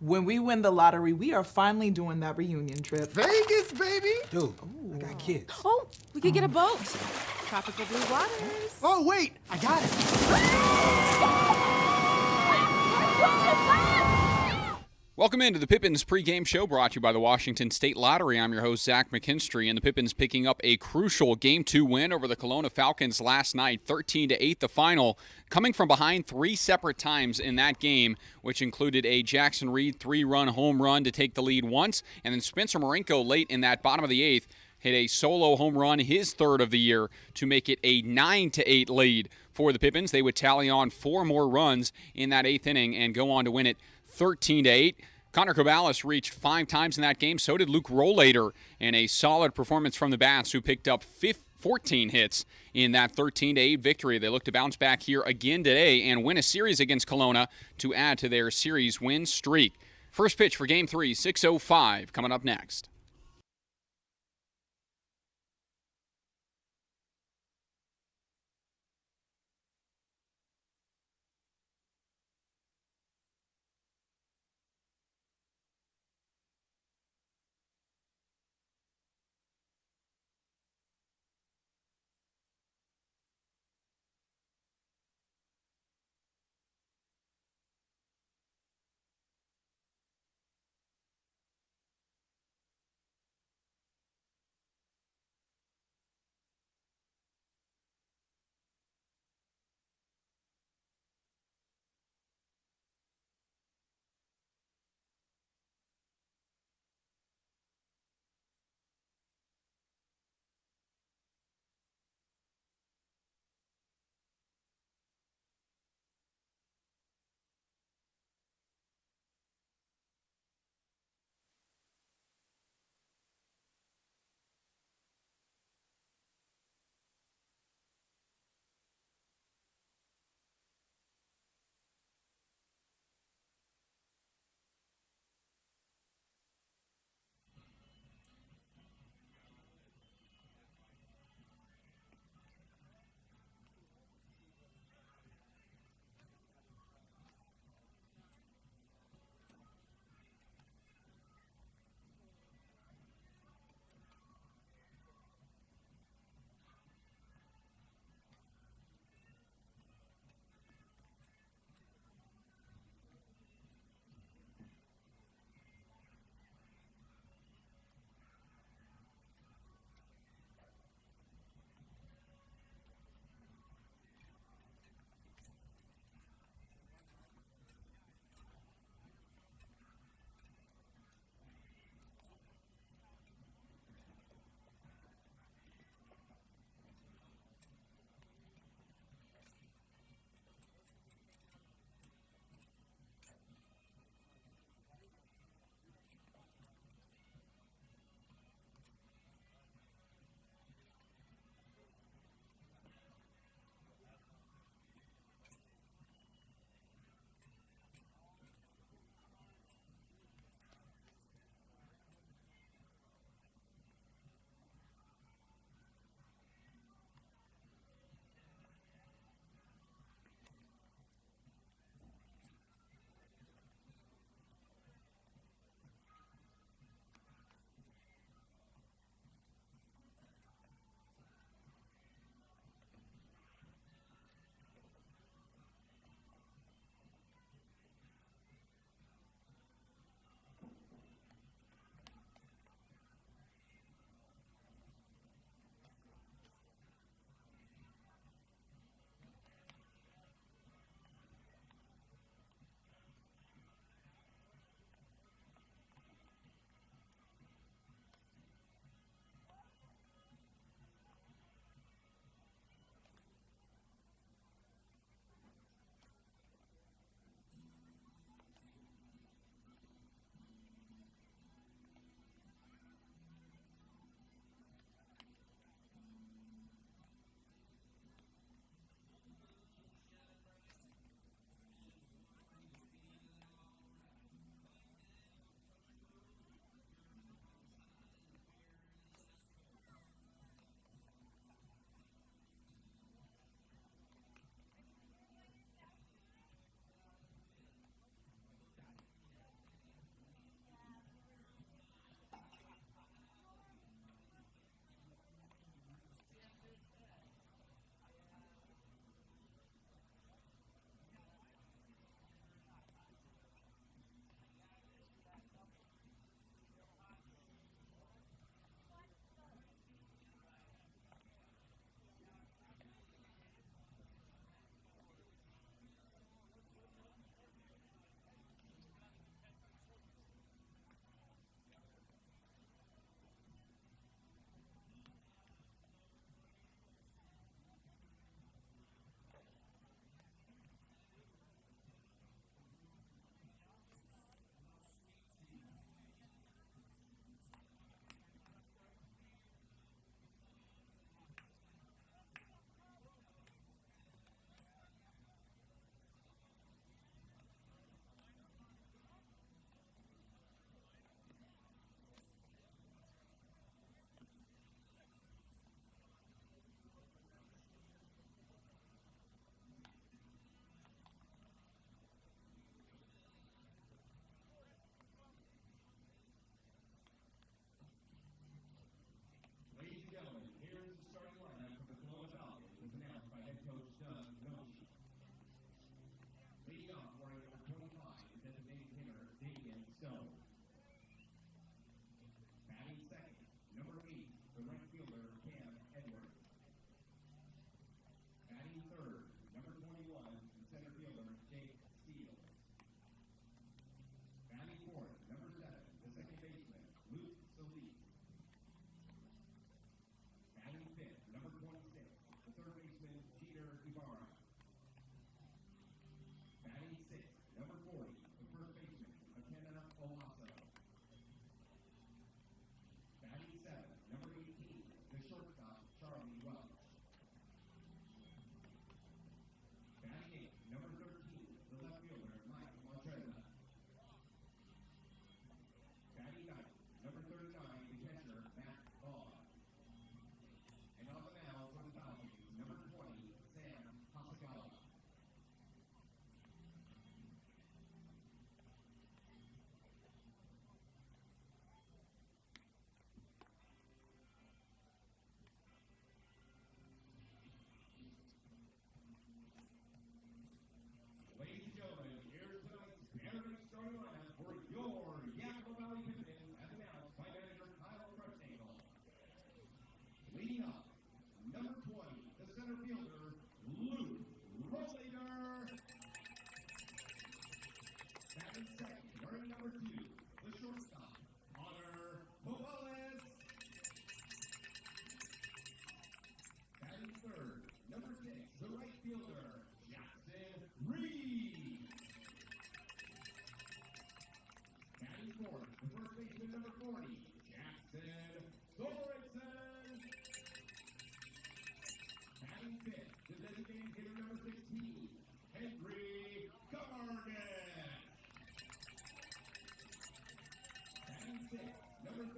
When we win the lottery, we are finally doing that reunion trip. Vegas, baby! Dude, I got kids. Oh, we could get a boat. Tropical blue waters. Oh, wait, I got it. Welcome into the Pippins pregame show brought to you by the Washington State Lottery. I'm your host, Zach McKinstry, and the Pippins picking up a crucial Game 2 win over the Kelowna Falcons last night, 13-8 the final, coming from behind 3 separate times in that game, which included a Jackson Reed 3-run home run to take the lead once, and then Spencer Marinko late in that bottom of the 8th hit a solo home run, his 3rd of the year, to make it a 9-8 lead for the Pippins. They would tally on 4 more runs in that 8th inning and go on to win it 13-8. Connor Corvallis reached 5 times in that game. So did Luke Rollator, and a solid performance from the Bats, who picked up 14 hits in that 13-8 victory. They look to bounce back here again today and win a series against Kelowna to add to their series win streak. First pitch for Game 3, 6:05, coming up next.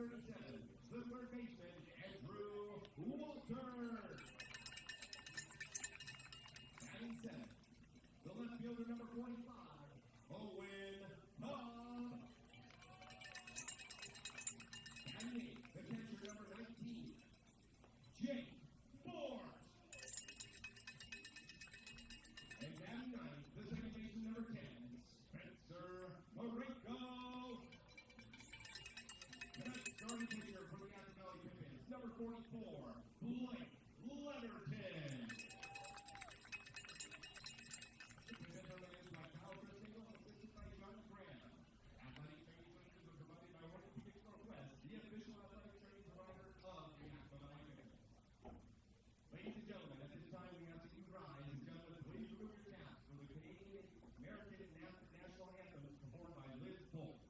37, the third baseman, Andrew Walter. Batting seventh, the left fielder, number 45, Owen Cobb. Batting eighth, the catcher, number 19, Jake Force. And batting ninth, the second baseman, number 10, Spencer Marenko. Tonight's starting pitcher for the Apple Valley Pippins, number 44, Blake Leverton. The Pippins are managed by Kyle Christingle, assisted by John Graham. Athletic training services are provided by Orthopedics Northwest, the official athletic training provider of the Apple Valley Pippins. Ladies and gentlemen, at this time we ask that you rise and gentlemen, please remove your caps for the Canadian American National Anthem performed by Liz Bolt.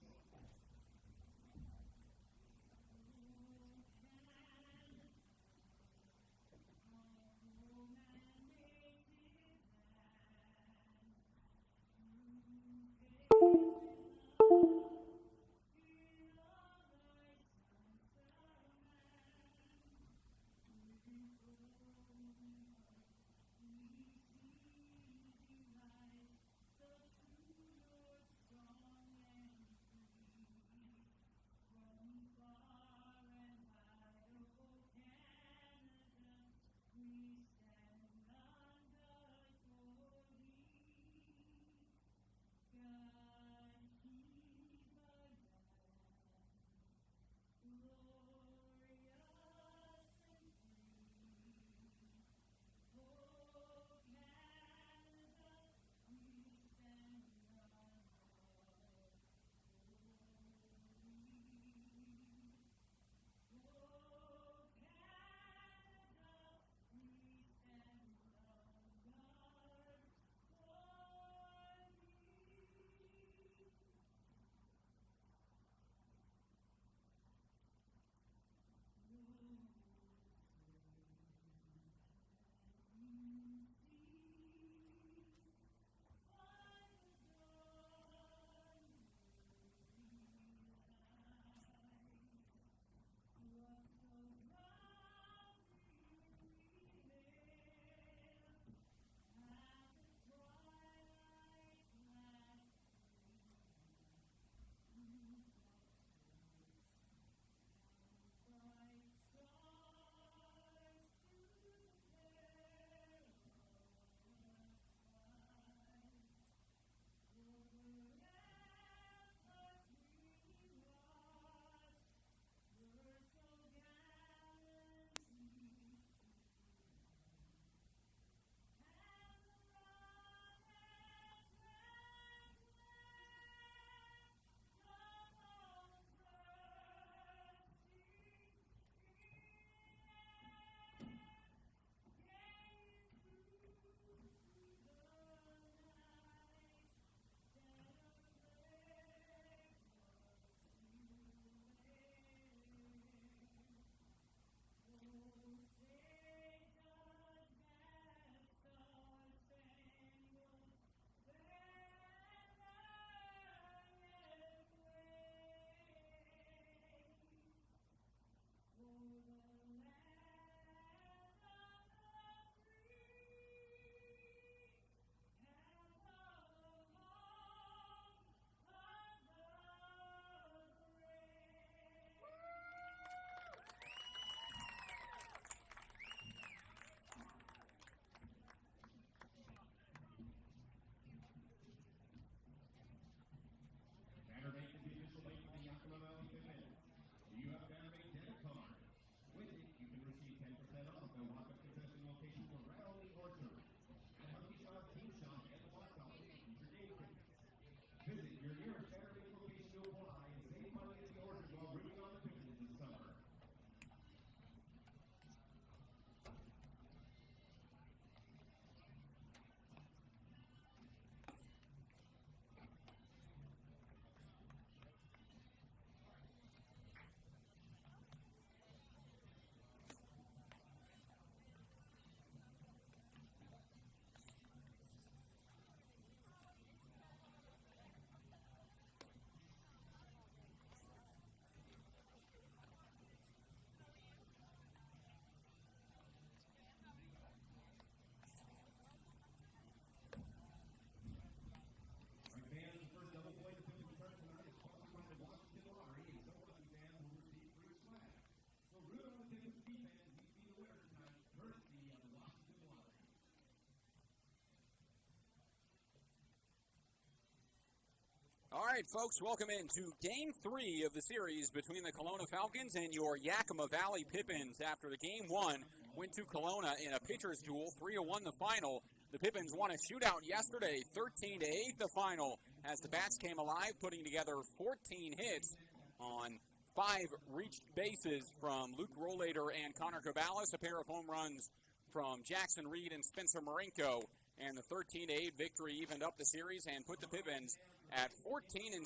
All right, folks, welcome into Game 3 of the series between the Kelowna Falcons and your Yakima Valley Pippins. After the Game 1 went to Kelowna in a pitcher's duel, 3-1 the final. The Pippins won a shootout yesterday, 13-8 the final, as the bats came alive, putting together 14 hits on 5 reached bases from Luke Rollator and Connor Cabales, a pair of home runs from Jackson Reed and Spencer Marinko. And the 13-8 victory evened up the series and put the Pippins at 14-6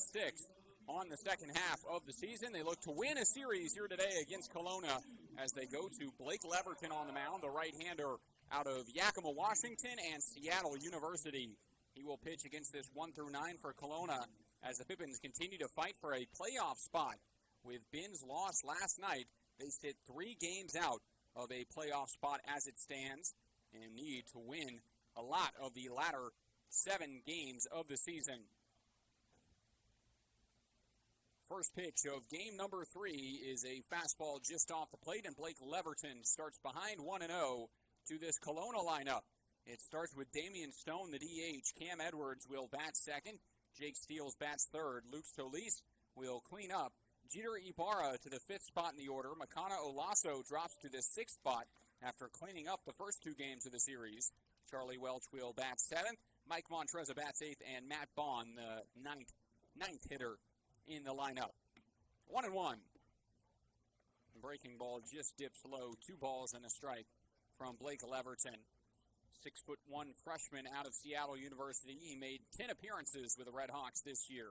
on the second half of the season. They look to win a series here today against Kelowna as they go to Blake Leverton on the mound, the right-hander out of Yakima, Washington, and Seattle University. He will pitch against this 1-9 for Kelowna as the Pippins continue to fight for a playoff spot. With Ben's loss last night, they sit 3 games out of a playoff spot as it stands and need to win a lot of the latter 7 games of the season. First pitch of game number 3 is a fastball just off the plate, and Blake Leverton starts behind 1-0 to this Kelowna lineup. It starts with Damian Stone, the DH. Cam Edwards will bat second. Jake Steele bats third. Luke Solis will clean up. Jeter Ibarra to the 5th spot in the order. Makana Olaso drops to the 6th spot after cleaning up the first 2 games of the series. Charlie Welch will bat 7th. Mike Montreza bats 8th, and Matt Bond, the ninth hitter in the lineup. 1-1. Breaking ball just dips low. 2 balls and a strike from Blake Leverton. 6'1" freshman out of Seattle University. He made 10 appearances with the Red Hawks this year.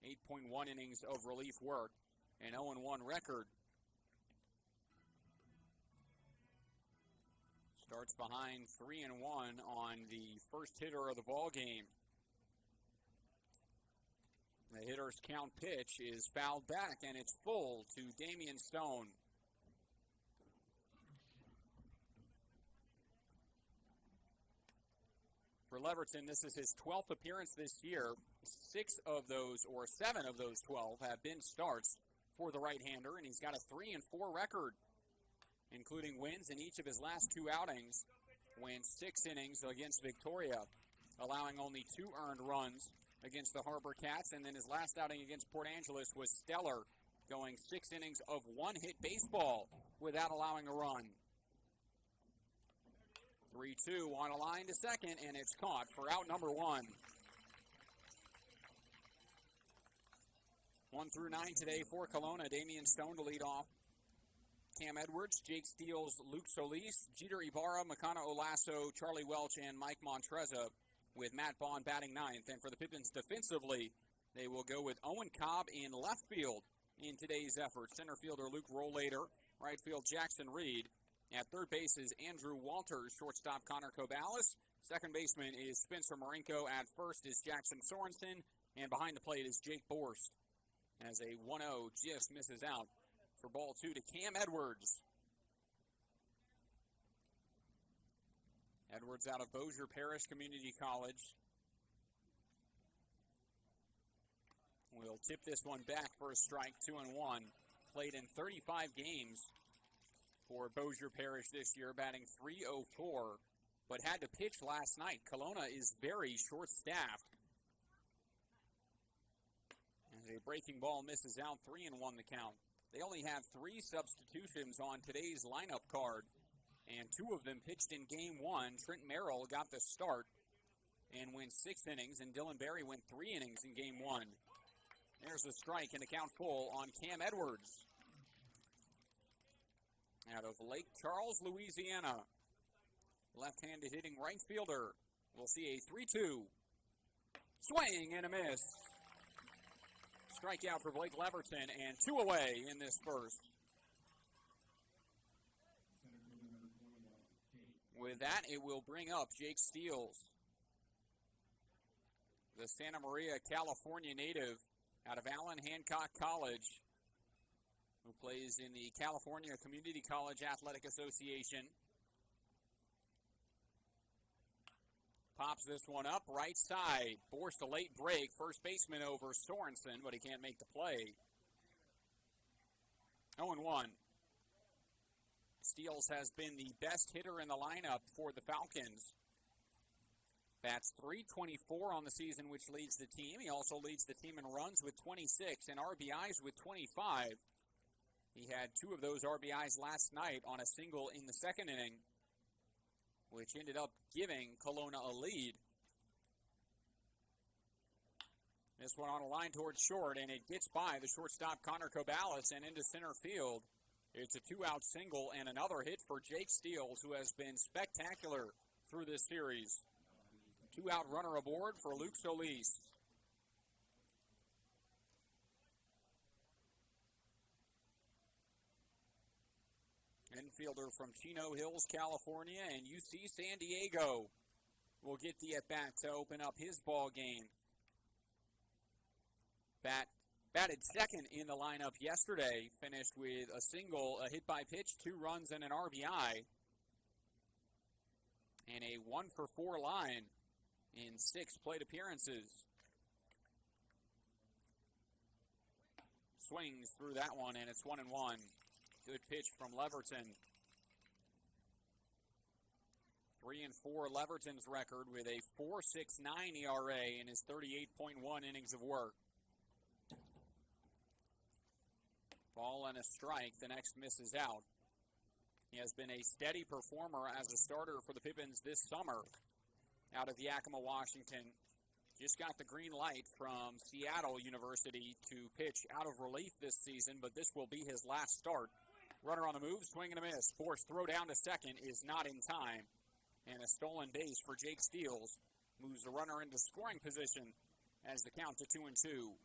8.1 innings of relief work. An 0-1 record. Starts behind 3-1 on the first hitter of the ball game. The hitter's count pitch is fouled back, and it's full to Damian Stone. For Leverton, this is his 12th appearance this year. 7 of those 12 have been starts for the right-hander, and he's got a 3-4 record, including wins in each of his last 2 outings. Went 6 innings against Victoria, allowing only 2 earned runs against the Harbor Cats, and then his last outing against Port Angeles was stellar, going 6 innings of 1-hit baseball without allowing a run. 3-2 on a line to second, and it's caught for out number 1. 1-9 today for Kelowna. Damian Stone to lead off. Cam Edwards, Jake Steele, Luke Solis, Jeter Ibarra, Makana Olaso, Charlie Welch, and Mike Montreza, with Matt Bond batting 9th. And for the Pippins defensively, they will go with Owen Cobb in left field in today's effort. Center fielder Luke Rollator, right field Jackson Reed. At third base is Andrew Walters, shortstop Connor Cabales. Second baseman is Spencer Marinko. At first is Jackson Sorensen. And behind the plate is Jake Borst. As a 1-0 just misses out for ball 2 to Cam Edwards. Edwards out of Bossier Parish Community College. We'll tip this one back for a strike, 2-1. Played in 35 games for Bossier Parish this year, batting .304, but had to pitch last night. Kelowna is very short-staffed. As a breaking ball misses out, 3-1 the count. They only have 3 substitutions on today's lineup card, and 2 of them pitched in Game 1. Trent Merrill got the start and went 6 innings, and Dylan Berry went 3 innings in Game 1. There's a strike and a count full on Cam Edwards. Out of Lake Charles, Louisiana. Left-handed hitting right fielder. We'll see a 3-2. Swing and a miss. Strikeout for Blake Leverton, and 2 away in this first. With that, it will bring up Jake Steele, the Santa Maria, California native out of Allen Hancock College, who plays in the California Community College Athletic Association. Pops this one up, right side. Forced a late break. First baseman over Sorensen, but he can't make the play. 0-1. Steele has been the best hitter in the lineup for the Falcons. Bats .324 on the season, which leads the team. He also leads the team in runs with 26 and RBIs with 25. He had 2 of those RBIs last night on a single in the second inning, which ended up giving Kelowna a lead. This one on a line towards short, and it gets by the shortstop Connor Cobalis and into center field. It's a 2-out single and another hit for Jake Steele, who has been spectacular through this series. 2-out runner aboard for Luke Solis. Infielder from Chino Hills, California, and UC San Diego will get the at-bat to open up his ball game. Batted second in the lineup yesterday, finished with a single, a hit by pitch, 2 runs, and an RBI, and a 1-for-4 line in 6 plate appearances. Swings through that one, and it's 1-1. Good pitch from Leverton. 3-4 Leverton's record with a 4.69 ERA in his 38.1 innings of work. Ball and a strike. The next misses out. He has been a steady performer as a starter for the Pippins this summer out of Yakima, Washington. Just got the green light from Seattle University to pitch out of relief this season, but this will be his last start. Runner on the move, swing and a miss. Forced throw down to second is not in time. And a stolen base for Jake Steele moves the runner into scoring position as the count to 2-2.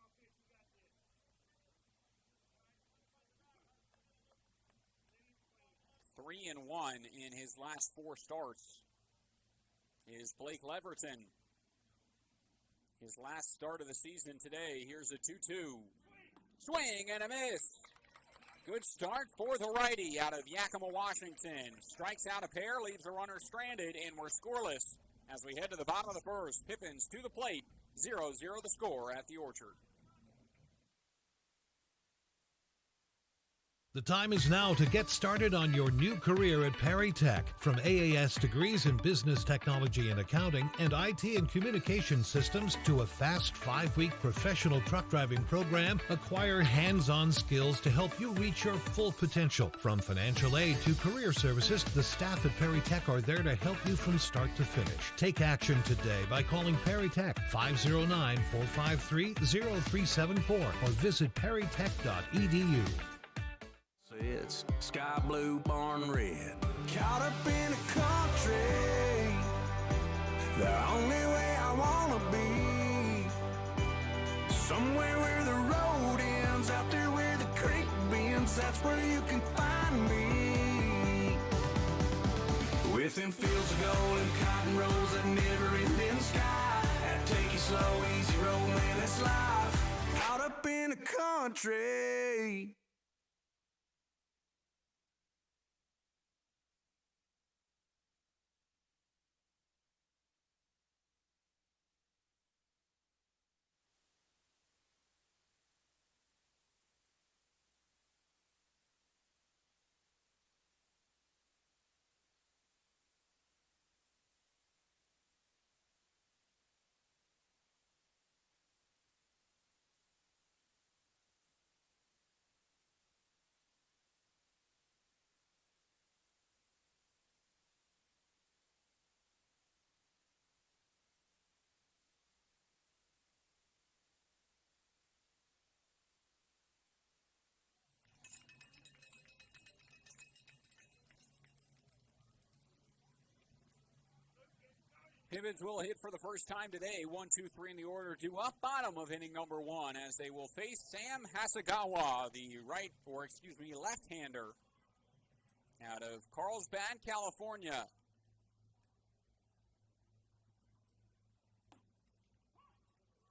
3-1 in his last 4 starts is Blake Leverton. His last start of the season today. Here's a 2-2. Swing and a miss. Good start for the righty out of Yakima, Washington. Strikes out a pair, leaves the runner stranded, and we're scoreless as we head to the bottom of the first. Pippins to the plate. 0-0 the score at the Orchard. The time is now to get started on your new career at Perry Tech. From AAS degrees in business technology and accounting and IT and communication systems to a fast 5-week professional truck driving program, acquire hands-on skills to help you reach your full potential. From financial aid to career services, the staff at Perry Tech are there to help you from start to finish. Take action today by calling Perry Tech 509-453-0374 or visit perrytech.edu. It's sky blue, barn red. Caught up in a country, the only way I wanna be. Somewhere where the road ends, out there where the creek bends, that's where you can find me. With them fields of gold and cotton rows that never ending sky. That take it slow, easy road, man, that's life. Caught up in a country. Pippins will hit for the first time today. 1-2-3 in the order, due up bottom of inning number 1 as they will face Sam Hasegawa, the left-hander out of Carlsbad, California.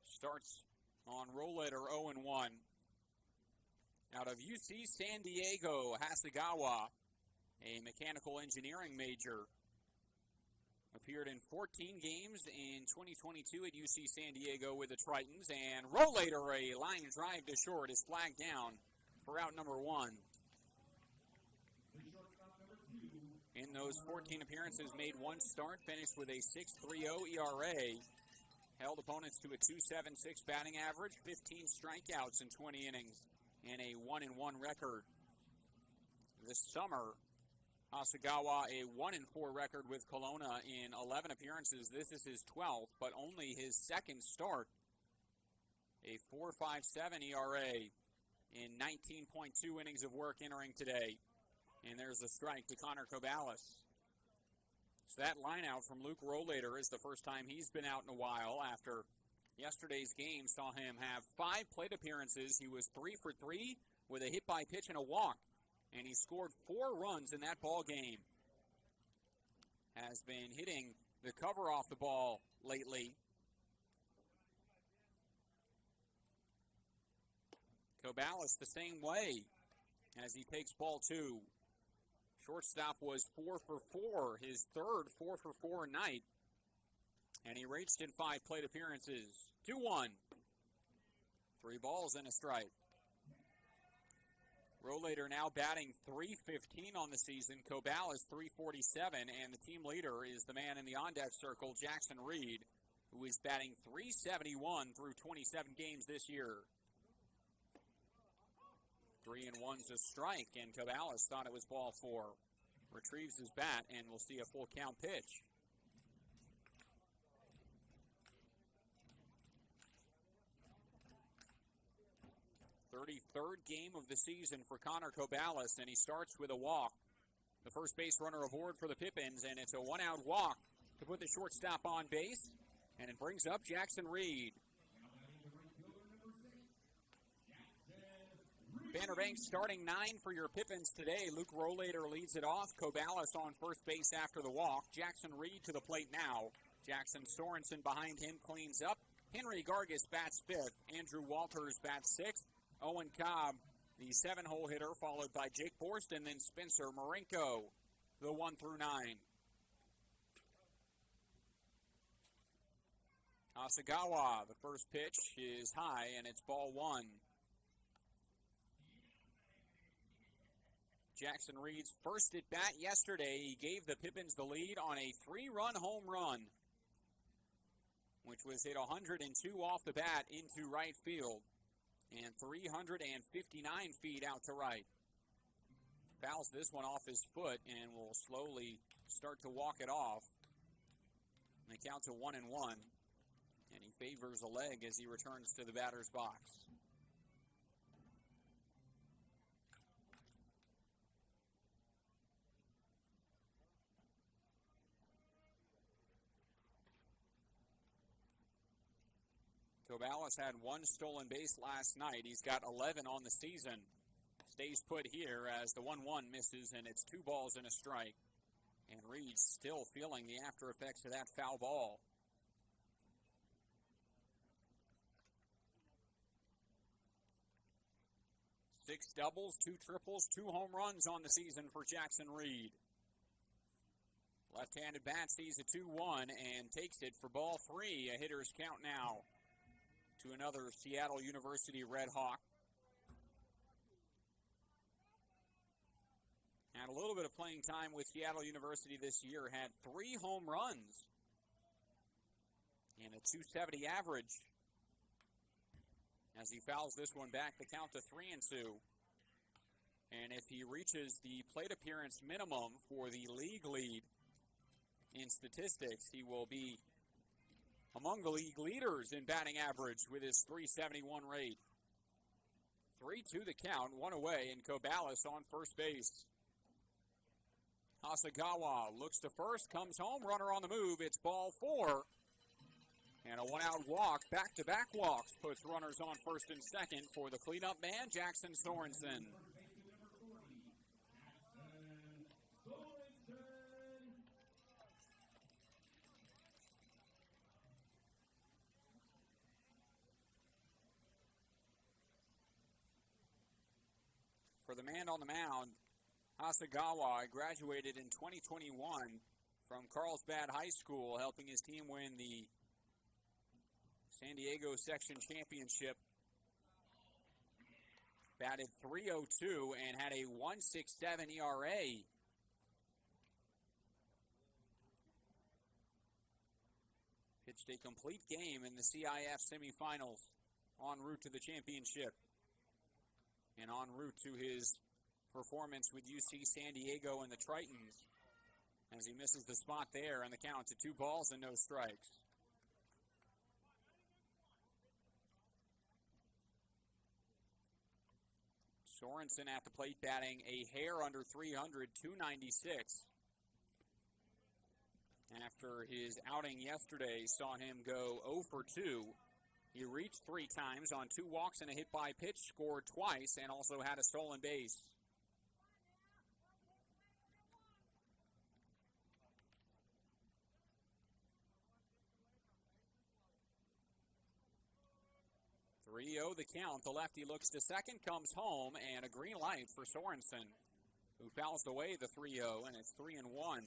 Starts on roll letter 0-1. Out of UC San Diego, Hasegawa, a mechanical engineering major. Appeared in 14 games in 2022 at UC San Diego with the Tritons. And Rollator, a line drive to short, is flagged down for out number 1. In those those 14 appearances, made one start, finished with a 6.30 ERA. Held opponents to a 2.76 batting average, 15 strikeouts in 20 innings, and a 1-1 record. This summer, Hasegawa, a 1-4 record with Kelowna in 11 appearances. This is his 12th, but only his second start. A 4.57 ERA in 19.2 innings of work entering today. And there's a strike to Connor Cobalis. So that line out from Luke Rollator is the first time he's been out in a while after yesterday's game saw him have 5 plate appearances. He was 3 for 3 with a hit by pitch and a walk. And he scored 4 runs in that ball game. Has been hitting the cover off the ball lately. Cobalis the same way as he takes ball 2. Shortstop was 4 for 4, his third 4 for 4 night. And he reached in 5 plate appearances. 2-1. 3 balls and a strike. Rollator now batting .315 on the season. Cobalis .347, and the team leader is the man in the on-deck circle, Jackson Reed, who is batting .371 through 27 games this year. 3-1's a strike, and Cobalis thought it was ball 4. Retrieves his bat, and we'll see a full count pitch. Third game of the season for Connor Cobalis, and he starts with a walk. The first base runner aboard for the Pippins, and it's a 1-out walk to put the shortstop on base, and it brings up Jackson Reed. Banner Bank starting 9 for your Pippins today. Luke Rollator leads it off. Cobalis on first base after the walk. Jackson Reed to the plate now. Jackson Sorensen behind him cleans up. Henry Gargis bats 5th. Andrew Walters bats 6th. Owen Cobb, the 7-hole hitter, followed by Jake Borst, and then Spencer Marinko, the 1 through 9. Hasegawa, the first pitch is high, and it's ball 1. Jackson Reed's first at bat yesterday, he gave the Pippins the lead on a 3-run home run, which was hit 102 off the bat into right field and 359 feet out to right. Fouls this one off his foot and will slowly start to walk it off. And the count's a 1-1, and he favors a leg as he returns to the batter's box. Cobalis had 1 stolen base last night. He's got 11 on the season. Stays put here as the 1-1 misses, and it's 2 balls and a strike. And Reed's still feeling the after effects of that foul ball. 6 doubles, 2 triples, 2 home runs on the season for Jackson Reed. Left-handed bat sees a 2-1 and takes it for ball 3. A hitter's count now to another Seattle University Red Hawk. Had a little bit of playing time with Seattle University this year. Had 3 home runs and a .270 average. As he fouls this one back, the count to 3-2. And if he reaches the plate appearance minimum for the league lead in statistics, he will be among the league leaders in batting average with his .371 rate. 3-2 the count, 1 away, and Cobalis on first base. Hasegawa looks to first, comes home, runner on the move. It's ball 4. And a 1-out walk, back-to-back walks, puts runners on first and second for the cleanup man, Jackson Sorensen. For the man on the mound, Hasegawa graduated in 2021 from Carlsbad High School, helping his team win the San Diego Section Championship. Batted .302 and had a 1.67 ERA Pitched a complete game in the CIF semifinals en route to the championship and en route to his performance with UC San Diego and the Tritons as he misses the spot there and the count to 2 balls and no strikes. Sorensen at the plate batting a hair under 300, 296. After his outing yesterday saw him go 0 for 2. He reached 3 times on 2 walks and a hit by pitch, scored twice, and also had a stolen base. .3-0 the count. The lefty looks to second, comes home, and a green light for Sorensen, who fouls away the 3-0, and it's 3-1.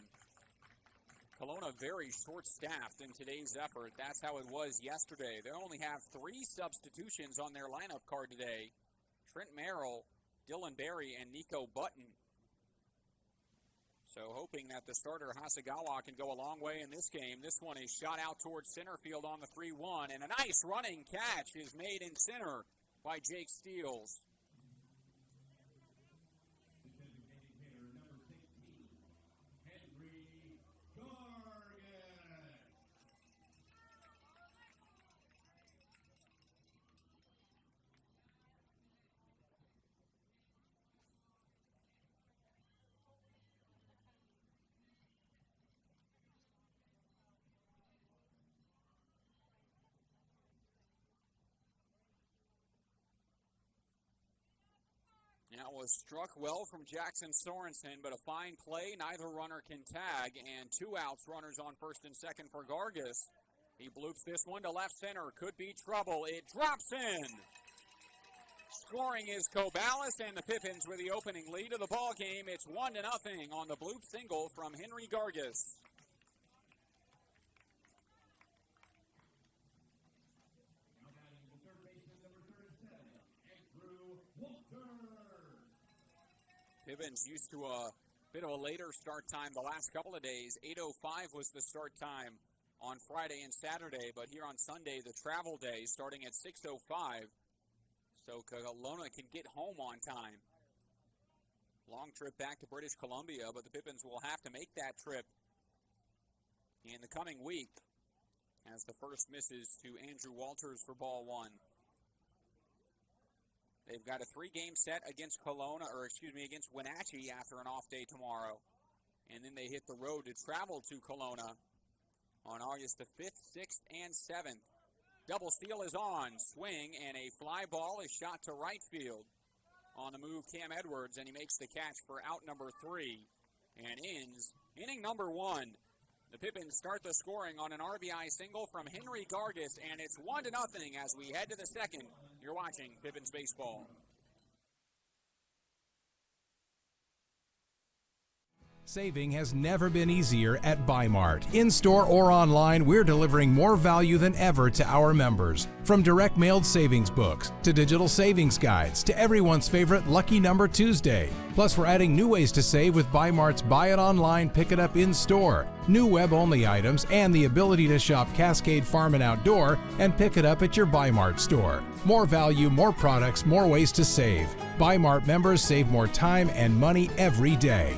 Kelowna very short-staffed in today's effort. That's how it was yesterday. They only have 3 substitutions on their lineup card today. Trent Merrill, Dylan Berry, and Nico Button. So hoping that the starter Hasegawa can go a long way in this game. This one is shot out towards center field on the 3-1, and a nice running catch is made in center by Jake Steels. That was struck well from Jackson Sorensen, but a fine play. Neither runner can tag, and 2 outs, runners on first and second for Gargas. He bloops this one to left center. Could be trouble. It drops in. Scoring is Cobalis, and the Pippins with the opening lead of the ball game. It's 1-0 on the bloop single from Henry Gargas. Pippins used to a bit of a later start time the last couple of days. 8:05 was the start time on Friday and Saturday, but here on Sunday, the travel day, starting at 6:05. So Kelowna can get home on time. Long trip back to British Columbia, but the Pippins will have to make that trip in the coming week as the first misses to Andrew Walters for ball 1. They've got a 3-game set against against Wenatchee after an off day tomorrow. And then they hit the road to travel to Kelowna on August the 5th, 6th, and 7th. Double steal is on. Swing, and a fly ball is shot to right field. On the move, Cam Edwards, and he makes the catch for out number 3. And ends inning number 1. The Pippins start the scoring on an RBI single from Henry Gargas, and it's 1-0 as we head to the second. You're watching Pippins Baseball. Saving has never been easier at Bi-Mart. In-store or online, we're delivering more value than ever to our members. From direct mailed savings books, to digital savings guides, to everyone's favorite Lucky Number Tuesday. Plus, we're adding new ways to save with Bi-Mart's Buy It Online, Pick It Up in-store, new web-only items, and the ability to shop Cascade Farm and Outdoor and pick it up at your Bi-Mart store. More value, more products, more ways to save. Bi-Mart members save more time and money every day.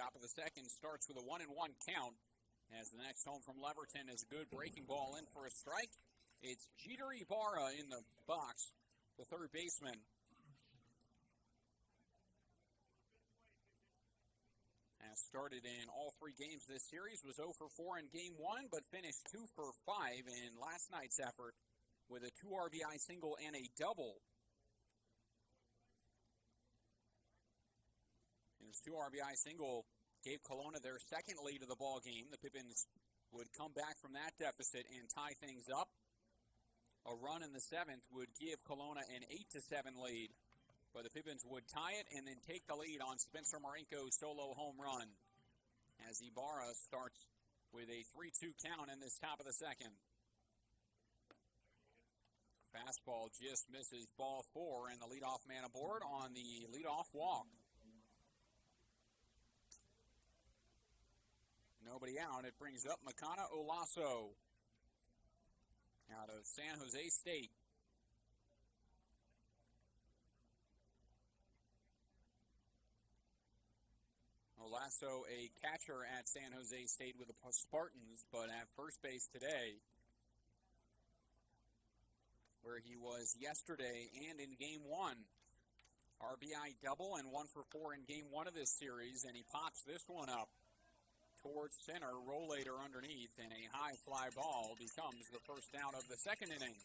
Top of the second starts with a 1-1 count as the next home from Leverton is a good breaking ball in for a strike. It's Jeter Ibarra in the box, the third baseman. Has started in all 3 games this series, was 0 for 4 in game 1, but finished 2 for 5 in last night's effort with a 2 RBI single and a double. His 2 RBI single gave Kelowna their second lead of the ball game. The Pippins would come back from that deficit and tie things up. A run in the 7th would give Kelowna an 8-7 lead, but the Pippins would tie it and then take the lead on Spencer Marinko's solo home run as Ibarra starts with a 3-2 count in this top of the second. Fastball just misses ball 4, and the leadoff man aboard on the leadoff walk. Nobody out. It brings up Makana Olaso out of San Jose State. Olaso, a catcher at San Jose State with the Spartans, but at first base today, where he was yesterday and in game 1. RBI double and 1 for 4 in game 1 of this series, and he pops this one up towards center, rollator underneath, and a high fly ball becomes the first out of the second inning.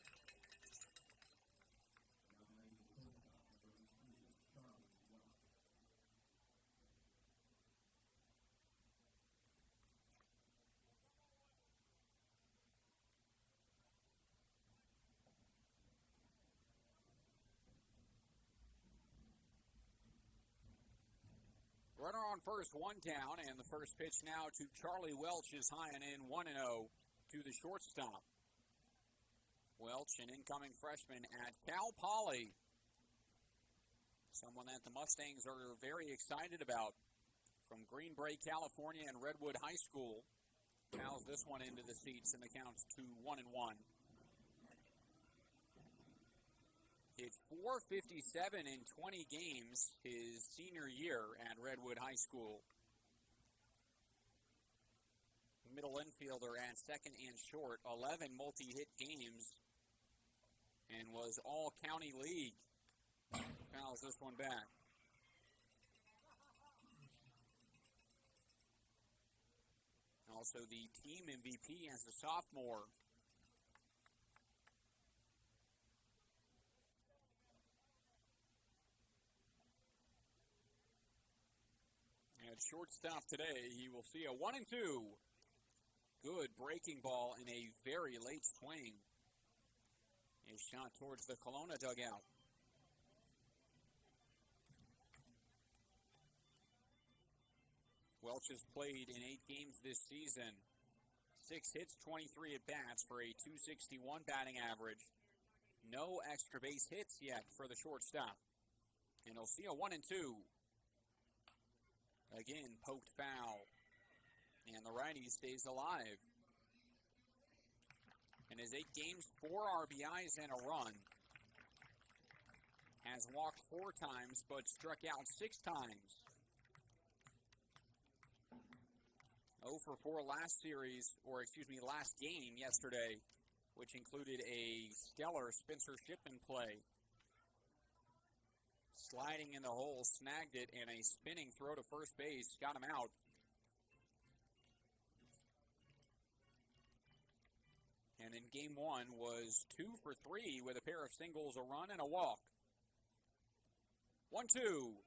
Runner on first, 1 down, and the first pitch now to Charlie Welch is high and in, 1-0 to the shortstop. Welch, an incoming freshman at Cal Poly. Someone that the Mustangs are very excited about. From Green Bay, California, and Redwood High School. Fouls this one into the seats, and the count's to 1-1. Hit .457 in 20 games his senior year at Redwood High School. Middle infielder at second and short, 11 multi-hit games, and was all county league. Fouls this one back. Also the team MVP as a sophomore. At shortstop today, he will see a 1-2. Good breaking ball in a very late swing. A shot towards the Kelowna dugout. Welch has played in 8 games this season. 6 hits, 23 at-bats for a .261 batting average. No extra base hits yet for the shortstop. And he'll see a 1-2. Again, poked foul. And the righty stays alive. In his 8 games, 4 RBIs and a run. Has walked 4 times, but struck out 6 times. 0 for 4 last game yesterday, which included a stellar Spencer Shipman play. Sliding in the hole, snagged it, and a spinning throw to first base got him out. And in game 1 was 2 for 3 with a pair of singles, a run, and a walk. 1-2.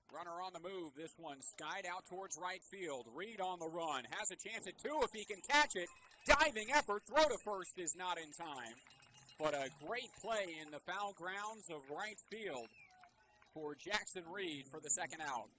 Runner on the move. This one skied out towards right field. Reed on the run. Has a chance at 2 if he can catch it. Diving effort. Throw to first is not in time. But a great play in the foul grounds of right field for Jackson Reed for the second out.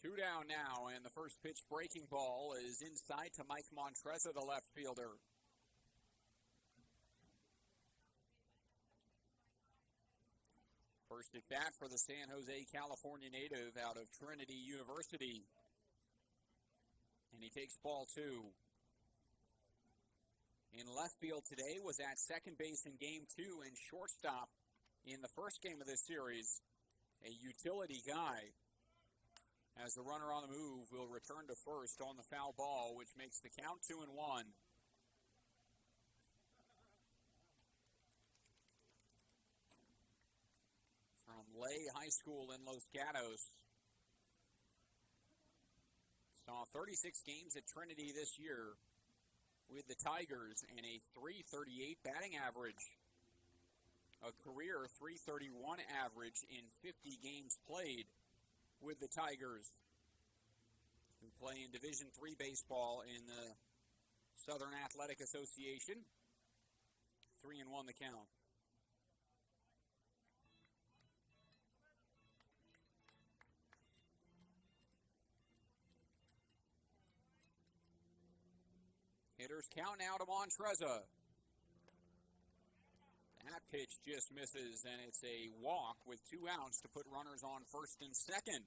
Two down now, and the first pitch breaking ball is inside to Mike Montreza, the left fielder. First at bat for the San Jose, California native out of Trinity University. And he takes ball two. In left field today was at second base in game two and shortstop in the first game of this series. A utility guy. As the runner on the move will return to first on the foul ball, which makes the count 2-1. From Lay High School in Los Gatos. Saw 36 games at Trinity this year with the Tigers and a .338 batting average. A career .331 average in 50 games played with the Tigers, who play in Division III baseball in the Southern Athletic Association. 3-1 the count. Hitters count now to Montreza. That pitch just misses, and it's a walk with 2 outs to put runners on first and second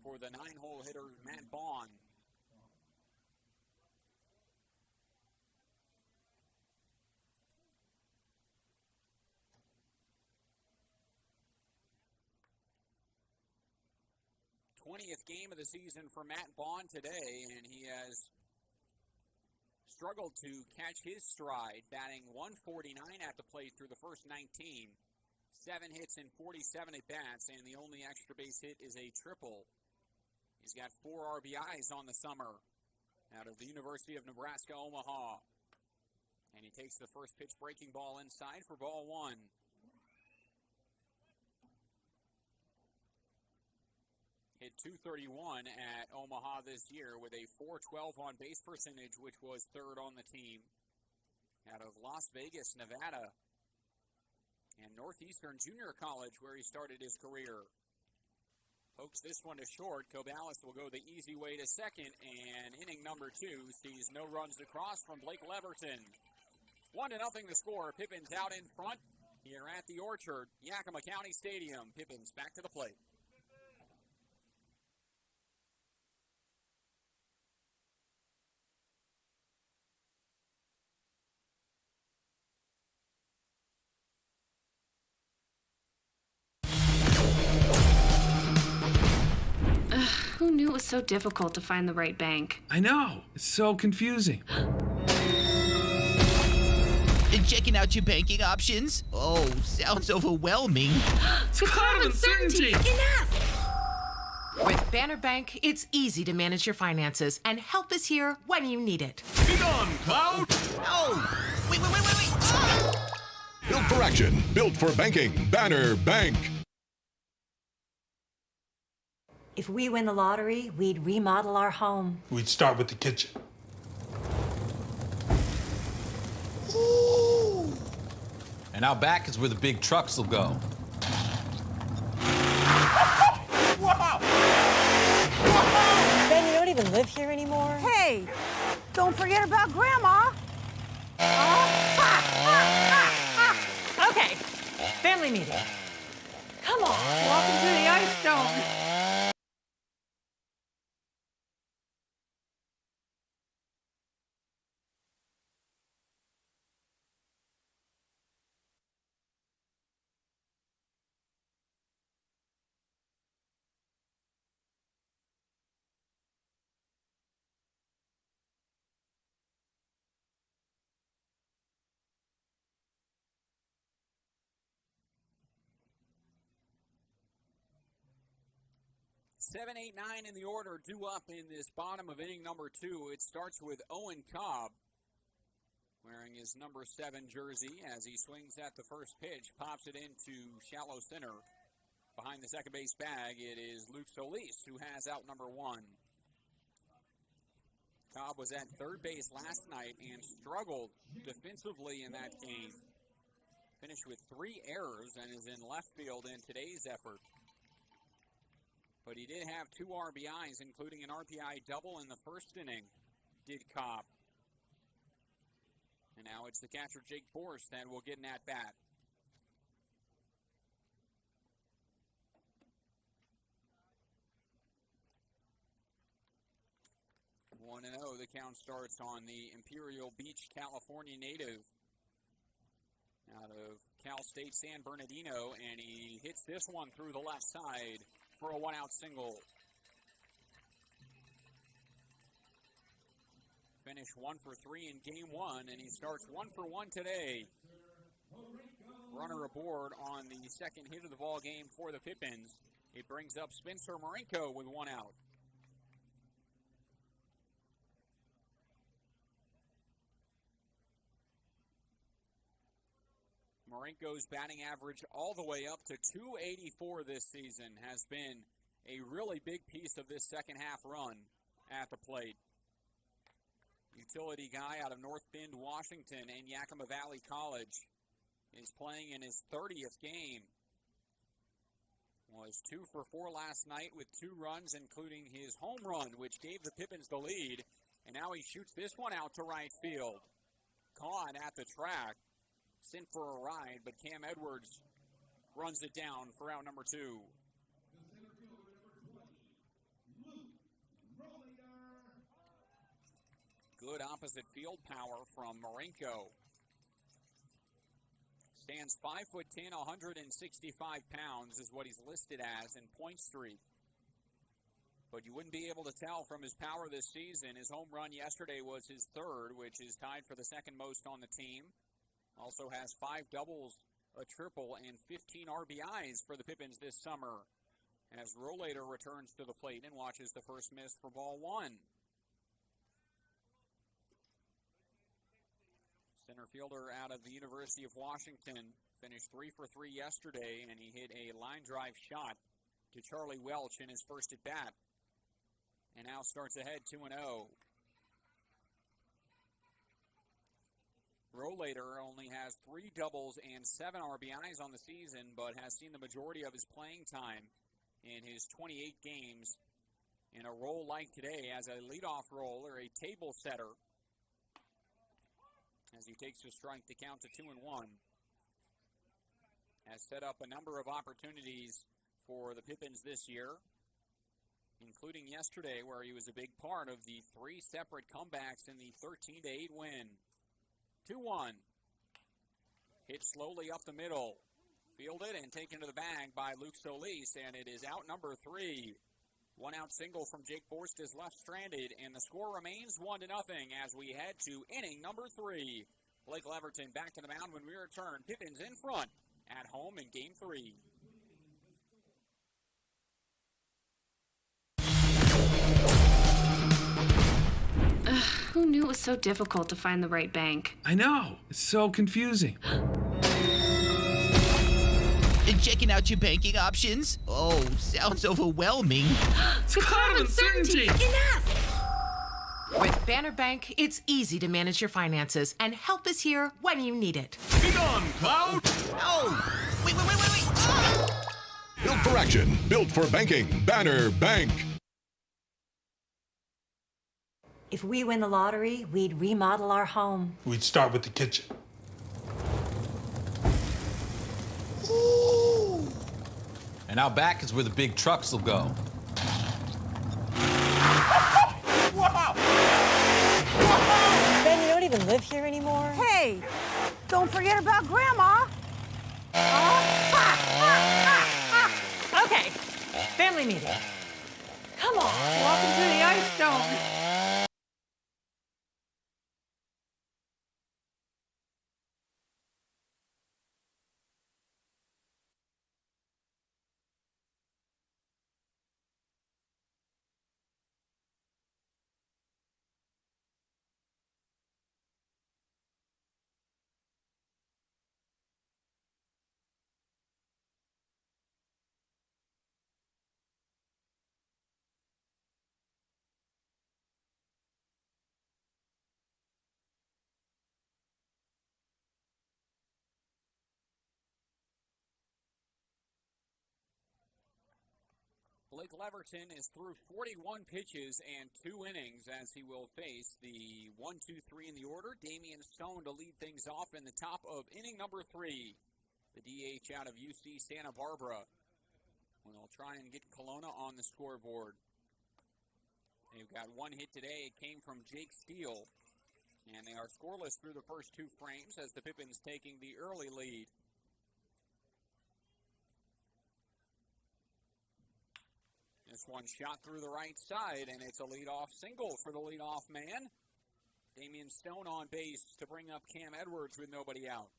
for the 9-hole hitter, Matt Bond. th game of the season for Matt Bond today, and he has struggled to catch his stride, batting .149 at the plate through the first 19. 7 hits and 47 at-bats, and the only extra base hit is a triple. He's got 4 RBIs on the summer out of the University of Nebraska, Omaha. And he takes the first pitch breaking ball inside for ball 1. Hit .231 at Omaha this year with a .412 on base percentage, which was 3rd on the team. Out of Las Vegas, Nevada, and Northeastern Junior College, where he started his career. Pokes this one to short. Cobalis will go the easy way to second, and inning number 2 sees no runs across from Blake Leverton. 1-0 the score. Pippins out in front here at the Orchard, Yakima County Stadium. Pippins back to the plate. Who knew it was so difficult to find the right bank? I know. It's so confusing. Checking out your banking options? Oh, sounds overwhelming. It's a cloud of uncertainty. Enough! With Banner Bank, it's easy to manage your finances, and help is here when you need it. Be gone, Cloud! Oh! Wait! Ah! Built for action. Built for banking. Banner Bank. If we win the lottery, we'd remodel our home. We'd start with the kitchen. Ooh. And out back is where the big trucks will go. Wow! Ben, you don't even live here anymore? Hey, don't forget about Grandma. Okay, family meeting. Come on, walk into the ice dome. Seven, 8, 9 in the order, due up in this bottom of inning number 2. It starts with Owen Cobb wearing his number 7 jersey as he swings at the first pitch, pops it into shallow center. Behind the second base bag, it is Luke Solis who has out number 1. Cobb was at third base last night and struggled defensively in that game. Finished with 3 errors and is in left field in today's effort. But he did have 2 RBIs, including an RBI double in the first inning, did Cobb. And now it's the catcher, Jake Borst, that will get an at-bat. 1-0, the count starts on the Imperial Beach, California native out of Cal State San Bernardino, and he hits this one through the left side for a 1-out single. Finished 1 for 3 in game 1, and he starts 1 for 1 today. Runner aboard on the second hit of the ball game for the Pippins. It brings up Spencer Marenko with 1 out. Marenko's batting average all the way up to .284 this season has been a really big piece of this second half run at the plate. Utility guy out of North Bend, Washington, and Yakima Valley College is playing in his 30th game. Was 2 for 4 last night with 2 runs, including his home run, which gave the Pippins the lead. And now he shoots this one out to right field. Caught at the track. Sent for a ride, but Cam Edwards runs it down for out number 2. Good opposite field power from Marenko. Stands 5'10", 165 pounds is what he's listed as in point streak. But you wouldn't be able to tell from his power this season. His home run yesterday was his 3rd, which is tied for the 2nd most on the team. Also has 5 doubles, a triple, and 15 RBIs for the Pippins this summer. As Rollator returns to the plate and watches the first miss for ball 1. Center fielder out of the University of Washington finished 3 for 3 yesterday, and he hit a line drive shot to Charlie Welch in his first at bat. And now starts ahead 2-0. Rollator only has 3 doubles and 7 RBIs on the season, but has seen the majority of his playing time in his 28 games in a role like today as a leadoff role or a table setter, as he takes a strike to count to 2-1. Has set up a number of opportunities for the Pippins this year, including yesterday where he was a big part of the 3 separate comebacks in the 13-8 win. 2-1. Hit slowly up the middle. Fielded and taken to the bag by Luke Solis, and it is out number 3. 1-out single from Jake Borst is left stranded, and the score remains 1-0 as we head to inning number 3. Blake Leverton back to the mound when we return. Pippins in front at home in game 3. Who knew it was so difficult to find the right bank? I know. It's so confusing. Checking out your banking options? Oh, sounds overwhelming. It's a cloud of uncertainty. Enough! With Banner Bank, it's easy to manage your finances, and help is here when you need it. Be gone, Cloud! Oh! Wait! Ah! Built for action, built for banking. Banner Bank. If we win the lottery, we'd remodel our home. We'd start with the kitchen. And out back is where the big trucks will go. Wow! Ben, you don't even live here anymore? Hey, don't forget about Grandma. Okay, family meeting. Come on. Welcome to the Ice Dome. Blake Leverton is through 41 pitches and 2 innings as he will face the 1-2-3 in the order. Damian Stone to lead things off in the top of inning number 3. The DH out of UC Santa Barbara. When they'll try and get Kelowna on the scoreboard. They've got 1 hit today. It came from Jake Steele. And they are scoreless through the first 2 frames as the Pippins taking the early lead. This one shot through the right side, and it's a leadoff single for the leadoff man. Damian Stone on base to bring up Cam Edwards with nobody out.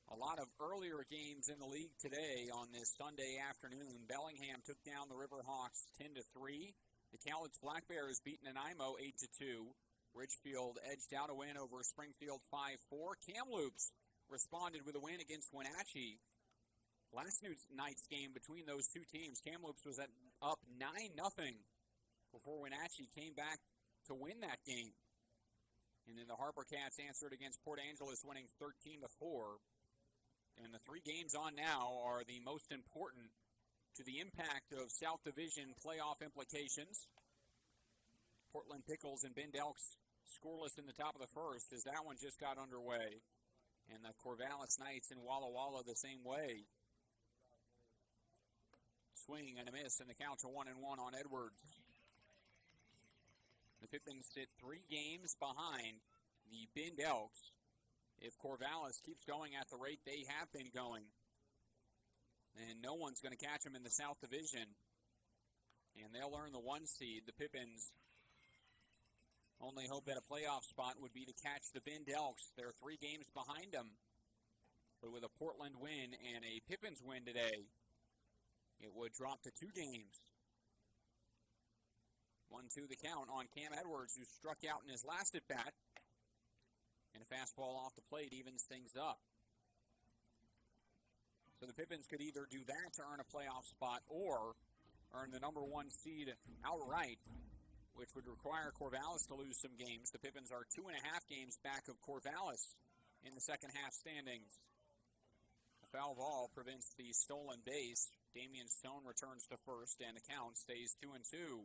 A lot of earlier games in the league today on this Sunday afternoon. Bellingham took down the Riverhawks 10-3. The Cowlitz Black Bears beat Nanaimo 8-2. Ridgefield edged out a win over Springfield 5-4. Kamloops responded with a win against Wenatchee. Last night's game between those 2 teams, Kamloops was up 9-0 before Wenatchee came back to win that game. And then the Harper Cats answered against Port Angeles, winning 13-4. And the 3 games on now are the most important to the impact of South Division playoff implications. Portland Pickles and Bend Elks scoreless in the top of the first as that one just got underway. And the Corvallis Knights in Walla Walla the same way. Swing and a miss, and the count to 1-1 on Edwards. The Pippins sit 3 games behind the Bend Elks. If Corvallis keeps going at the rate they have been going, then no one's going to catch them in the South Division. And they'll earn the 1 seed. The Pippins' only hope at a playoff spot would be to catch the Bend Elks. They're 3 games behind them. But with a Portland win and a Pippins win today, it would drop to 2 games. 1-2 the count on Cam Edwards, who struck out in his last at-bat. And a fastball off the plate evens things up. So the Pippins could either do that to earn a playoff spot or earn the number 1 seed outright, which would require Corvallis to lose some games. The Pippins are 2.5 games back of Corvallis in the second half standings. A foul ball prevents the stolen base. Damian Stone returns to first, and the count stays 2-2.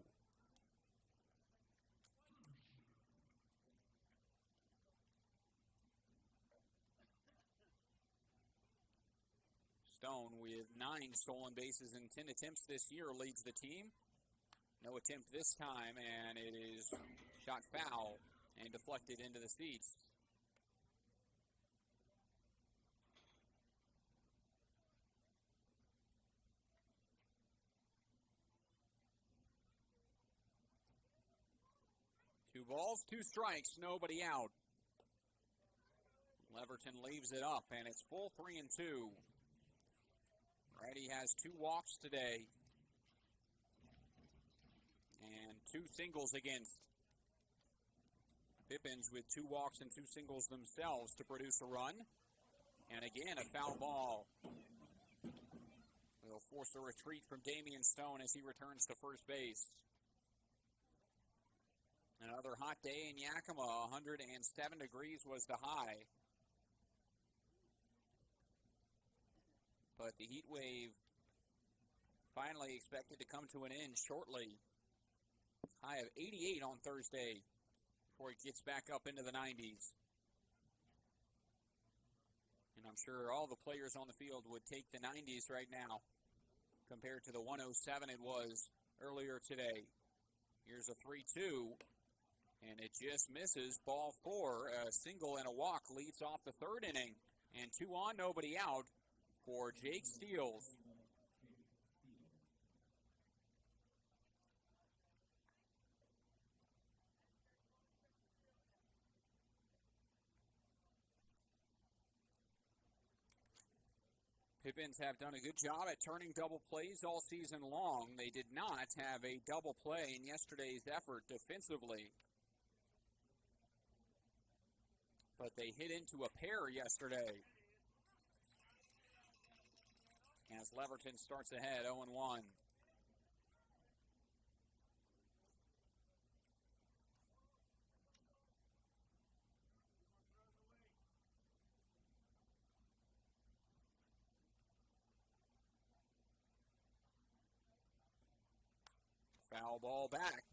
Stone, with 9 stolen bases in 10 attempts this year, leads the team. No attempt this time, and it is shot foul and deflected into the seats. Two balls, 2 strikes, nobody out. Leverton leaves it up, and it's full 3-2. Righty has 2 walks today. And 2 singles against. Pippins with 2 walks and 2 singles themselves to produce a run. And again, a foul ball. Will force a retreat from Damian Stone as he returns to first base. Another hot day in Yakima. 107 degrees was the high. But the heat wave finally expected to come to an end shortly. High of 88 on Thursday before it gets back up into the 90s. And I'm sure all the players on the field would take the 90s right now compared to the 107 it was earlier today. Here's a 3-2, and it just misses. Ball 4, a single and a walk leads off the 3rd inning. And 2 on, nobody out for Jake Steele. Pippins have done a good job at turning double plays all season long. They did not have a double play in yesterday's effort defensively. But they hit into a pair yesterday. As Leverton starts ahead, 0-1. Foul ball back.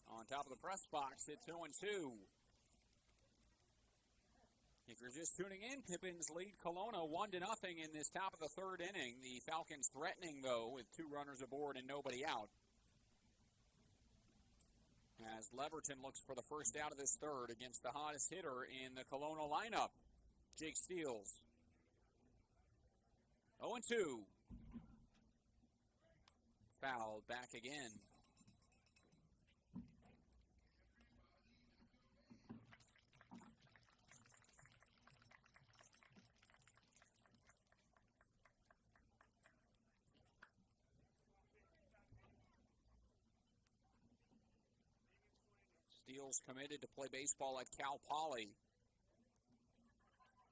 On top of the press box, it's 0-2. If you're just tuning in, Pippins lead Kelowna 1-0 in this top of the third inning. The Falcons threatening, though, with 2 runners aboard and nobody out. As Leverton looks for the first out of this third against the hottest hitter in the Kelowna lineup, Jake Steels. 0-2. Foul back again. Steele's committed to play baseball at Cal Poly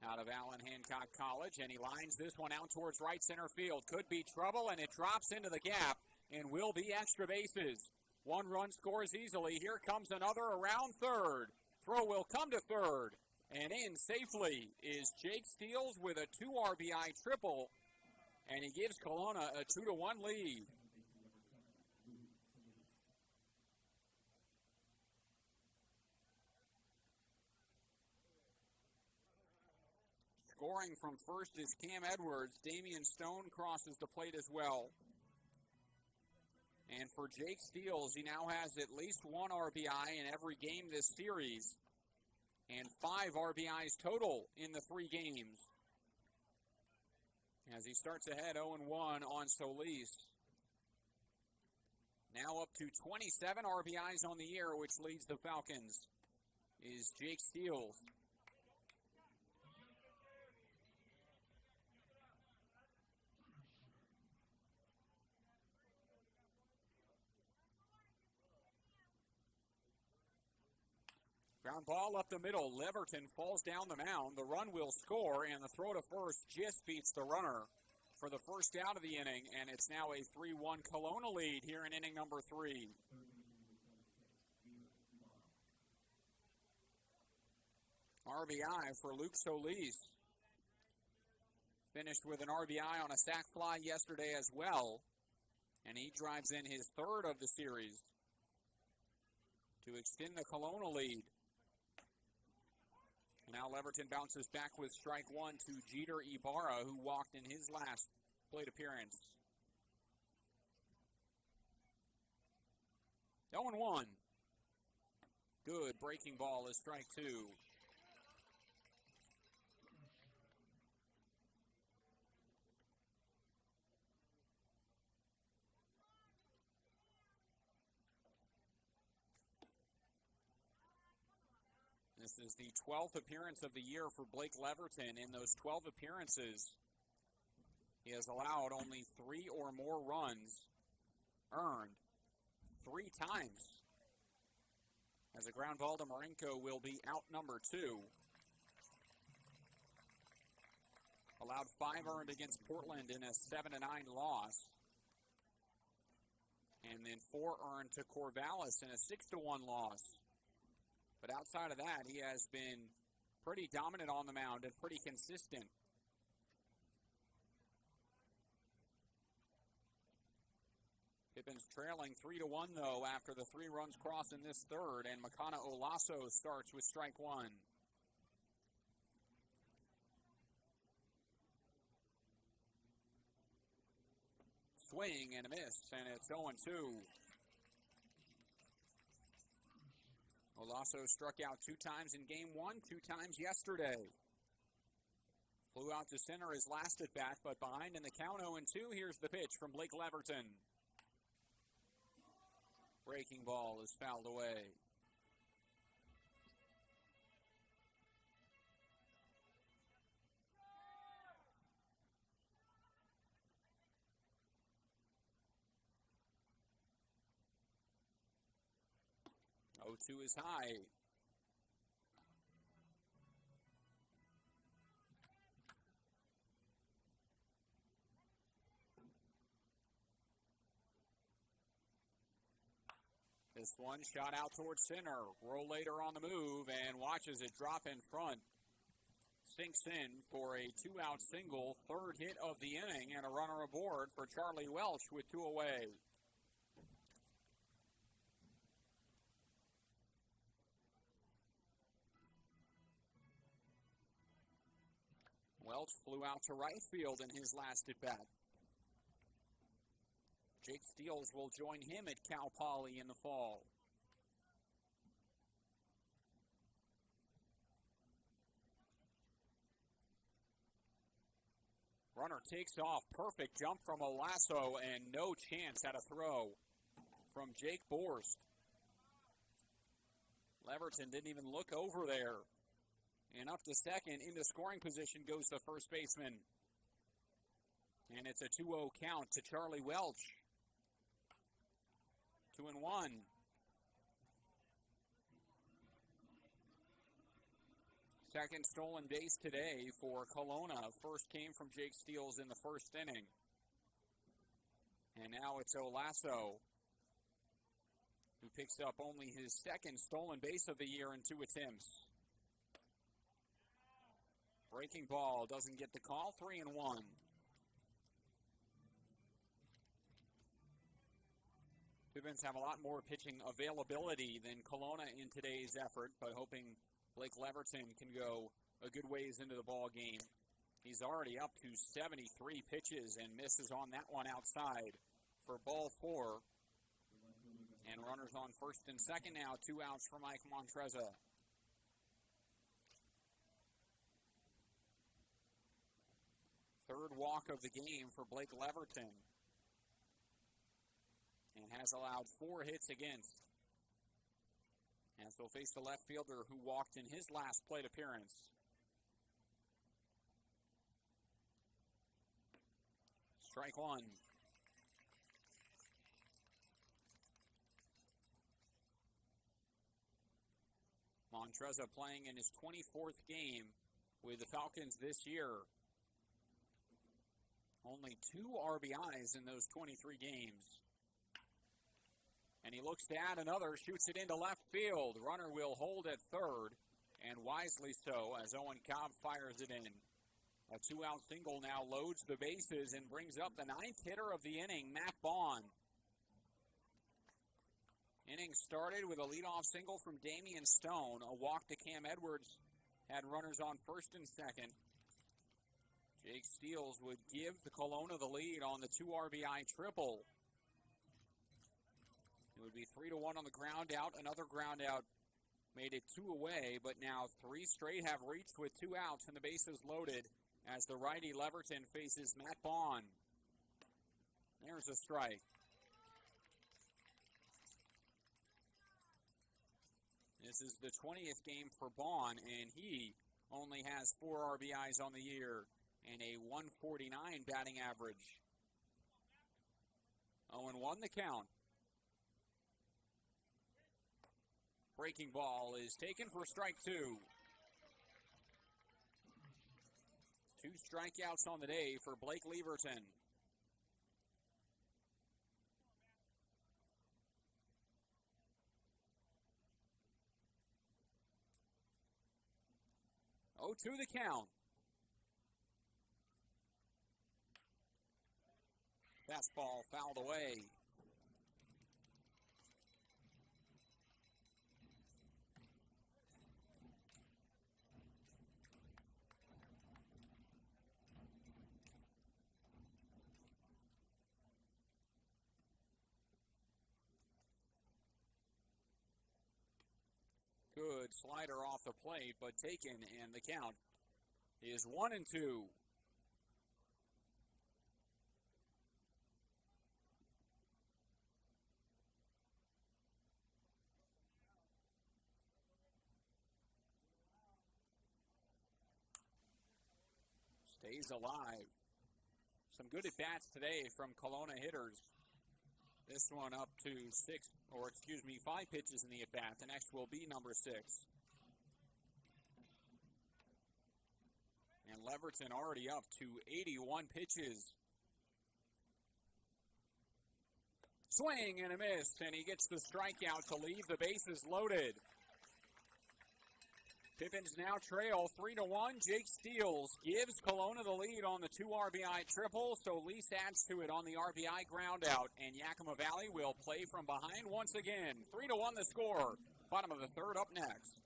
out of Allen Hancock College, and he lines this one out towards right center field. Could be trouble, and it drops into the gap and will be extra bases. 1 run scores easily. Here comes another around third. Throw will come to third, and in safely is Jake Steels with a 2 RBI triple, and he gives Kelowna a 2-1 lead. Scoring from first is Cam Edwards. Damian Stone crosses the plate as well. And for Jake Steels, he now has at least 1 RBI in every game this series, and 5 RBIs total in the 3 games. As he starts ahead 0-1 on Solis. Now up to 27 RBIs on the year, which leads the Falcons, is Jake Steels. Ground ball up the middle. Leverton falls down the mound. The run will score, and the throw to first just beats the runner for the first out of the inning, and it's now a 3-1 Kelowna lead here in inning number 3. RBI for Luke Solis. Finished with an RBI on a sac fly yesterday as well, and he drives in his 3rd of the series to extend the Kelowna lead. Now Leverton bounces back with strike 1 to Jeter Ibarra, who walked in his last plate appearance. 0-1. Good breaking ball is strike 2. This is the 12th appearance of the year for Blake Leverton. In those 12 appearances, he has allowed only 3 or more runs earned 3 times. As a ground ball to Marenko will be out number 2. Allowed 5 earned against Portland in a 7-9 loss. And then 4 earned to Corvallis in a 6-1 loss. But outside of that, he has been pretty dominant on the mound and pretty consistent. Pippins trailing 3-1, though, after the 3 runs cross in this third, and Makana Olaso starts with strike 1. Swing and a miss, and it's 0-2. Olaso struck out 2 times in game 1, 2 times yesterday. Flew out to center his last at bat, but behind in the count 0-2. Here's the pitch from Blake Leverton. Breaking ball is fouled away. Oh, 2 is high. This one shot out towards center. Rollator on the move and watches it drop in front. Sinks in for a 2-out single, 3rd hit of the inning, and a runner aboard for Charlie Welch with 2 away. Welch flew out to right field in his last at-bat. Jake Steele will join him at Cal Poly in the fall. Runner takes off. Perfect jump from Olasso and no chance at a throw from Jake Borst. Leverton didn't even look over there. And up to second, into scoring position goes the first baseman. And it's a 2-0 count to Charlie Welch. 2-1. Second stolen base today for Kelowna. First came from Jake Steele in the first inning. And now it's Olasso, who picks up only his second stolen base of the year in 2 attempts. Breaking ball doesn't get the call, 3-1. Pippins have a lot more pitching availability than Kelowna in today's effort, but hoping Blake Leverton can go a good ways into the ball game. He's already up to 73 pitches and misses on that one outside for ball 4. And runners on first and second now, 2 outs for Mike Montreza. Third walk of the game for Blake Leverton. And has allowed 4 hits against. As he'll face the left fielder who walked in his last plate appearance. Strike 1. Montreza playing in his 24th game with the Falcons this year. Only 2 RBIs in those 23 games. And he looks to add another, shoots it into left field. Runner will hold at third, and wisely so, as Owen Cobb fires it in. A 2-out single now loads the bases and brings up the 9th hitter of the inning, Matt Bond. Inning started with a leadoff single from Damian Stone. A walk to Cam Edwards had runners on first and second. Jake Steele would give the Kelowna the lead on the 2 RBI triple. It would be 3-1 on the ground out. Another ground out made it 2 away, but now 3 straight have reached with 2 outs and the bases loaded as the righty Leverton faces Matt Bond. There's a strike. This is the 20th game for Bond, and he only has 4 RBIs on the year and a 149 batting average. 0-1 the count. Breaking ball is taken for strike 2. 2 strikeouts on the day for Blake Leverton. Oh, 2 the count. Fastball fouled away. Good slider off the plate, but taken, and the count is 1-2. Stays alive. Some good at-bats today from Kelowna hitters. This one up to 5 pitches in the at-bat. The next will be number 6. And Leverton already up to 81 pitches. Swing and a miss, and he gets the strikeout to leave the bases loaded. Pippins now trail 3-1. Jake Steele gives Kelowna the lead on the 2 RBI triple, so Lease adds to it on the RBI ground out, and Yakima Valley will play from behind once again. 3-1 the score. Bottom of the third up next.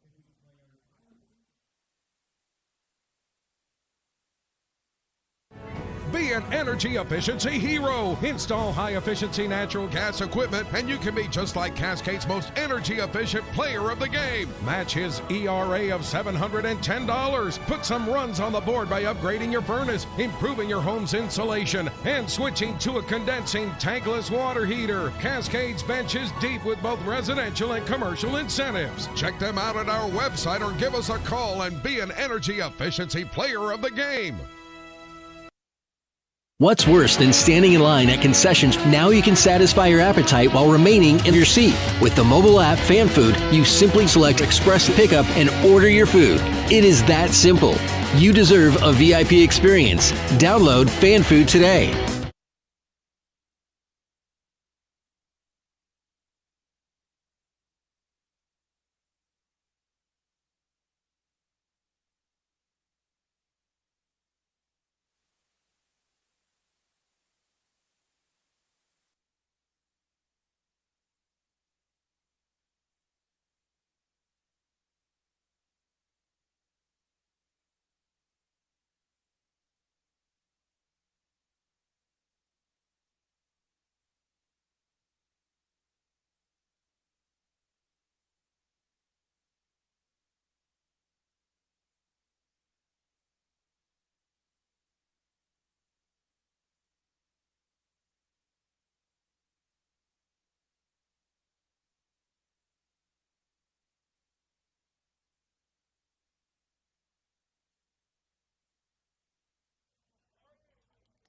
Be an energy efficiency hero. Install high-efficiency natural gas equipment, and you can be just like Cascade's most energy-efficient player of the game. Match his ERA of $710. Put some runs on the board by upgrading your furnace, improving your home's insulation, and switching to a condensing tankless water heater. Cascade's bench is deep with both residential and commercial incentives. Check them out at our website or give us a call and be an energy efficiency player of the game. What's worse than standing in line at concessions? Now you can satisfy your appetite while remaining in your seat. With the mobile app Fan Food, you simply select Express Pickup and order your food. It is that simple. You deserve a VIP experience. Download Fan Food today.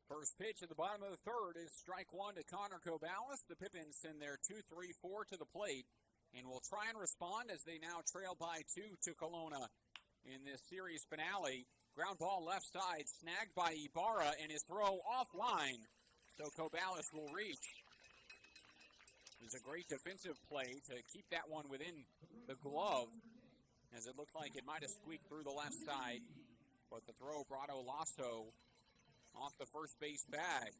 First pitch at the bottom of the third is strike one to Connor Cobalis. The Pippins send their 2-3-4 to the plate and will try and respond as they now trail by 2 to Kelowna in this series finale. Ground ball left side, snagged by Ibarra, and his throw offline, so Cobalis will reach. It was a great defensive play to keep that one within the glove, as it looked like it might have squeaked through the left side, but the throw brought Olaso off the first base bag.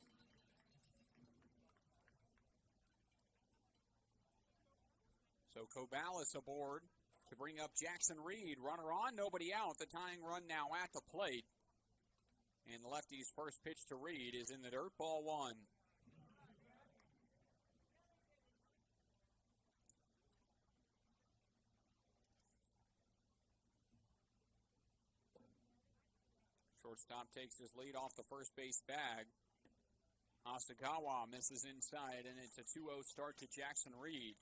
So Cobalis aboard to bring up Jackson Reed. Runner on, nobody out. The tying run now at the plate. And the lefty's first pitch to Reed is in the dirt, ball one. Shortstop takes his lead off the first base bag. Asagawa misses inside, and it's a 2-0 start to Jackson Reed.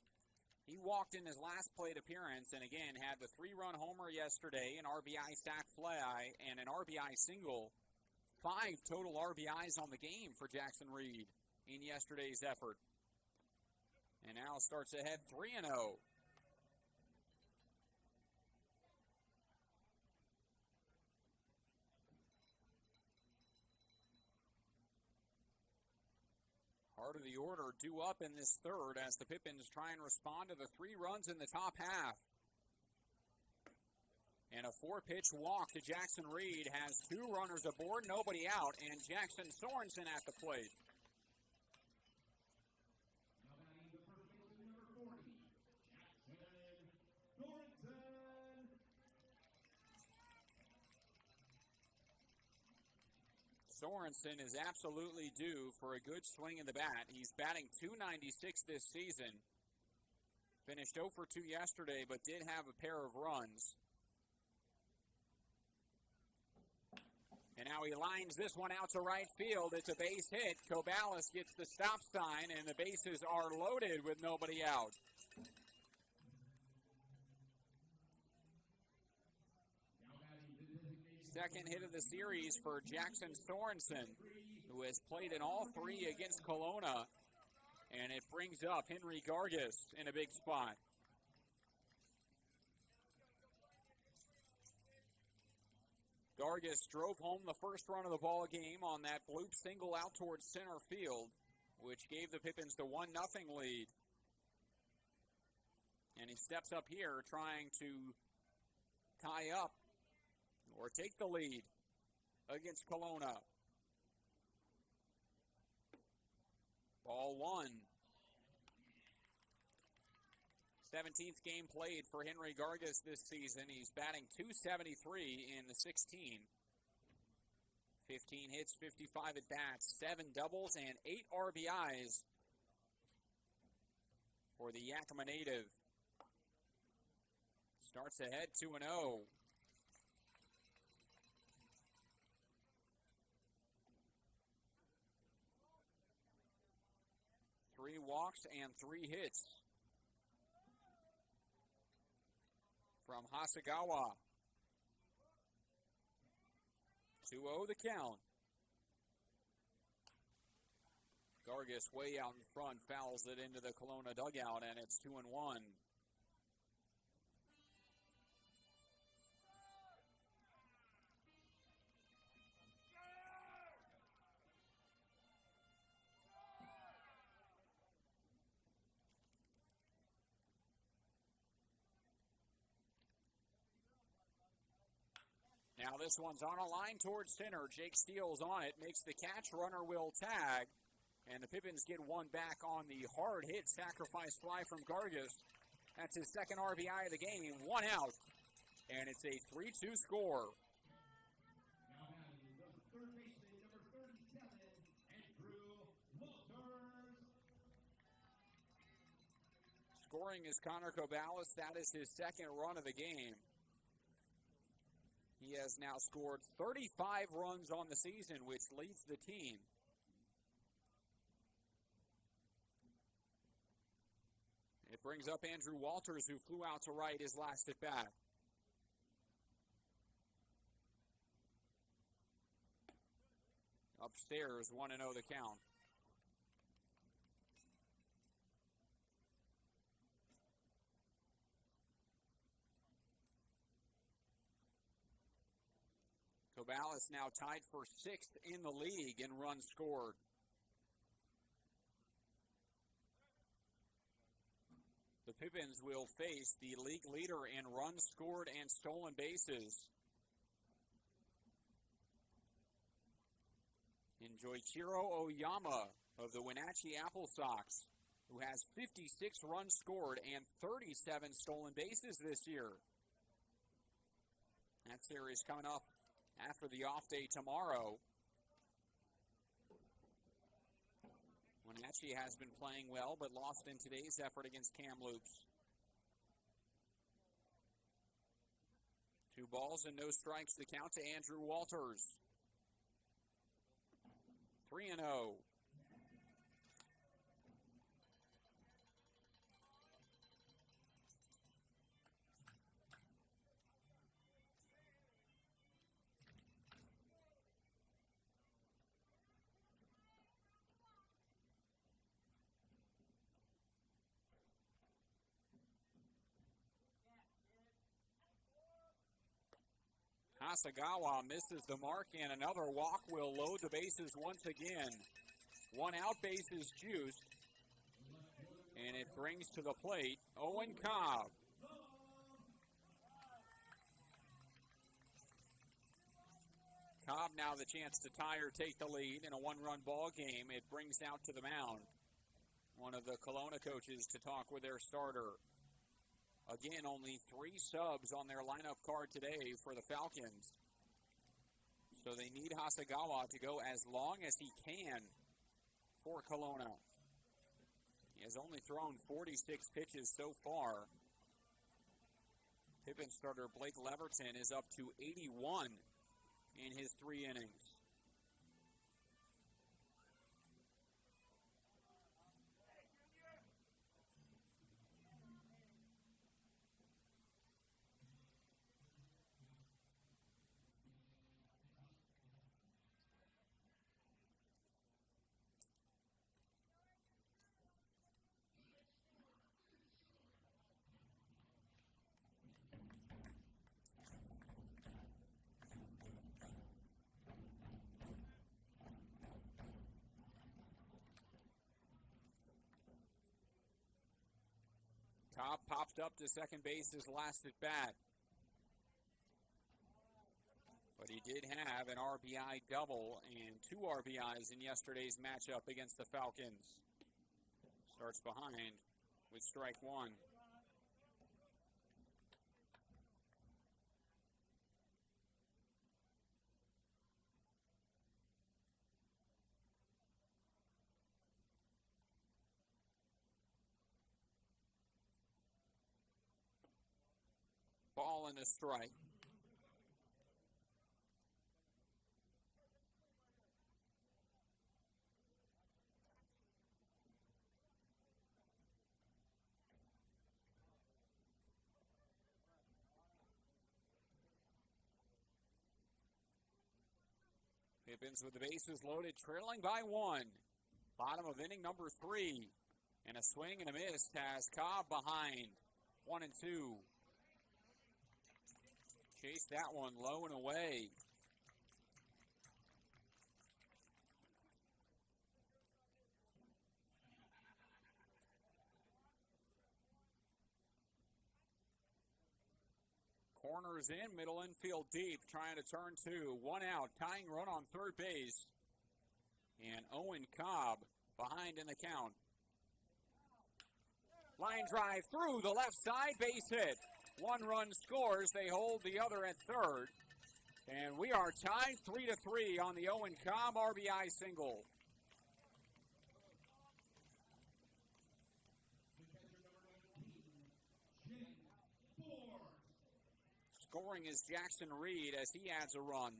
He walked in his last plate appearance and again had the 3-run homer yesterday, an RBI sac fly, and an RBI single. 5 total RBIs on the game for Jackson Reed in yesterday's effort. And now starts ahead 3-0. Part of the order due up in this third as the Pippins try and respond to the 3 runs in the top half. And a 4-pitch walk to Jackson Reed has 2 runners aboard, nobody out, and Jackson Sorensen at the plate. Sorensen is absolutely due for a good swing in the bat. He's batting .296 this season. Finished 0 for 2 yesterday, but did have a pair of runs. And now he lines this one out to right field. It's a base hit. Cobalis gets the stop sign, and the bases are loaded with nobody out. Second hit of the series for Jackson Sorensen, who has played in all 3 against Kelowna, and it brings up Henry Gargis in a big spot. Gargis drove home the first run of the ball game on that bloop single out towards center field, which gave the Pippins the 1-0 lead. And he steps up here trying to tie up or take the lead against Kelowna. Ball one. 17th game played for Henry Gargis this season. He's batting .273 in the 16. 15 hits, 55 at bats, 7 doubles, and 8 RBIs for the Yakima native. Starts ahead 2-0. Three walks and 3 hits from Hasegawa. 2-0 the count. Gargis way out in front, fouls it into the Kelowna dugout, and it's 2-1. Now this one's on a line towards center. Jake Steele's on it, makes the catch, runner will tag, and the Pippins get one back on the hard hit sacrifice fly from Gargis. That's his second RBI of the game, 1 out, and it's a 3-2 score. Now batting the third baseman, number 37, Andrew Walters. Scoring is Connor Cobalis. That is his second run of the game. He has now scored 35 runs on the season, which leads the team. It brings up Andrew Walters, who flew out to right his last at bat. Upstairs, 1-0 the count. Cobalis now tied for 6th in the league in runs scored. The Pippins will face the league leader in runs scored and stolen bases. In Joichiro Oyama of the Wenatchee Apple Sox, who has 56 runs scored and 37 stolen bases this year. That series coming up after the off day tomorrow. Wenatchee has been playing well, but lost in today's effort against Kamloops. 2 balls and no strikes to count to Andrew Walters. 3-0. Hasegawa misses the mark, and another walk will load the bases once again. 1 out, bases juiced, and it brings to the plate Owen Cobb. Cobb now the chance to tie or take the lead in a 1-run ball game. It brings out to the mound one of the Kelowna coaches to talk with their starter. Again, only 3 subs on their lineup card today for the Falcons. So they need Hasegawa to go as long as he can for Kelowna. He has only thrown 46 pitches so far. Pippin starter Blake Leverton is up to 81 in his 3 innings. Cobb popped up to second base his last at bat. But he did have an RBI double and 2 RBIs in yesterday's matchup against the Falcons. Starts behind with strike 1. ball and a strike. Pippins with the bases loaded, trailing by 1. Bottom of inning number 3. And a swing and a miss has Cobb behind. 1-2. Chase that one low and away. Corners in, middle infield deep, trying to turn 2. 1 out, tying run on third base. And Owen Cobb behind in the count. Line drive through the left side, base hit. 1 run scores, they hold the other at third. And we are tied 3-3 on the Owen Cobb RBI single. Scoring is Jackson Reed as he adds a run.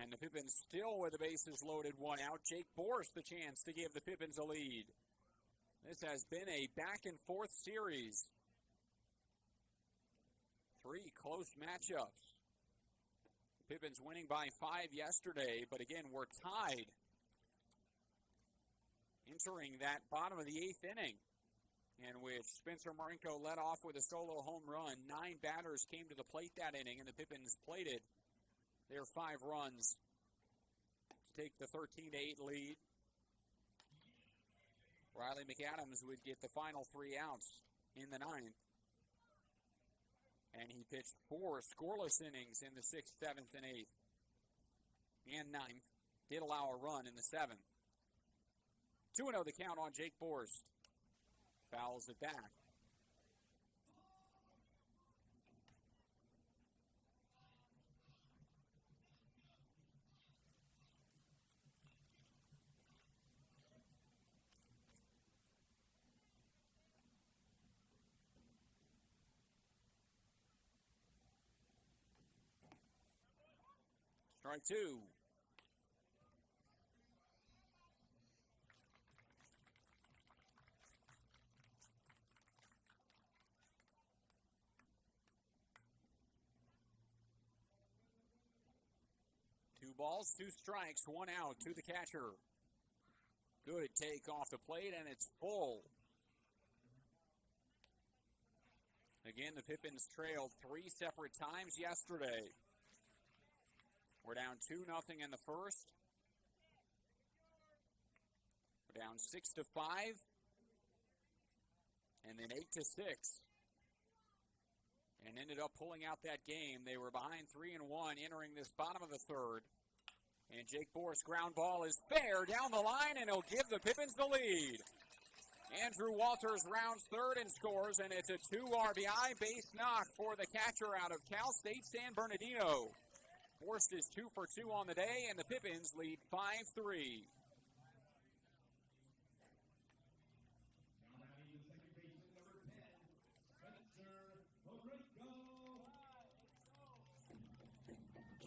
And the Pippins still with the bases loaded, 1 out. Jake Borst the chance to give the Pippins a lead. This has been a back-and-forth series. 3 close matchups. The Pippins winning by 5 yesterday, but again, we're tied. Entering that bottom of the 8th inning, in which Spencer Marinko led off with a solo home run. 9 batters came to the plate that inning, and the Pippins plated their 5 runs to take the 13-8 lead. Riley McAdams would get the final 3 outs in the 9th. And he pitched 4 scoreless innings in the 6th, 7th, and 8th. And 9th. Did allow a run in the 7th. 2-0 the count on Jake Borst. Fouls it back. Strike 2. Balls, 2 strikes, 1 out to the catcher. Good take off the plate, and it's full. Again, the Pippins trailed 3 separate times yesterday. We're down 2-0 in the first. We're down 6-5. And then 8-6. And ended up pulling out that game. They were behind 3-1 entering this bottom of the 3rd. And Jake Borst's ground ball is fair down the line, and he'll give the Pippins the lead. Andrew Walters rounds 3rd and scores, and it's a 2 RBI base knock for the catcher out of Cal State San Bernardino. Borst is 2 for 2 on the day, and the Pippins lead 5-3.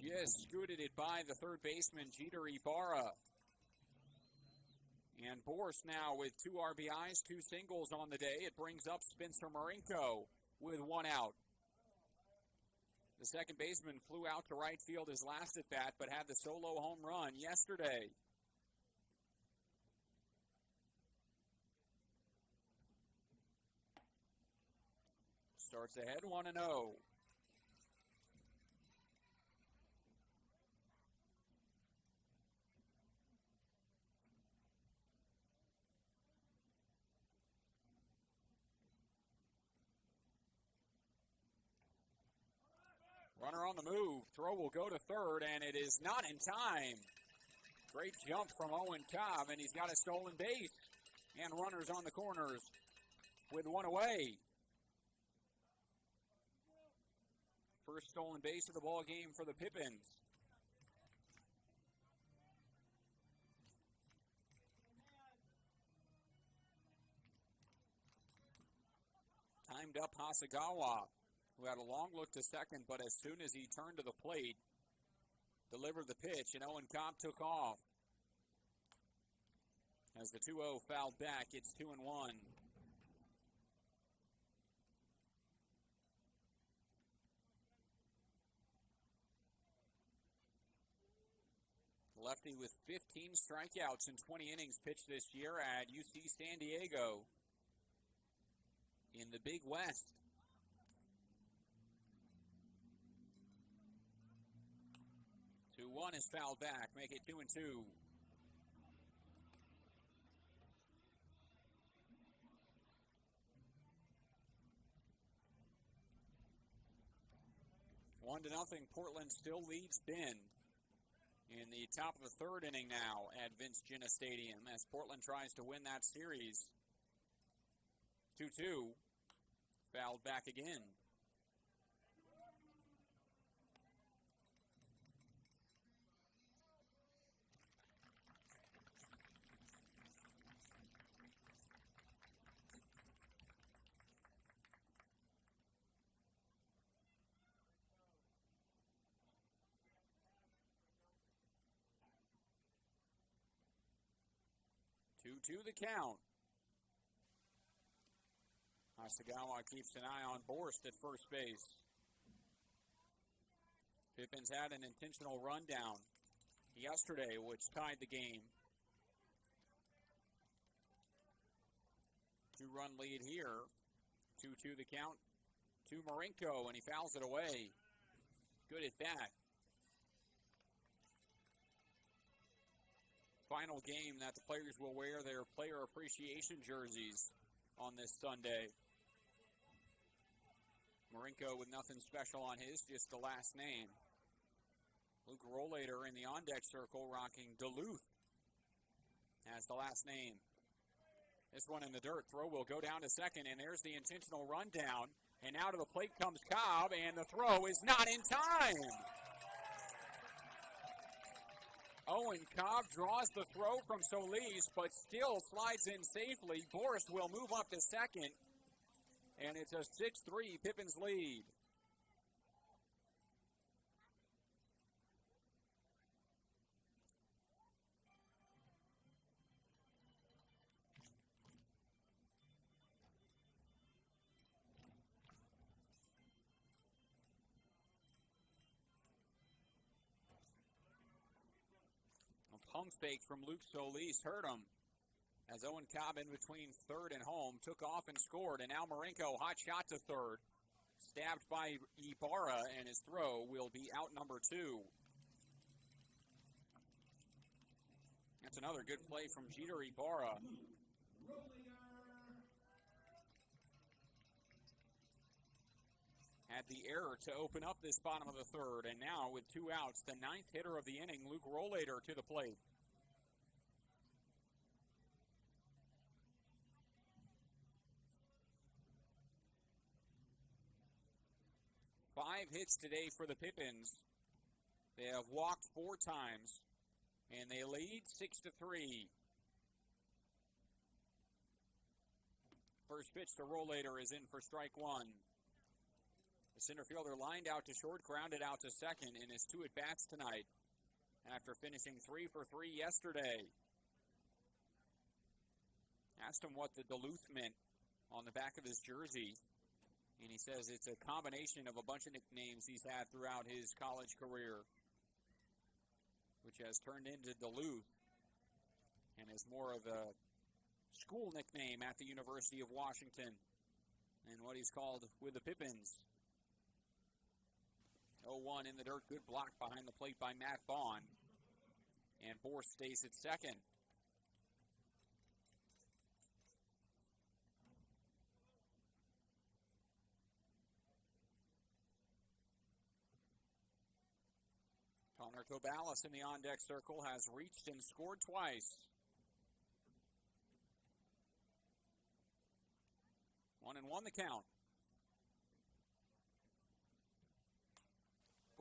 Just scooted it by the 3rd baseman, Jeter Ibarra. And Borst now with 2 RBIs, 2 singles on the day. It brings up Spencer Marinko with 1 out. The 2nd baseman flew out to right field his last at bat, but had the solo home run yesterday. Starts ahead 1-0. Runner on the move. Throw will go to 3rd, and it is not in time. Great jump from Owen Cobb, and he's got a stolen base. And runners on the corners with 1 away. First stolen base of the ball game for the Pippins. climbed up Hasegawa, who had a long look to second, but as soon as he turned to the plate, delivered the pitch, and Owen Cobb took off. As the 2-0 fouled back, it's 2-1. Lefty with 15 strikeouts in 20 innings pitched this year at UC San Diego in the Big West. One is fouled back, make it 2-2. One to nothing. Portland still leads Bend in the top of the third inning now at Vince Ginna Stadium as Portland tries to win that series. 2-2. Fouled back again. To the count. Hasegawa keeps an eye on Borst at first base. Pippins had an intentional rundown yesterday, which tied the game. 2-run lead here. 2-2 the count to Marinko, and he fouls it away. Good at bat. Final game that the players will wear their player appreciation jerseys on this Sunday. Marinko with nothing special on his, just the last name. Luke Rollator in the on-deck circle rocking Duluth as the last name. This one in the dirt. Throw will go down to second, and there's the intentional rundown. And out of the plate comes Cobb, and the throw is not in time. Owen Cobb draws the throw from Solis, but still slides in safely. Borst will move up to second, and it's a 6-3 Pippins lead. Pump fake from Luke Solis hurt him as Owen Cobb in between third and home took off and scored, and now Marinko hot shot to third, stabbed by Ibarra, and his throw will be out number 2. That's another good play from Jeter Ibarra. Had the error to open up this bottom of the third, and now with 2 outs, the 9th hitter of the inning, Luke Rollator, to the plate. Five hits today for the Pippins. They have walked 4 times, and they lead 6-3. First pitch to Rollator is in for strike 1. The center fielder lined out to short, grounded out to second in his 2 at-bats tonight after finishing 3 for 3 yesterday. Asked him what the Duluth meant on the back of his jersey, and he says it's a combination of a bunch of nicknames he's had throughout his college career, which has turned into Duluth and is more of a school nickname at the University of Washington and what he's called with the Pippins. 0-1 in the dirt. Good block behind the plate by Matt Bond. And Borst stays at second. Connor Cobalis in the on-deck circle has reached and scored twice. 1-1 the count.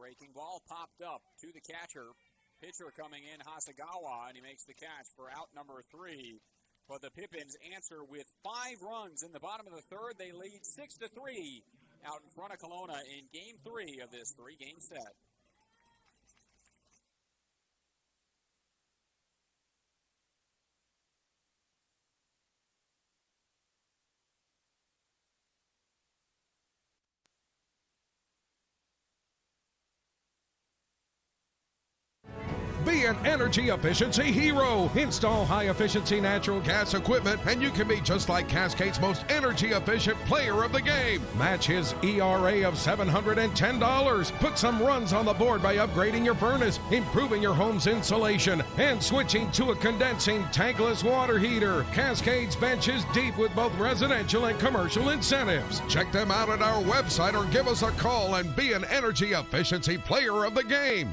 Breaking ball popped up to the catcher. Pitcher coming in, Hasegawa, and he makes the catch for out number 3. But the Pippins answer with 5 runs in the bottom of the third. They lead 6-3 out in front of Kelowna in Game 3 of this 3-game set. Be an energy efficiency hero. Install high-efficiency natural gas equipment, and you can be just like Cascade's most energy-efficient player of the game. Match his ERA of $710. Put some runs on the board by upgrading your furnace, improving your home's insulation, and switching to a condensing tankless water heater. Cascade's bench is deep with both residential and commercial incentives. Check them out at our website or give us a call and be an energy efficiency player of the game.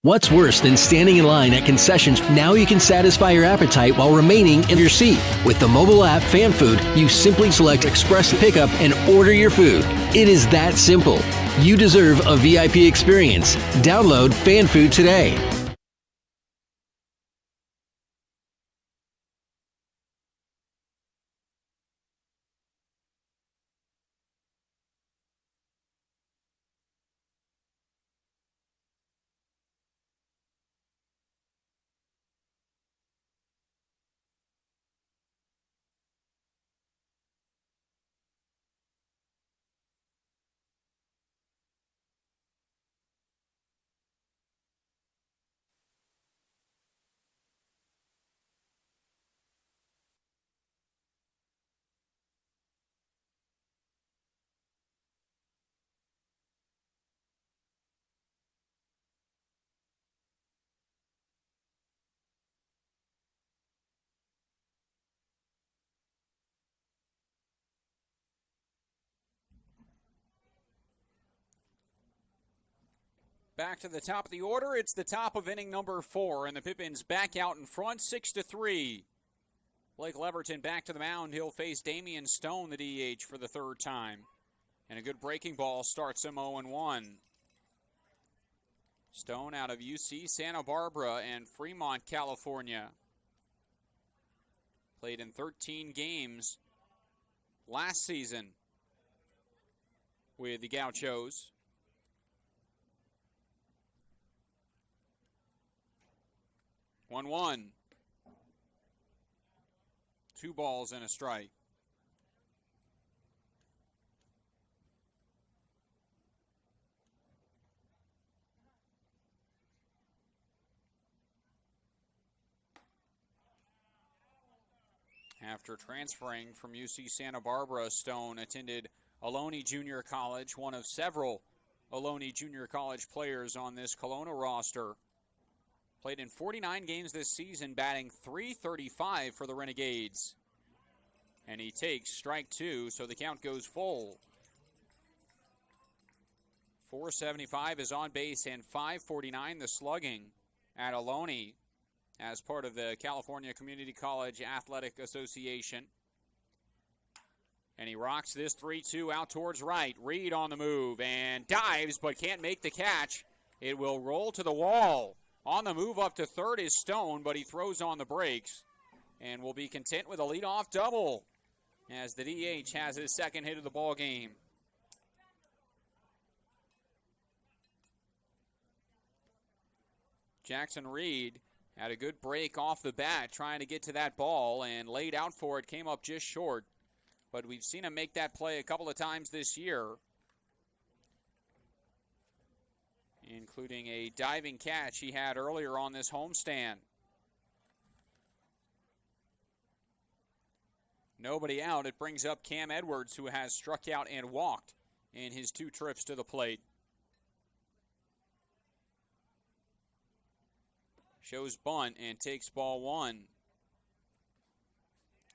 What's worse than standing in line at concessions? Now you can satisfy your appetite while remaining in your seat. With the mobile app Fan Food, you simply select Express Pickup and order your food. It is that simple. You deserve a VIP experience. Download Fan Food today. Back to the top of the order. It's the top of inning number 4, and the Pippins back out in front, 6-3. Blake Leverton back to the mound. He'll face Damian Stone, the DH, for the 3rd time. And a good breaking ball starts him 0-1. Stone out of UC Santa Barbara and Fremont, California. Played in 13 games last season with the Gauchos. 1-1. 2 balls and a strike. After transferring from UC Santa Barbara, Stone attended Ohlone Junior College, one of several Ohlone Junior College players on this Kelowna roster. Played in 49 games this season, batting .335 for the Renegades. And he takes strike 2, so the count goes full. .475 is on base and .549 the slugging at Ohlone as part of the California Community College Athletic Association. And he rocks this 3-2 out towards right. Reed on the move and dives but can't make the catch. It will roll to the wall. On the move up to third is Stone, but he throws on the brakes and will be content with a leadoff double as the DH has his 2nd hit of the ball game. Jackson Reed had a good break off the bat trying to get to that ball and laid out for it, came up just short. But we've seen him make that play a couple of times this year, including a diving catch he had earlier on this homestand. Nobody out. It brings up Cam Edwards, who has struck out and walked in his 2 trips to the plate. Shows bunt and takes ball 1.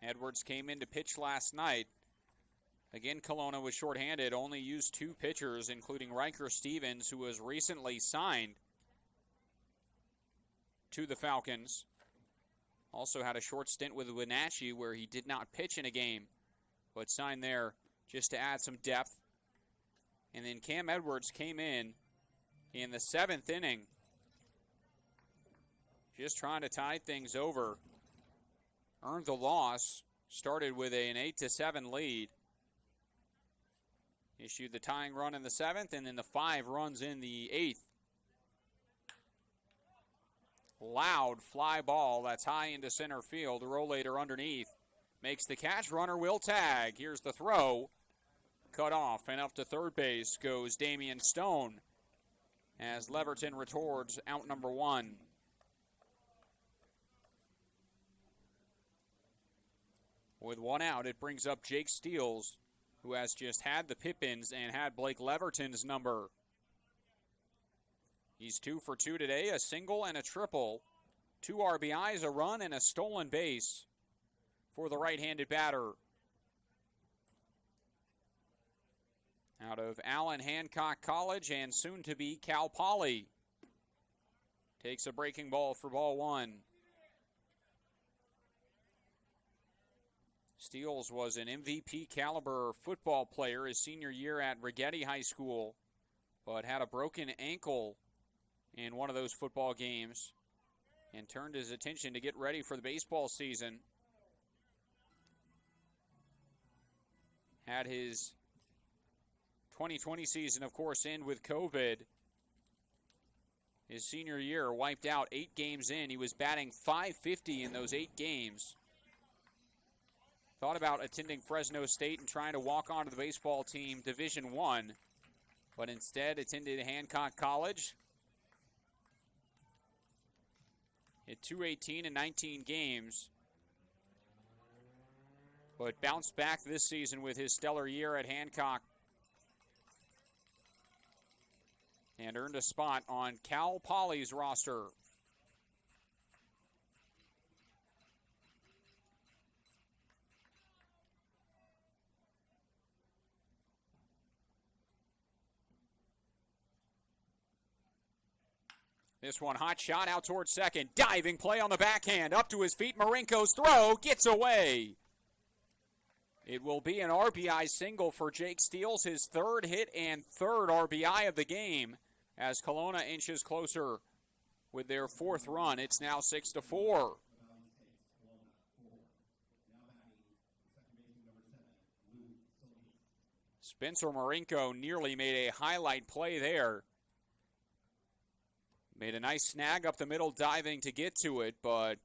Edwards came in to pitch last night. Again, Kelowna was shorthanded, only used 2 pitchers, including Riker Stevens, who was recently signed to the Falcons. Also had a short stint with Wenatchee where he did not pitch in a game, but signed there just to add some depth. And then Cam Edwards came in the 7th inning, just trying to tide things over earned the loss. Started with an 8-7 lead. Issued the tying run in the 7th, and then the 5 runs in the 8th. Loud fly ball that's high into center field. Rollator underneath. Makes the catch. Runner will tag. Here's the throw. Cut off, and up to third base goes Damian Stone as Leverton retorts out number 1. With 1 out, it brings up Jake Steels, who has just had the Pippins and had Blake Leverton's number. He's 2 for 2 today, a single and a triple. 2 RBIs, a run, and a stolen base for the right-handed batter. Out of Allen Hancock College and soon to be Cal Poly. Takes a breaking ball for ball 1. Steels was an MVP caliber football player his senior year at Rigetti High School, but had a broken ankle in one of those football games and turned his attention to get ready for the baseball season. Had his 2020 season, of course, end with COVID. His senior year wiped out 8 games in. He was batting .550 in those 8 games. Thought about attending Fresno State and trying to walk onto the baseball team Division I, but instead attended Hancock College. Hit .218 in 19 games, but bounced back this season with his stellar year at Hancock and earned a spot on Cal Poly's roster. This one, hot shot out towards second. Diving play on the backhand. Up to his feet. Marinko's throw gets away. It will be an RBI single for Jake Steels, his 3rd hit and 3rd RBI of the game, as Kelowna inches closer with their 4th run. It's now 6-4. Spencer Marinko nearly made a highlight play there. Made a nice snag up the middle, diving to get to it, but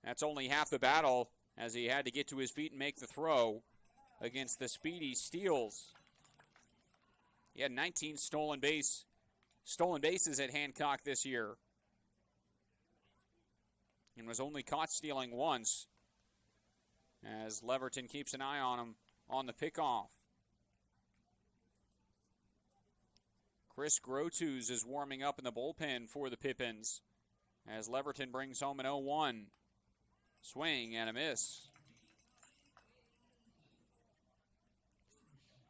that's only half the battle as he had to get to his feet and make the throw against the speedy Steels. He had 19 stolen bases at Hancock this year and was only caught stealing once as Leverton keeps an eye on him on the pickoff. Chris Grotus is warming up in the bullpen for the Pippins as Leverton brings home an 0-1. Swing and a miss.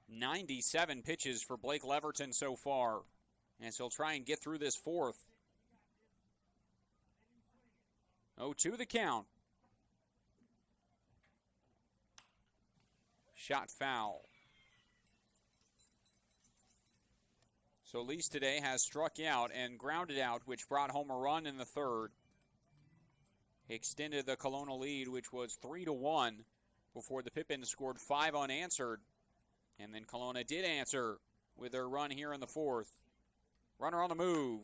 97 pitches for Blake Leverton so far, as he'll try and get through this 4th. 0-2 the count. Shot foul. Solis today has struck out and grounded out, which brought home a run in the 3rd. Extended the Kelowna lead, which was 3-1, before the Pippins scored 5 unanswered. And then Kelowna did answer with their run here in the 4th. Runner on the move.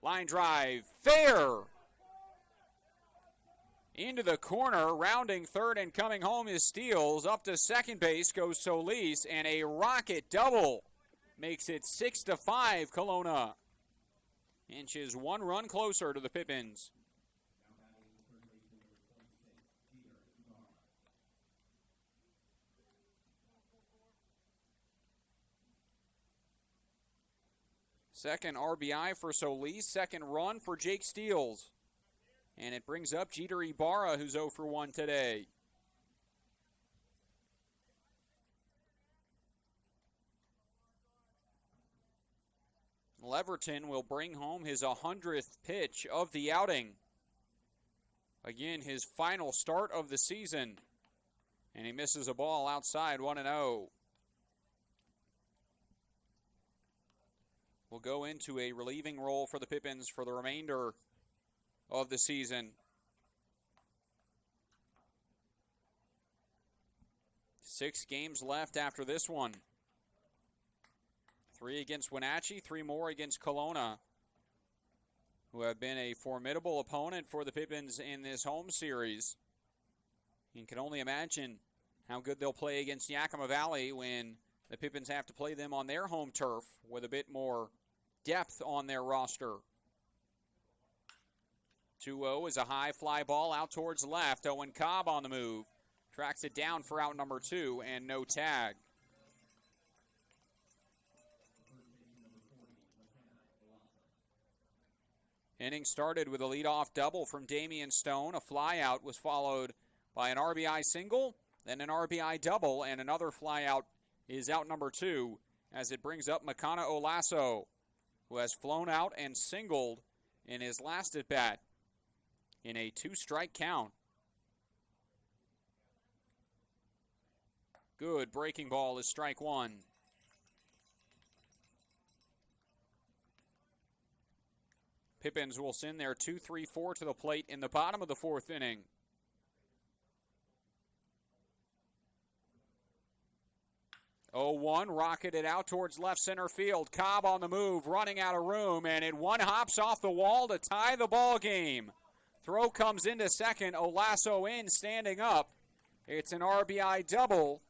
Line drive. Fair! Into the corner, rounding 3rd and coming home is Steels. Up to second base goes Solis, and a rocket double makes it 6-5 Kelowna. Inches 1 run closer to the Pippins. Second RBI for Solis, 2nd run for Jake Steels. And it brings up Jeter Ibarra, who's 0 for 1 today. Leverton will bring home his 100th pitch of the outing. Again, his final start of the season. And he misses a ball outside, 1-0. Will go into a relieving role for the Pippins for the remainder of the season. 6 games left after this one. 3 against Wenatchee, 3 more against Kelowna, who have been a formidable opponent for the Pippins in this home series. You can only imagine how good they'll play against Yakima Valley when the Pippins have to play them on their home turf with a bit more depth on their roster. 2-0 is a high fly ball out towards left. Owen Cobb on the move. Tracks it down for out number 2 and no tag. Inning started with a leadoff double from Damian Stone. A flyout was followed by an RBI single, then an RBI double, and another flyout is out number 2 as it brings up Makana Olaso, who has flown out and singled in his last at-bat in a 2-strike count. Good breaking ball is strike 1. Pippins will send their 2-3-4 to the plate in the bottom of the 4th inning. Oh, 1 rocketed out towards left center field. Cobb on the move, running out of room, and it one hops off the wall to tie the ball game. Throw comes into second. Olaso in, standing up. It's an RBI double,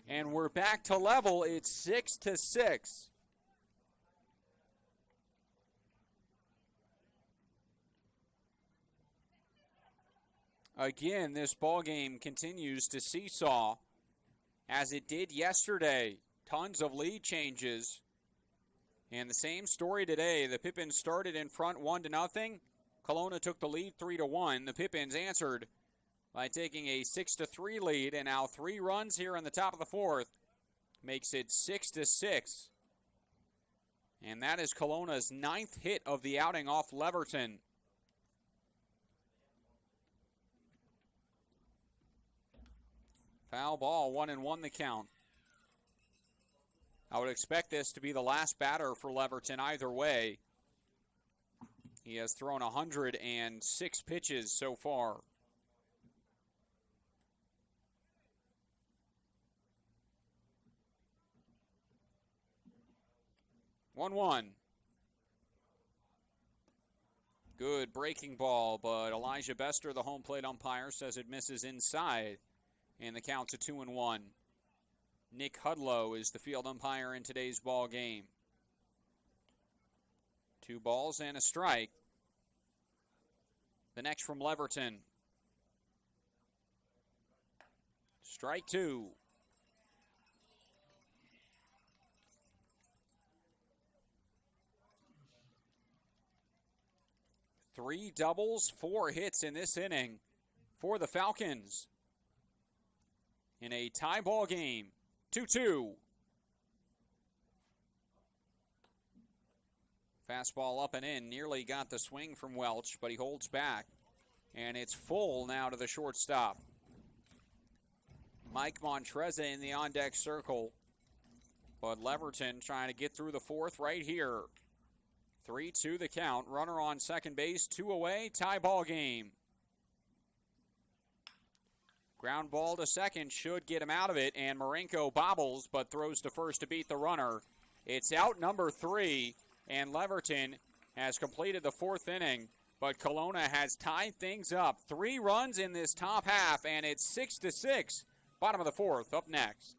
and we're back to level. It's 6-6. Again, this ball game continues to seesaw as it did yesterday. Tons of lead changes. And the same story today. The Pippins started in front 1-0. Kelowna took the lead 3-1. The Pippins answered by taking a 6-3 lead, and now 3 runs here in the top of the 4th makes it 6-6. And that is Kelowna's 9th hit of the outing off Leverton. Foul ball, 1-1 the count. I would expect this to be the last batter for Leverton either way. He has thrown 106 pitches so far. One. Good breaking ball, but Elijah Bester, the home plate umpire, says it misses inside. And the count's a 2-1. Nick Hudlow is the field umpire in today's ball game. 2 balls and a strike. The next from Leverton. Strike 2. Three doubles, 4 hits in this inning for the Falcons in a tie ball game. 2-2. Fastball up and in, nearly got the swing from Welch, but he holds back. And it's full now to the shortstop. Mike Montreza in the on-deck circle. But Leverton trying to get through the 4th right here. 3-2 the count. Runner on second base, 2 away, tie ball game. Ground ball to second should get him out of it, and Marenko bobbles but throws to first to beat the runner. It's out number 3, and Leverton has completed the 4th inning, but Kelowna has tied things up. 3 runs in this top half, and it's 6-6. Bottom of the 4th, up next.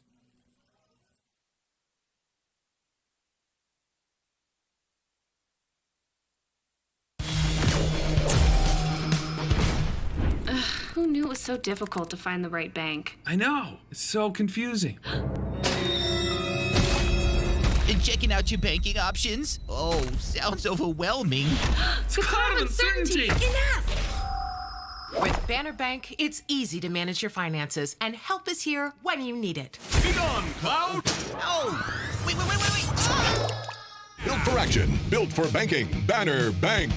Who knew it was so difficult to find the right bank? I know. It's so confusing. Checking out your banking options? Oh, sounds overwhelming. It's a cloud of uncertainty. Enough! With Banner Bank, it's easy to manage your finances, and help is here when you need it. Be gone, Cloud! Oh! Wait! Oh. Built for action, built for banking. Banner Bank.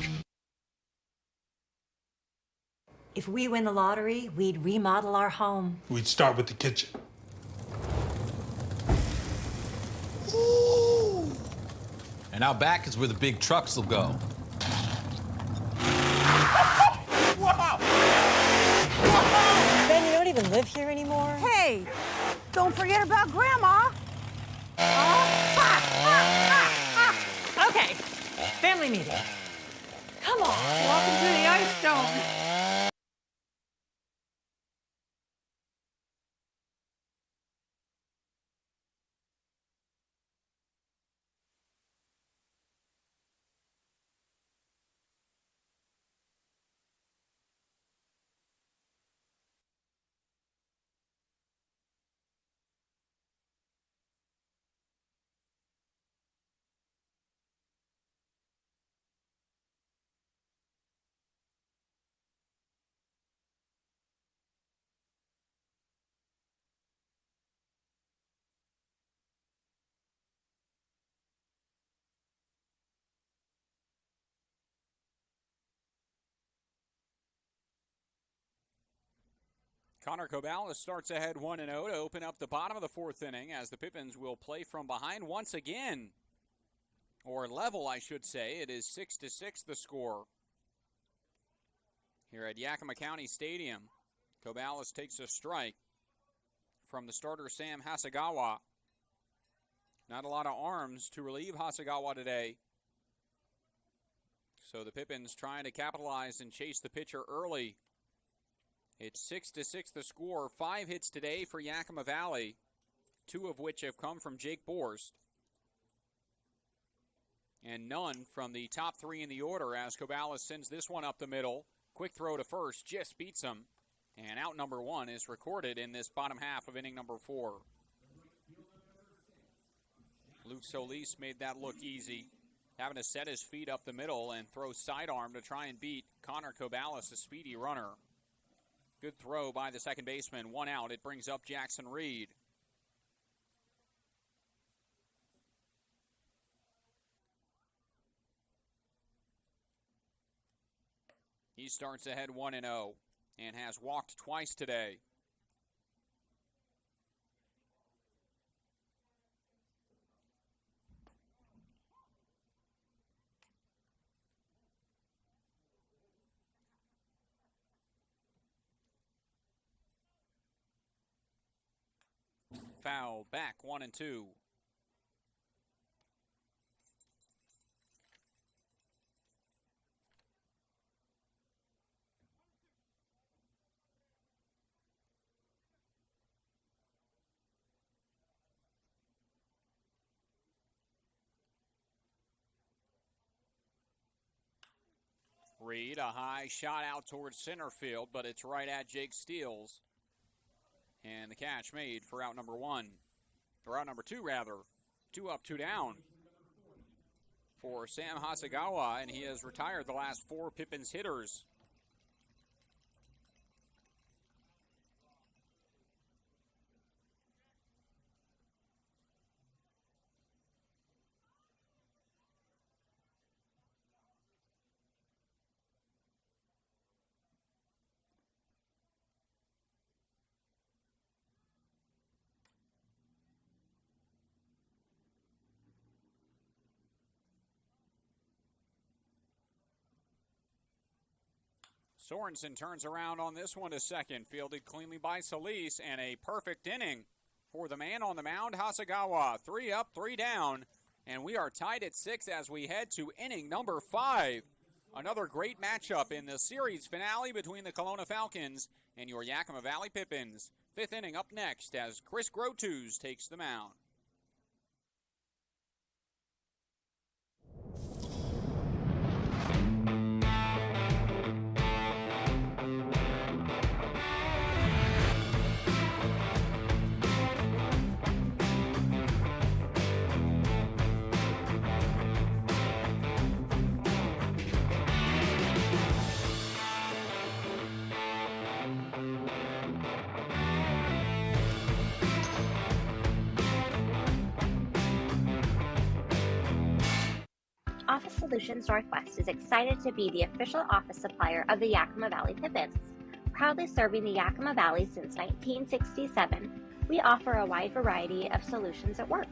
If we win the lottery, we'd remodel our home. We'd start with the kitchen. And out back is where the big trucks will go. Ben, you don't even live here anymore? Hey, Don't forget about Grandma. Okay, family meeting. Come on, walk into the ice dome. Connor Cobalis starts ahead 1-0 to open up the bottom of the fourth inning as the Pippins will play from behind once again. Or level, I should say. It is 6-6 the score here at Yakima County Stadium. Cobalis takes a strike from the starter Sam Hasegawa. Not a lot of arms to relieve Hasegawa today. So the Pippins trying to capitalize and chase the pitcher early. It's 6-6 the score. 5 hits today for Yakima Valley, 2 of which have come from Jake Borst. And none from the top 3 in the order as Cobalis sends this one up the middle. Quick throw to first, just beats him. And out number 1 is recorded in this bottom half of inning number 4. Luke Solis made that look easy, having to set his feet up the middle and throw sidearm to try and beat Connor Cobalis, a speedy runner. Good throw by the second baseman. 1 out. It brings up Jackson Reed. He starts ahead 1-0 and has walked twice today. Foul back 1-2. Reed, a high shot out towards center field, but it's right at Jake Steele. And the catch made for out number 1. Or out number 2, rather. 2 up, 2 down for Sam Hasegawa, and he has retired the last 4 Pippins hitters. Sorensen turns around on this one to second, fielded cleanly by Solis, and a perfect inning for the man on the mound, Hasegawa. 3 up, 3 down, and we are tied at 6 as we head to inning number 5. Another great matchup in the series finale between the Kelowna Falcons and your Yakima Valley Pippins. 5th inning up next as Chris Grotus takes the mound. Office Solutions Northwest is excited to be the official office supplier of the Yakima Valley Pippins. Proudly serving the Yakima Valley since 1967, we offer a wide variety of solutions at work.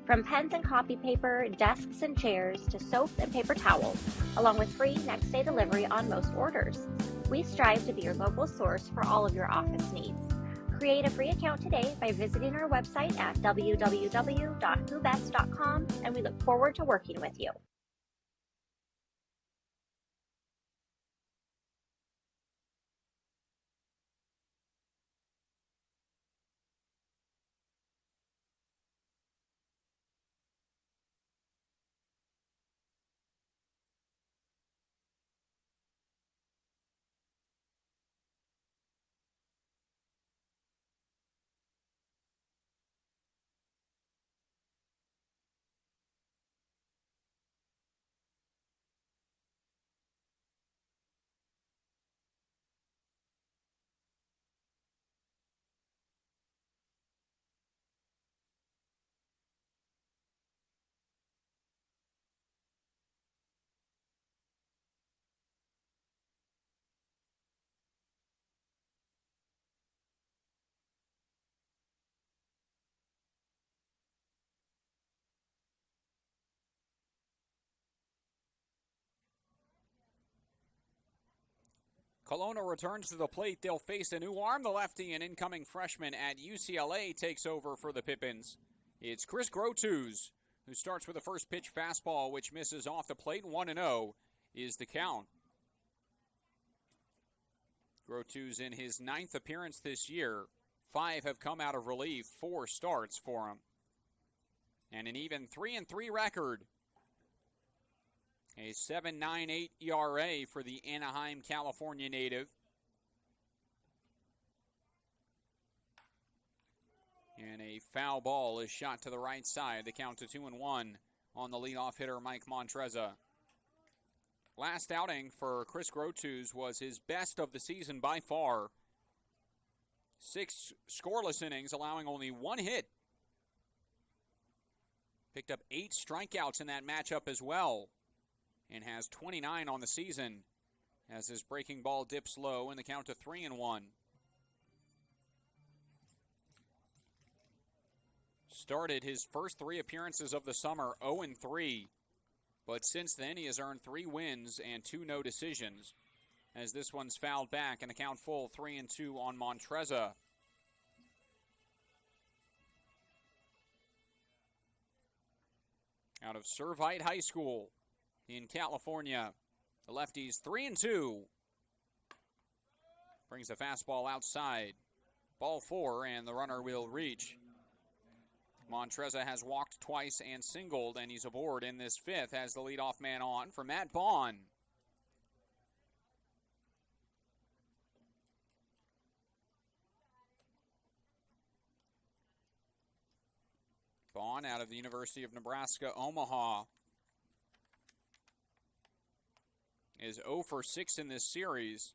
From pens and copy paper, desks and chairs, to soap and paper towels, along with free next-day delivery on most orders. We strive to be your local source for all of your office needs. Create a free account today by visiting our website at www.whobest.com, and we look forward to working with you. Kelowna returns to the plate. They'll face a new arm. The lefty and incoming freshman at UCLA takes over for the Pippins. It's Chris Grotus, who starts with a first pitch fastball, which misses off the plate. 1-0 is the count. Grotus in his 9th appearance this year. 5 have come out of relief, 4 starts for him. And an even 3-3 record. A 7.98 ERA for the Anaheim, California native. And a foul ball is shot to the right side. The count to 2-1 on the leadoff hitter, Mike Montreza. Last outing for Chris Grotus was his best of the season by far. 6 scoreless innings, allowing only 1 hit. Picked up 8 strikeouts in that matchup as well, and has 29 on the season as his breaking ball dips low in the count to 3-1. Started his first 3 appearances of the summer 0-3, but since then he has earned 3 wins and 2 no decisions, as this one's fouled back and the count full 3-2 on Montreza. Out of Servite High School in California, the lefty's 3-2. Brings the fastball outside. Ball 4, and the runner will reach. Montreza has walked twice and singled, and he's aboard in this 5th as the leadoff man on for Matt Bond. Bond out of the University of Nebraska, Omaha, is 0 for 6 in this series.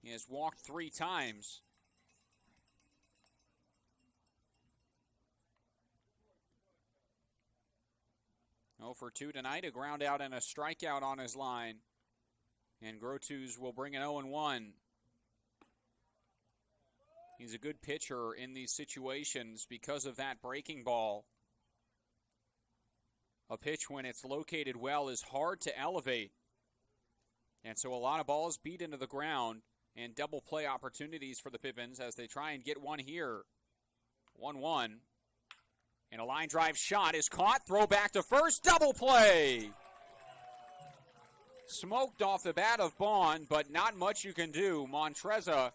He has walked 3 times. Oh for 2 tonight, a ground out and a strikeout on his line. And Grotus will bring an 0-1. He's a good pitcher in these situations because of that breaking ball. A pitch, when it's located well, is hard to elevate. And so a lot of balls beat into the ground, and double play opportunities for the Pippins as they try and get one here. 1-1. And a line drive shot is caught. Throw back to first. Double play. Smoked off the bat of Bond, but not much you can do. Montreza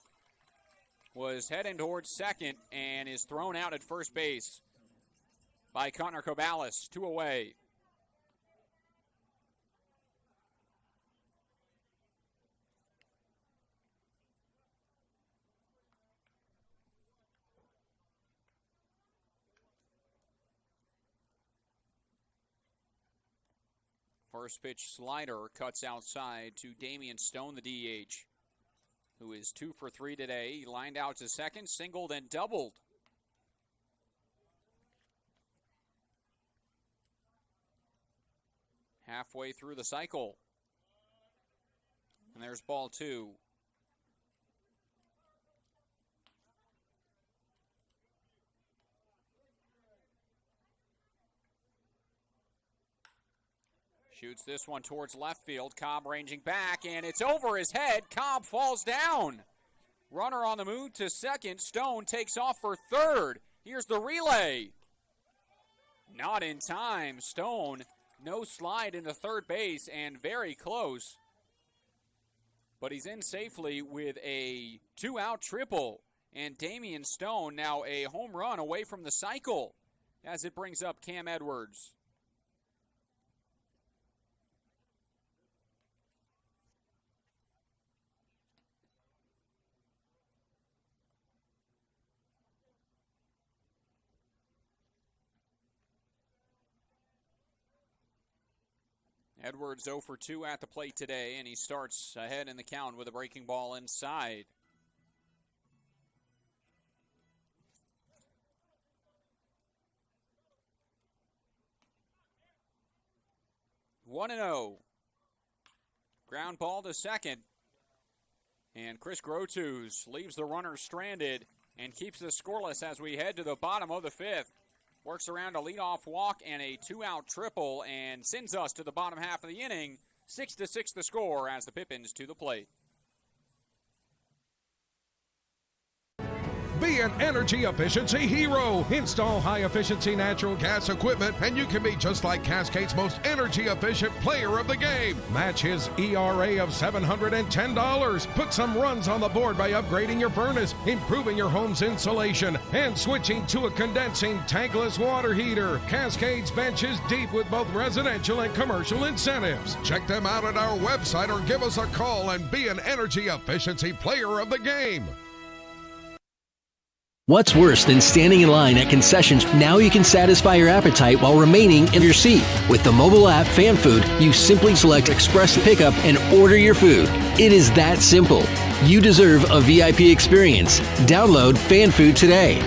was heading towards second and is thrown out at first base by Connor Cobalis. 2 away. First pitch slider cuts outside to Damian Stone, the DH, who is 2 for 3 today. He lined out to second, singled and doubled. Halfway through the cycle. And there's ball 2. Shoots this one towards left field. Cobb ranging back, and it's over his head. Cobb falls down. Runner on the move to second. Stone takes off for third. Here's the relay. Not in time. Stone, no slide into third base and very close. But he's in safely with a 2-out triple. And Damian Stone now a home run away from the cycle as it brings up Cam Edwards. Edwards 0 for 2 at the plate today, and he starts ahead in the count with a breaking ball inside. One and 0. Ground ball to second. And Chris Grotus leaves the runner stranded and keeps the scoreless as we head to the bottom of the fifth. Works around a leadoff walk and a 2-out triple and sends us to the bottom half of the inning. 6-6 the score as the Pippins to the plate. Be an energy efficiency hero. Install high-efficiency natural gas equipment, and you can be just like Cascade's most energy-efficient player of the game. Match his ERA of $710. Put some runs on the board by upgrading your furnace, improving your home's insulation, and switching to a condensing tankless water heater. Cascade's bench is deep with both residential and commercial incentives. Check them out at our website or give us a call and be an energy efficiency player of the game. What's worse than standing in line at concessions? Now you can satisfy your appetite while remaining in your seat. With the mobile app Fan Food, you simply select Express Pickup and order your food. It is that simple. You deserve a VIP experience. Download Fan Food today.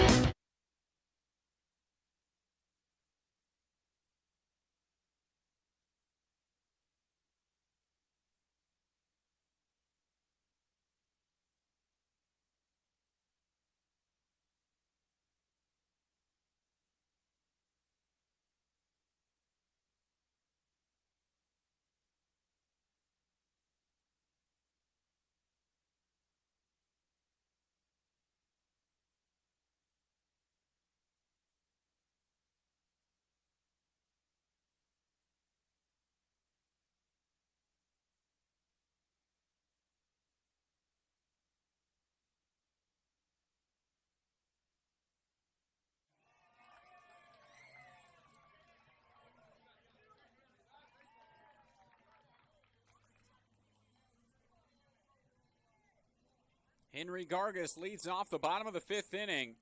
Henry Gargas leads off the bottom of the fifth inning.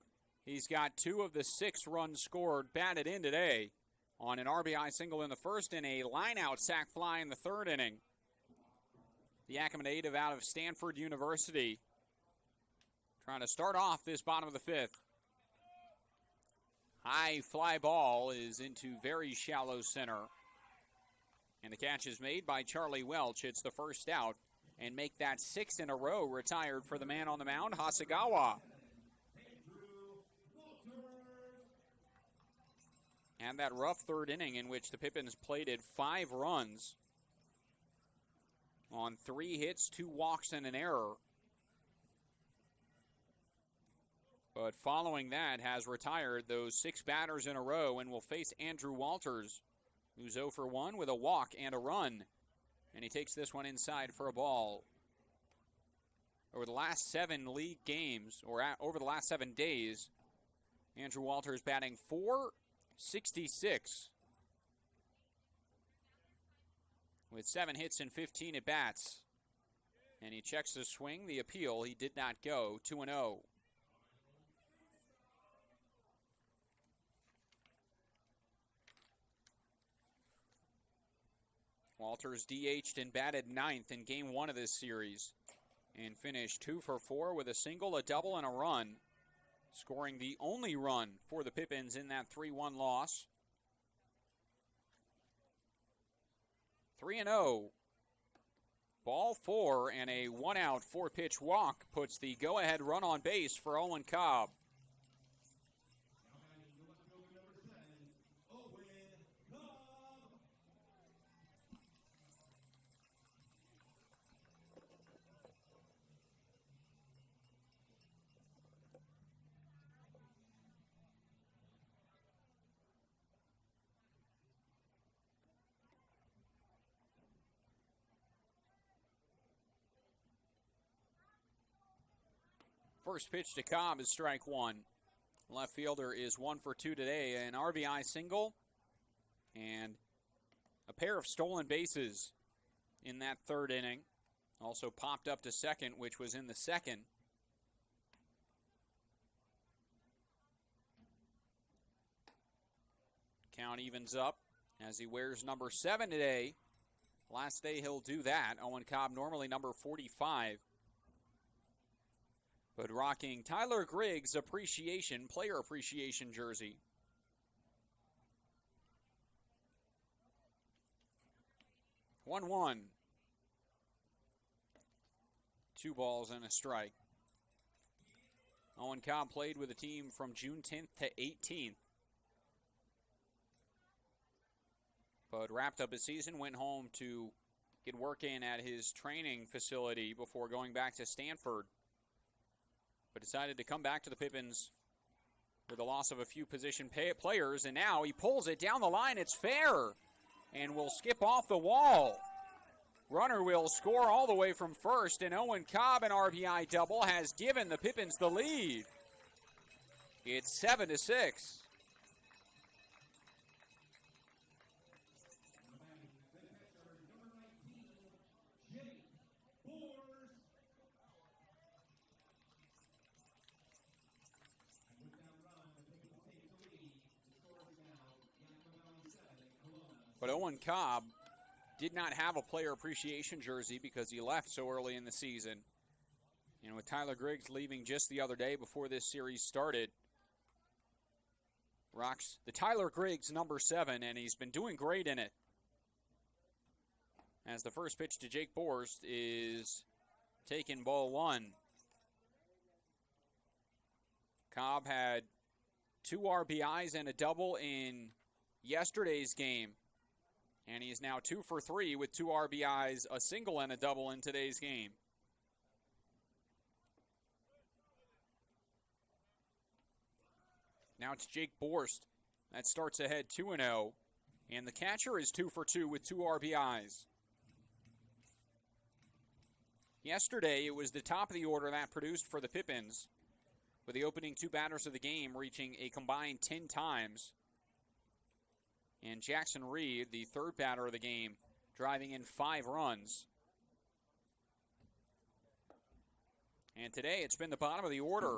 He's got 2 of the 6 runs scored batted in today on an RBI single in the first and a line-out sac fly in the third inning. The Yakima native out of Stanford University trying to start off this bottom of the fifth. High fly ball is into very shallow center. And the catch is made by Charlie Welch. It's the first out. And make that 6 in a row retired for the man on the mound, Hasegawa. And that rough third inning in which the Pippins plated 5 runs on 3 hits, 2 walks, and an error. But following that has retired those 6 batters in a row and will face Andrew Walters, who's 0 for 1 with a walk and a run. And he takes this one inside for a ball. Over the last 7 league games, or over the last 7 days, Andrew Walters batting .466 with 7 hits and 15 at bats. And he checks the swing. The appeal, he did not go. 2-0. Walters DH'd and batted 9th in Game 1 of this series and finished 2 for 4 with a single, a double, and a run, scoring the only run for the Pippins in that 3-1 loss. 3-0. Ball 4 and a 1-out 4-pitch walk puts the go-ahead run on base for Owen Cobb. First pitch to Cobb is strike one. Left fielder is 1 for 2 today. An RBI single and a pair of stolen bases in that third inning. Also popped up to second, which was in the second. Count evens up as he wears number 7 today. Last day he'll do that. Owen Cobb normally number 45. But rocking Tyler Griggs' player appreciation jersey. 1-1. 2 balls and a strike. Owen Cobb played with the team from June 10th to 18th. But wrapped up his season, went home to get work in at his training facility before going back to Stanford. But decided to come back to the Pippins with the loss of a few position players, and now he pulls it down the line. It's fair and will skip off the wall. Runner will score all the way from first, and Owen Cobb, an RBI double, has given the Pippins the lead. It's 7-6. But Owen Cobb did not have a player appreciation jersey because he left so early in the season. And with Tyler Griggs leaving just the other day before this series started, rocks the Tyler Griggs number 7, and he's been doing great in it. As the first pitch to Jake Borst is taken ball 1. Cobb had 2 RBIs and a double in yesterday's game. And he is now 2 for 3 with 2 RBIs, a single and a double in today's game. Now it's Jake Borst. That starts ahead 2-0. And the catcher is 2 for 2 with 2 RBIs. Yesterday, it was the top of the order that produced for the Pippins, with the opening 2 batters of the game reaching a combined 10 times. And Jackson Reed, the third batter of the game, driving in 5 runs. And today it's been the bottom of the order.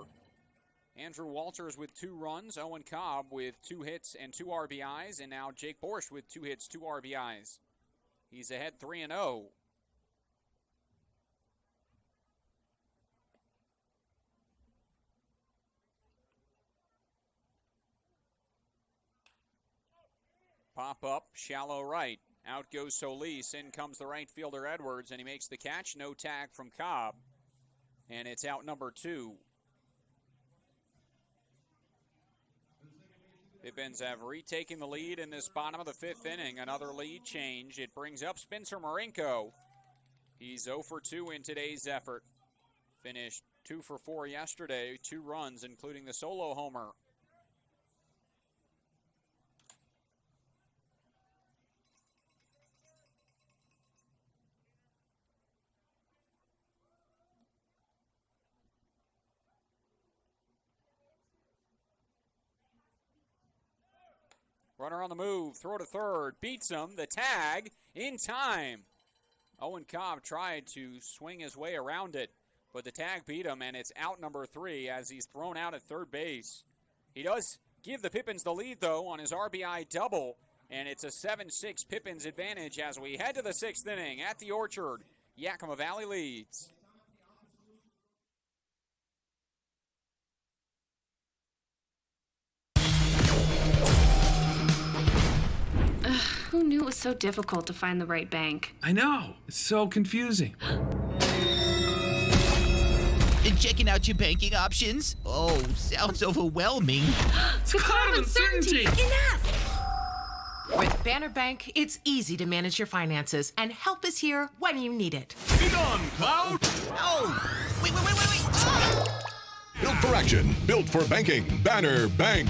Andrew Walters with 2 runs, Owen Cobb with 2 hits and 2 RBIs, and now Jake Borst with 2 hits, 2 RBIs. He's ahead 3-0. Pop up, shallow right. Out goes Solis. In comes the right fielder Edwards, and he makes the catch. No tag from Cobb. And it's out number 2. Pippins have retaken the lead in this bottom of the 5th inning. Another lead change. It brings up Spencer Marinko. He's 0 for 2 in today's effort. Finished 2 for 4 yesterday. 2 runs, including the solo homer. Runner on the move, throw to third, beats him, the tag, in time. Owen Cobb tried to swing his way around it, but the tag beat him, and it's out number 3 as he's thrown out at third base. He does give the Pippins the lead, though, on his RBI double, and it's a 7-6 Pippins advantage as we head to the 6th inning at the Orchard. Yakima Valley leads. Who knew it was so difficult to find the right bank? I know. It's so confusing. Checking out your banking options? Oh, sounds overwhelming. It's a cloud of uncertainty. Enough! With Banner Bank, it's easy to manage your finances, and help is here when you need it. Be gone, Cloud! Oh! Wait! Ah! Built for action, built for banking. Banner Bank.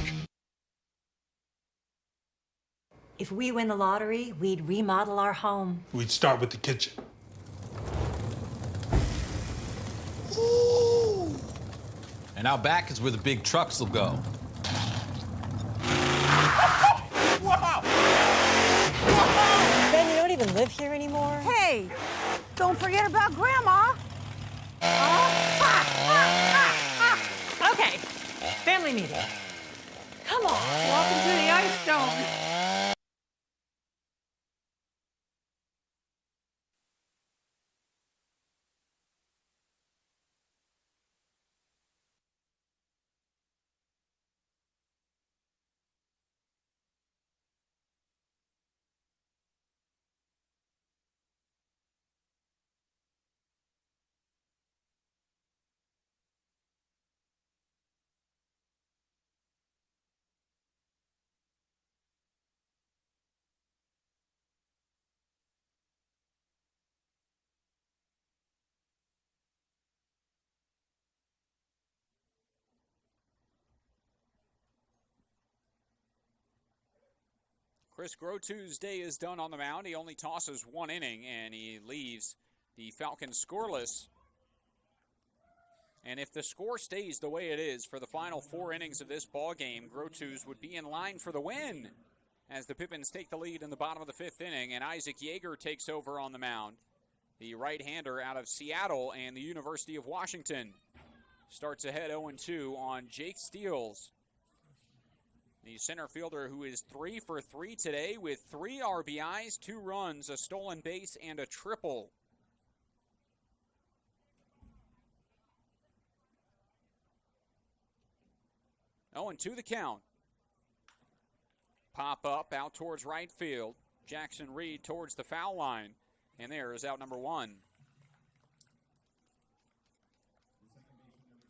If we win the lottery, we'd remodel our home. We'd start with the kitchen. Ooh! And out back is where the big trucks will go. Ben, you don't even live here anymore? Hey, don't forget about Grandma. Okay, family meeting. Come on, welcome to the Ice Dome. Chris Grotu's day is done on the mound. He only tosses one inning, and he leaves the Falcons scoreless. And if the score stays the way it is for the final 4 innings of this ball game, Grotu's would be in line for the win as the Pippins take the lead in the bottom of the 5th inning, and Isaac Yeager takes over on the mound. The right-hander out of Seattle and the University of Washington starts ahead 0-2 on Jake Steels, the center fielder who is 3 for 3 today with 3 RBIs, 2 runs, a stolen base, and a triple. Oh, and 2 the count. Pop up out towards right field. Jackson Reed towards the foul line. And there is out number 1.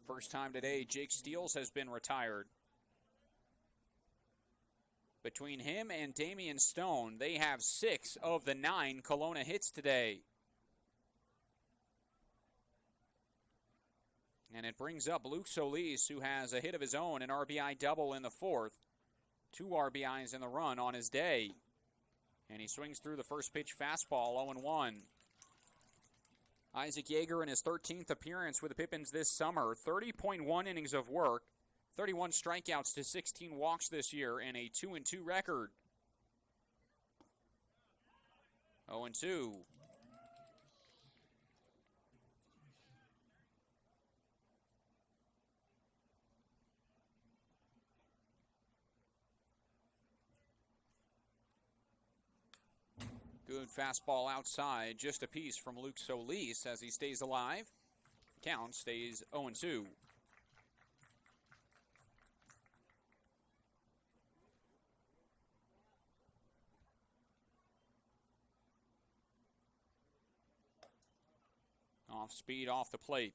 First time today, Jake Steels has been retired. Between him and Damian Stone, they have 6 of the 9 Kelowna hits today. And it brings up Luke Solis, who has a hit of his own, an RBI double in the 4th. 2 RBIs in the run on his day. And he swings through the first pitch fastball, 0-1. Isaac Yeager in his 13th appearance with the Pippins this summer, 30.1 innings of work, 31 strikeouts to 16 walks this year, and a 2-2 record. 0-2. Good fastball outside, just a piece from Luke Solis as he stays alive. Count stays 0-2. Off speed, off the plate.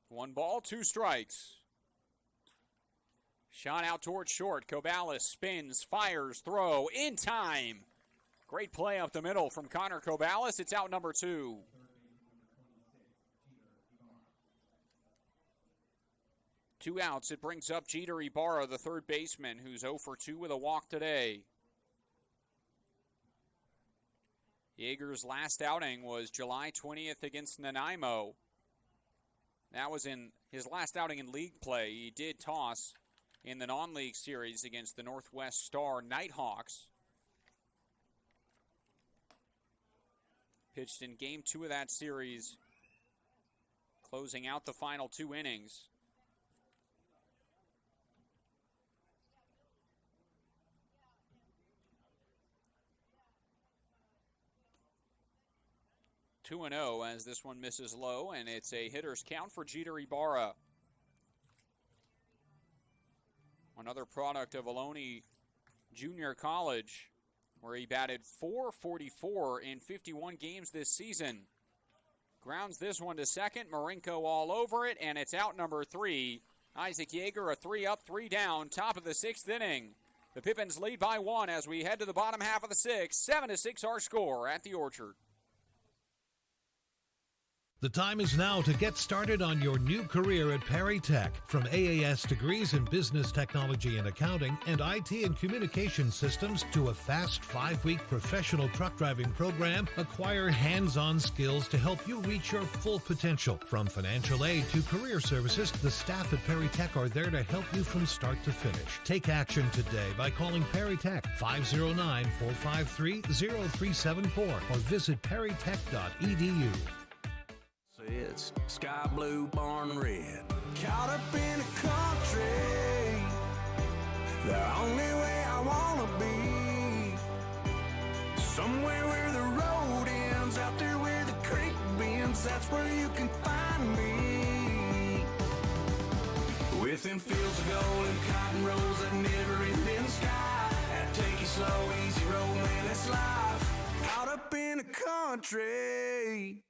One ball, 2 strikes. Shot out towards short. Kobalis spins, fires, throw, in time. Great play up the middle from Connor Kobalis. It's out number 2. Two outs. It brings up Jeter Ibarra, the third baseman, who's 0 for 2 with a walk today. Yeager's last outing was July 20th against Nanaimo. That was in his last outing in league play. He did toss in the non-league series against the Northwest Star Nighthawks. Pitched in Game 2 of that series, closing out the final 2 innings. Two 2-0 as this one misses low, and it's a hitter's count for Jeter Ibarra. Another product of Ohlone Junior College, where he batted .444 in 51 games this season. Grounds this one to second, Marinko all over it, and it's out number 3. Isaac Yeager, a 3 up, 3 down, top of the 6th inning. The Pippins lead by 1 as we head to the bottom half of the 6th. 7-6 our score at the Orchard. The time is now to get started on your new career at Perry Tech. From AAS degrees in business technology and accounting and IT and communication systems to a fast 5-week professional truck driving program, acquire hands-on skills to help you reach your full potential. From financial aid to career services, the staff at Perry Tech are there to help you from start to finish. Take action today by calling Perry Tech 509-453-0374 or visit perrytech.edu. It's sky blue, barn red. Caught up in a country, the only way I wanna be. Somewhere where the road ends, out there where the creek bends, that's where you can find me. With them fields of gold and cotton rows that never end in the sky. And take it slow, easy road, man, that's life. Caught up in a country.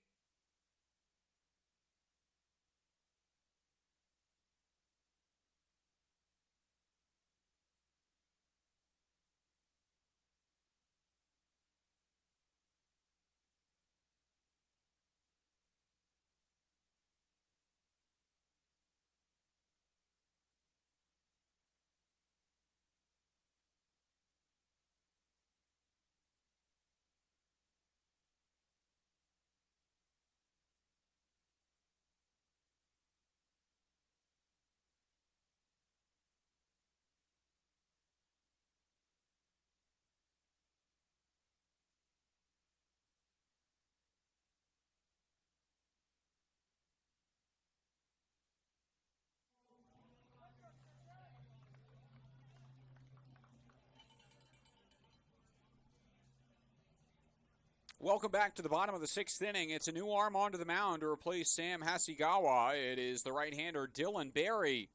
Welcome back to the bottom of the 6th inning. It's a new arm onto the mound to replace Sam Hasegawa. It is the right-hander Dylan Berry.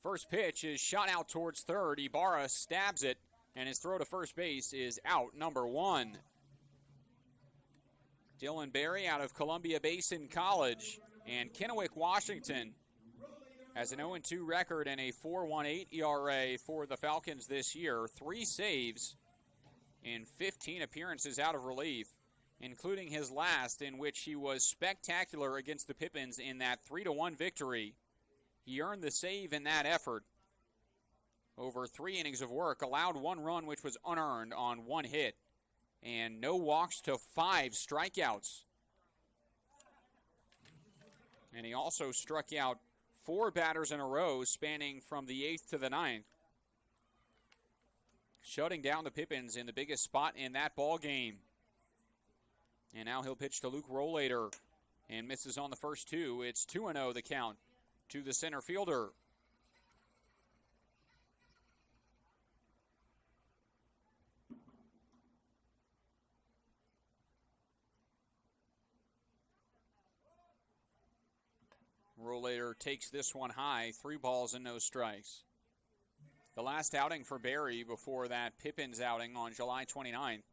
First pitch is shot out towards third. Ibarra stabs it, and his throw to first base is out, number 1. Dylan Berry out of Columbia Basin College. And Kennewick, Washington has an 0-2 record and a 4.18 ERA for the Falcons this year. 3 saves in 15 appearances out of relief, including his last, in which he was spectacular against the Pippins in that 3-1 victory. He earned the save in that effort. Over 3 innings of work, allowed 1 run, which was unearned on 1 hit, and no walks to 5 strikeouts. And he also struck out 4 batters in a row, spanning from the 8th to the 9th. Shutting down the Pippins in the biggest spot in that ball game. And now he'll pitch to Luke Rollator and misses on the first 2. It's 2-0 the count to the center fielder. Rollator takes this one high, 3 balls and no strikes. The last outing for Berry before that Pippins outing on July 29th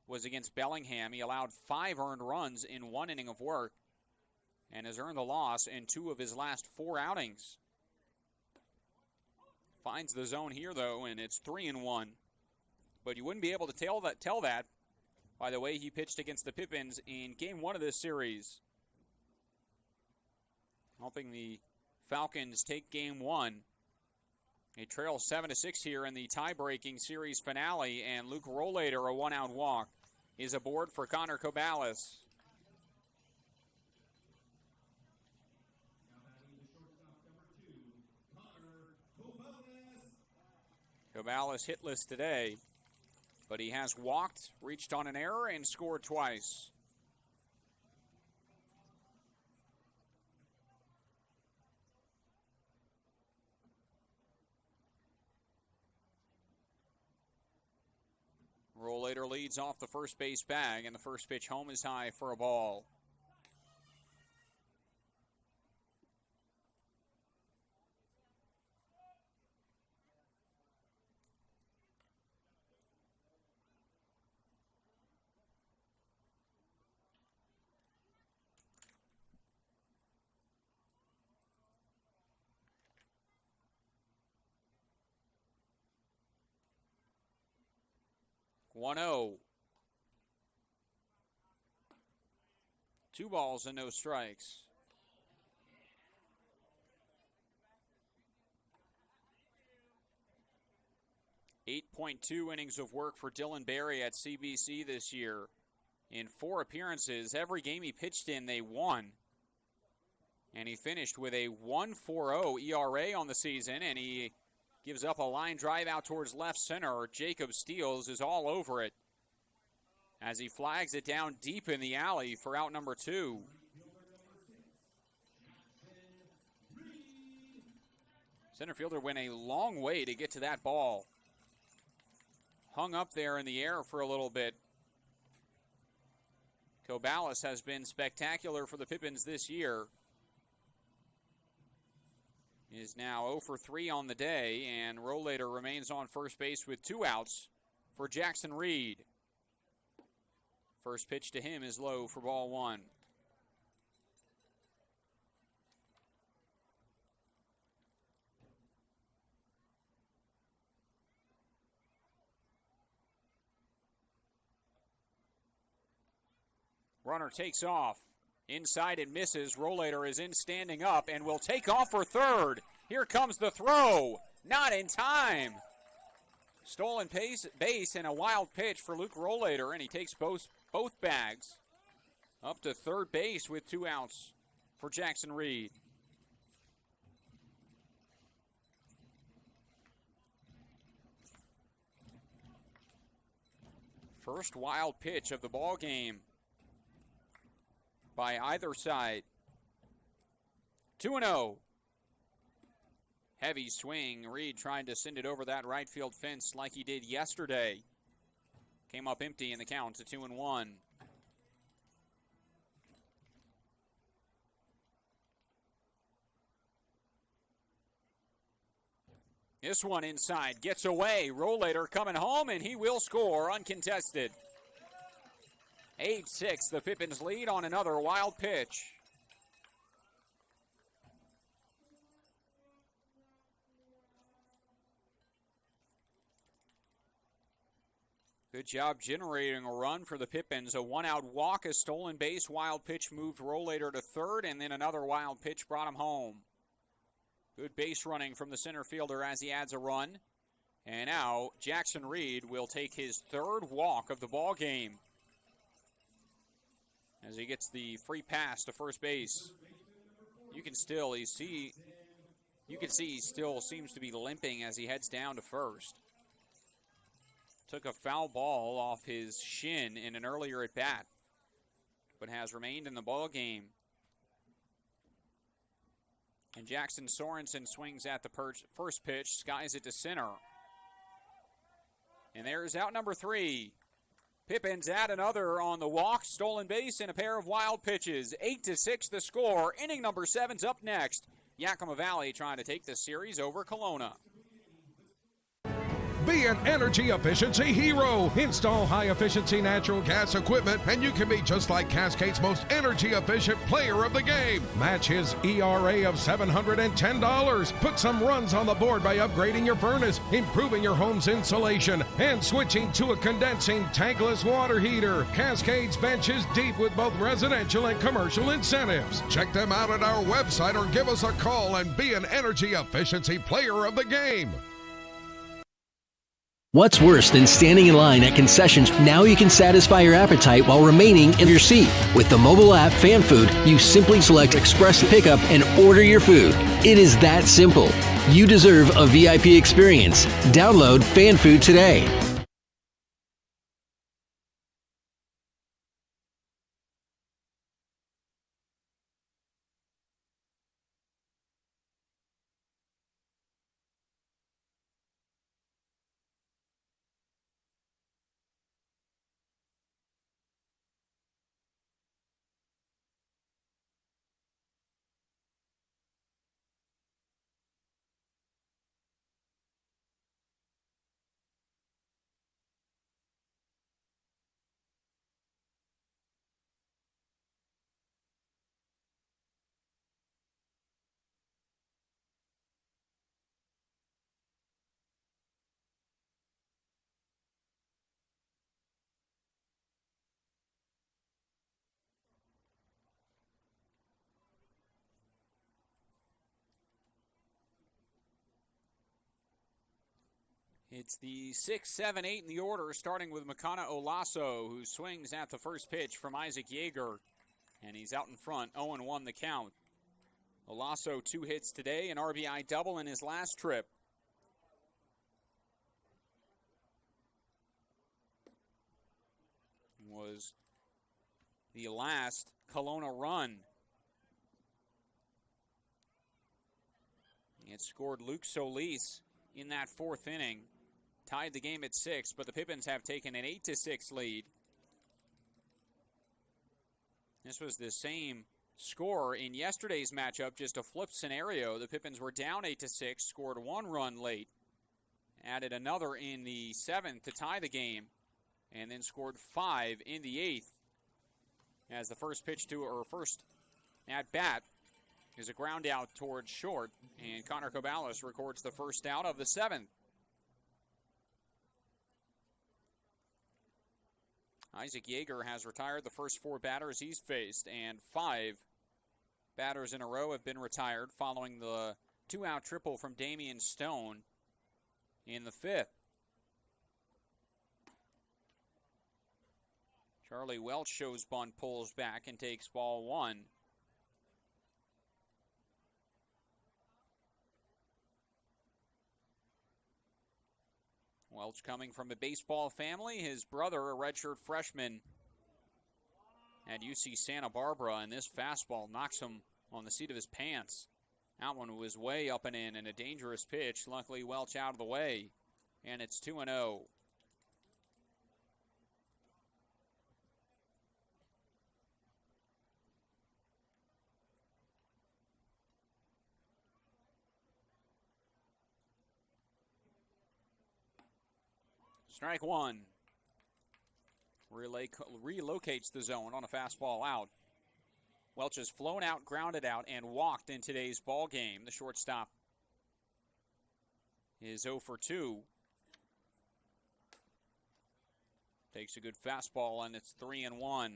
was against Bellingham. He allowed 5 earned runs in 1 inning of work and has earned the loss in 2 of his last 4 outings. Finds the zone here, though, and it's 3-1. But you wouldn't be able to tell that by the way he pitched against the Pippins in Game 1 of this series. Helping the Falcons take Game 1. They trail 7-6 here in the tie-breaking series finale, and Luke Rollator, a 1-out walk, is aboard for Connor Cobalis. Cobalis hitless today, but he has walked, reached on an error, and scored twice. Rollator leads off the first base bag, and the first pitch home is high for a ball. 2 balls and no strikes. .2 innings of work for Dylan Berry at CBC this year. In 4 appearances, every game he pitched in, they won. And he finished with a 1.40 ERA on the season, and he gives up a line drive out towards left center. Jacob Steels is all over it as he flags it down deep in the alley for out number 2. Center fielder went a long way to get to that ball. Hung up there in the air for a little bit. Kobalas has been spectacular for the Pippins this year. He is now 0 for 3 on the day, and Rollator remains on first base with 2 outs for Jackson Reed. First pitch to him is low for ball 1. Runner takes off. Inside it misses. Rollator is in standing up and will take off for third. Here comes the throw. Not in time. Stolen base and a wild pitch for Luke Rollator, and he takes both bags up to third base with 2 outs for Jackson Reed. First wild pitch of the ball game by either side. 2-0. Heavy swing. Reed trying to send it over that right field fence like he did yesterday. Came up empty in the count to 2-1. This one inside gets away. Rollator coming home, and he will score uncontested. 8-6, the Pippins lead on another wild pitch. Good job generating a run for the Pippins. A 1-out walk, a stolen base, wild pitch moved Rollator to third, and then another wild pitch brought him home. Good base running from the center fielder as he adds a run. And now Jackson Reed will take his 3rd walk of the ball game as he gets the free pass to first base. You can see he still seems to be limping as he heads down to first. Took a foul ball off his shin in an earlier at bat, but has remained in the ball game. And Jackson Sorensen swings at the first pitch, skies it to center. And there's out number 3. Pippins add another on the walk, stolen base, and a pair of wild pitches. 8-6 the score. Inning number 7's up next. Yakima Valley trying to take this series over Kelowna. Be an energy efficiency hero. Install high-efficiency natural gas equipment, and you can be just like Cascade's most energy-efficient player of the game. Match his ERA of $710. Put some runs on the board by upgrading your furnace, improving your home's insulation, and switching to a condensing tankless water heater. Cascade's bench is deep with both residential and commercial incentives. Check them out at our website or give us a call and be an energy efficiency player of the game. What's worse than standing in line at concessions? Now you can satisfy your appetite while remaining in your seat. With the mobile app Fan Food, you simply select Express Pickup and order your food. It is that simple. You deserve a VIP experience. Download Fan Food today. It's the 6, 7, 8 in the order, starting with Makana Olaso, who swings at the first pitch from Isaac Yeager. And he's out in front, 0-1 the count. Olaso 2 hits today, an RBI double in his last trip. Was the last Kelowna run. It scored Luke Solis in that 4th inning. Tied the game at 6, but the Pippins have taken an 8-6 lead. This was the same score in yesterday's matchup, just a flip scenario. The Pippins were down 8-6, scored 1 run late, added another in the 7th to tie the game, and then scored 5 in the 8th. As the first at bat is a ground out towards short, and Connor Cabales records the first out of the 7th. Isaac Yeager has retired the first 4 batters he's faced, and 5 batters in a row have been retired following the 2-out triple from Damian Stone in the 5th. Charlie Welch shows bunt, pulls back, and takes ball 1. Welch coming from a baseball family. His brother, a redshirt freshman at UC Santa Barbara, and this fastball knocks him on the seat of his pants. That one was way up and in, and a dangerous pitch. Luckily, Welch out of the way, and it's 2-0. Strike 1. Relocates the zone on a fastball out. Welch has flown out, grounded out, and walked in today's ball game. The shortstop is 0 for 2. Takes a good fastball, and it's 3-1.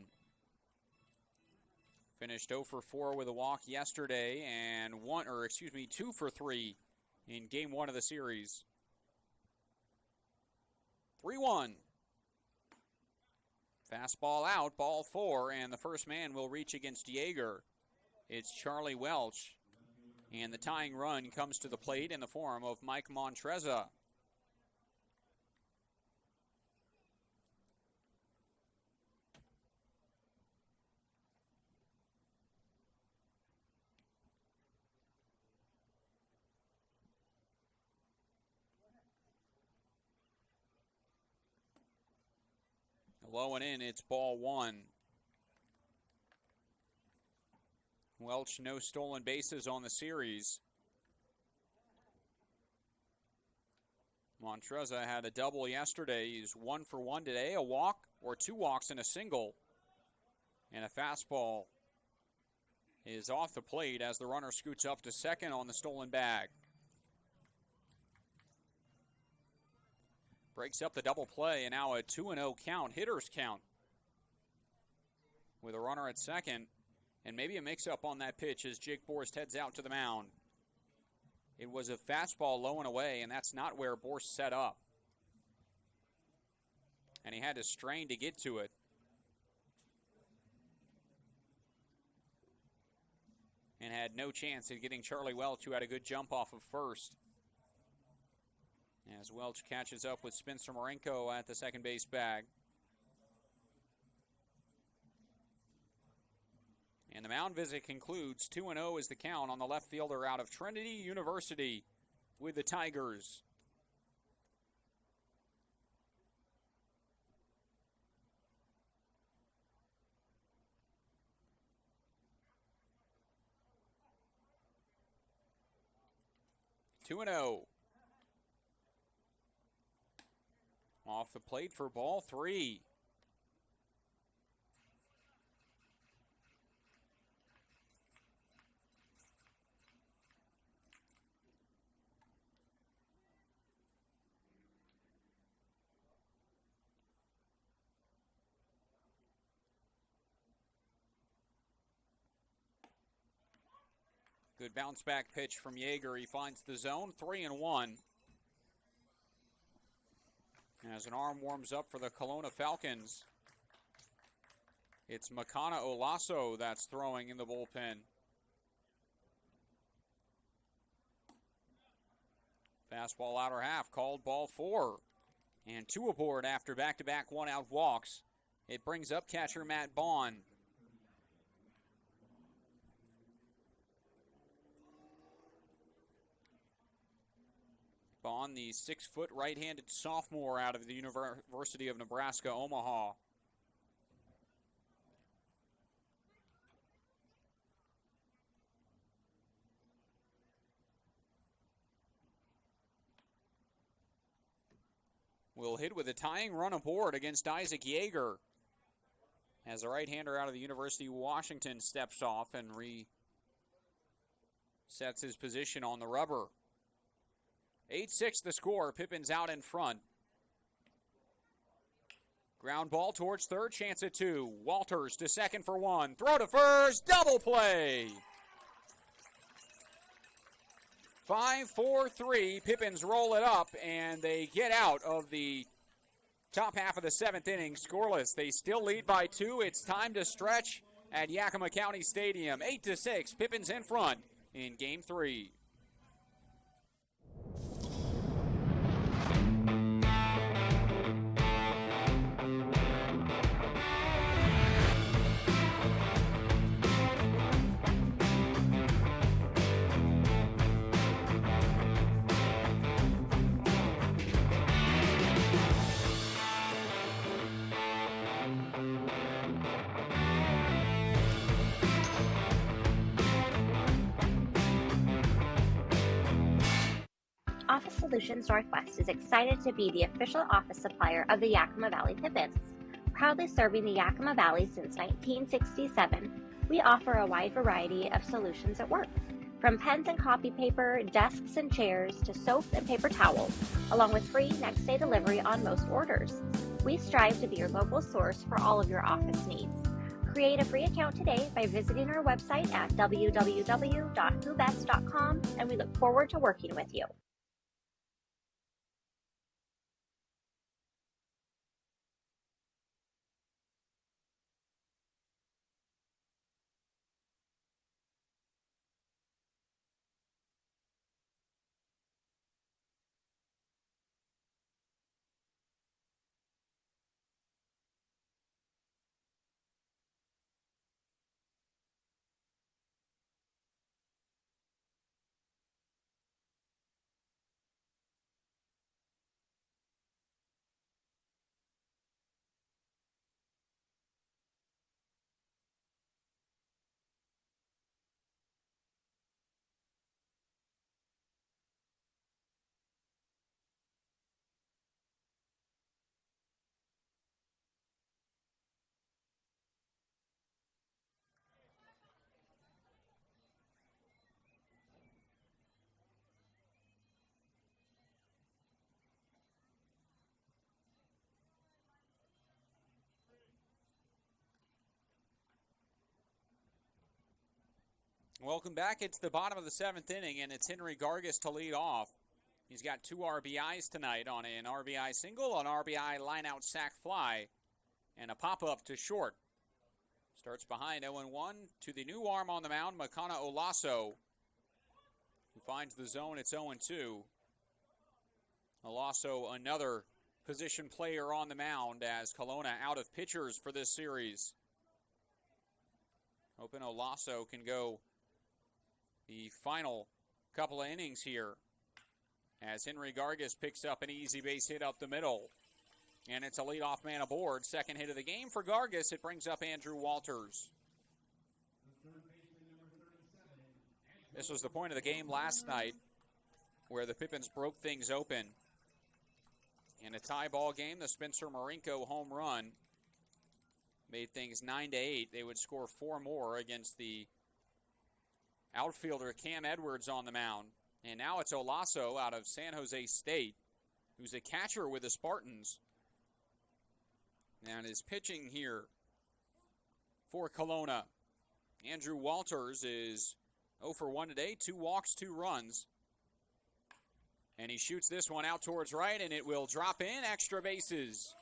Finished 0 for 4 with a walk yesterday, and 2 for 3 in game 1 of the series. 3-1. Fastball out, ball 4, and the first man will reach against Yeager. It's Charlie Welch, and the tying run comes to the plate in the form of Mike Montreza. Low and in, it's ball 1. Welch, no stolen bases on the series. Montreza had a double yesterday. He's 1 for 1 today, a walk or 2 walks and a single. And a fastball is off the plate as the runner scoots up to second on the stolen bag. Breaks up the double play, and now a 2-0 count, hitter's count. With a runner at second, and maybe a mix-up on that pitch as Jake Borst heads out to the mound. It was a fastball low and away, and that's not where Borst set up. And he had to strain to get to it. And had no chance at getting Charlie Welch, who had a good jump off of first. As Welch catches up with Spencer Marenko at the second base bag. And the mound visit concludes. 2-0 is the count on the left fielder out of Trinity University with the Tigers. Two and 0. Off the plate for ball 3. Good bounce back pitch from Yeager. He finds the zone, 3-1. As an arm warms up for the Kelowna Falcons, it's Makana Olaso that's throwing in the bullpen. Fastball outer half, called ball 4. And 2 aboard after back-to-back one-out walks. It brings up catcher Matt Bond. Bond, the 6-foot right-handed sophomore out of the University of Nebraska, Omaha. Will hit with a tying run aboard against Isaac Yeager, as the right-hander out of the University of Washington steps off and resets his position on the rubber. 8-6 the score. Pippins out in front. Ground ball towards third, chance at 2. Walters to second for 1. Throw to first, double play. 5-4-3. Pippins roll it up, and they get out of the top half of the 7th inning scoreless. They still lead by 2. It's time to stretch at Yakima County Stadium. 8-6. Pippins in front in Game 3. Office Solutions Northwest is excited to be the official office supplier of the Yakima Valley Pippins. Proudly serving the Yakima Valley since 1967, we offer a wide variety of solutions at work. From pens and copy paper, desks and chairs, to soap and paper towels, along with free next-day delivery on most orders. We strive to be your local source for all of your office needs. Create a free account today by visiting our website at www.whobest.com, and we look forward to working with you. Welcome back. It's the bottom of the 7th inning, and it's Henry Gargis to lead off. He's got 2 RBIs tonight on an RBI single, an RBI line-out sac fly, and a pop-up to short. Starts behind 0-1 to the new arm on the mound, Makana Olaso, who finds the zone. It's 0-2. Olaso, another position player on the mound, as Kelowna out of pitchers for this series. Hoping Olaso can go the final couple of innings here, as Henry Gargis picks up an easy base hit up the middle. And it's a leadoff man aboard. Second hit of the game for Gargis. It brings up Andrew Walters. This was the point of the game last night, where the Pippins broke things open. In a tie ball game, the Spencer Marinko home run made things 9-8. They would score 4 more against the outfielder Cam Edwards on the mound. And now it's Olaso out of San Jose State, who's a catcher with the Spartans, and is pitching here for Kelowna. Andrew Walters is 0 for 1 today, 2 walks, 2 runs. And he shoots this one out towards right, and it will drop in. Extra bases.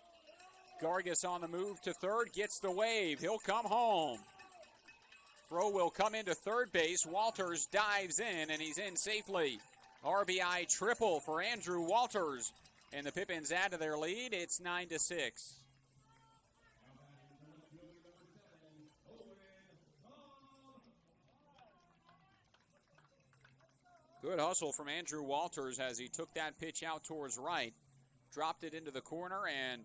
Gargas on the move to third, gets the wave. He'll come home. Throw will come into third base. Walters dives in, and he's in safely. RBI triple for Andrew Walters. And the Pippins add to their lead. It's 9-6. Good hustle from Andrew Walters as he took that pitch out towards right. Dropped it into the corner and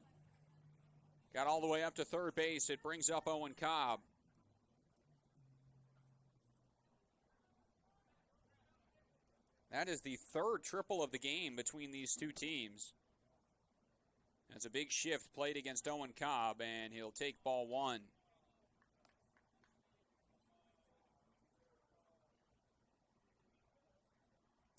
got all the way up to third base. It brings up Owen Cobb. That is the third triple of the game between these two teams. That's a big shift played against Owen Cobb, and he'll take ball one.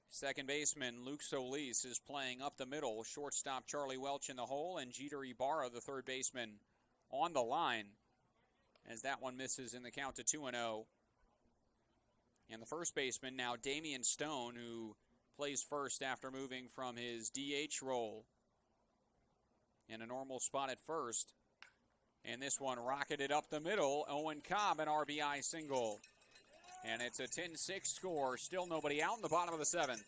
Second baseman Luke Solis is playing up the middle. Shortstop Charlie Welch in the hole, and Jeter Ibarra, the third baseman, on the line as that one misses in the count to 2-0. And the first baseman now Damian Stone, who plays first after moving from his DH role in a normal spot at first. And this one rocketed up the middle. Owen Cobb, an RBI single. And it's a 10-6 score. Still nobody out in the bottom of the seventh.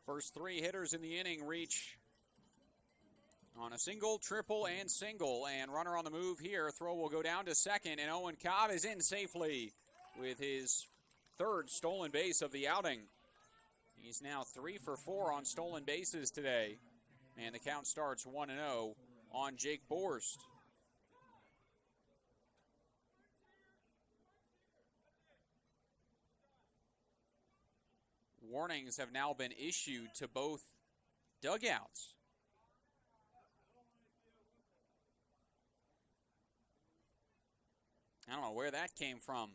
First three hitters in the inning reach on a single, triple, and single. And runner on the move here. Throw will go down to second, and Owen Cobb is in safely with his third stolen base of the outing. He's now 3 for 4 on stolen bases today. And the count starts 1-0 on Jake Borst. Warnings have now been issued to both dugouts. I don't know where that came from.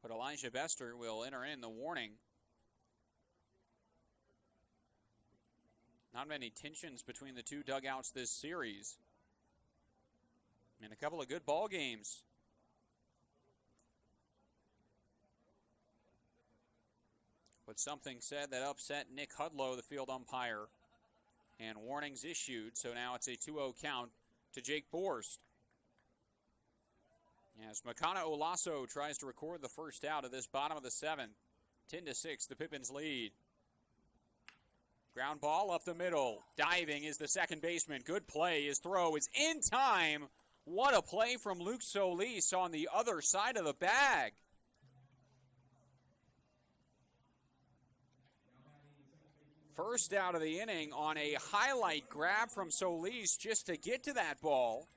But Elijah Bester will enter in the warning. Not many tensions between the two dugouts this series. And a couple of good ball games. But something said that upset Nick Hudlow, the field umpire. And warnings issued, so now it's a 2-0 count to Jake Borst. As Makana Olaso tries to record the first out of this bottom of the seventh. 10-6, the Pippins lead. Ground ball up the middle. Diving is the second baseman. Good play. His throw is in time. What a play from Luke Solis on the other side of the bag. First out of the inning on a highlight grab from Solis just to get to that ball.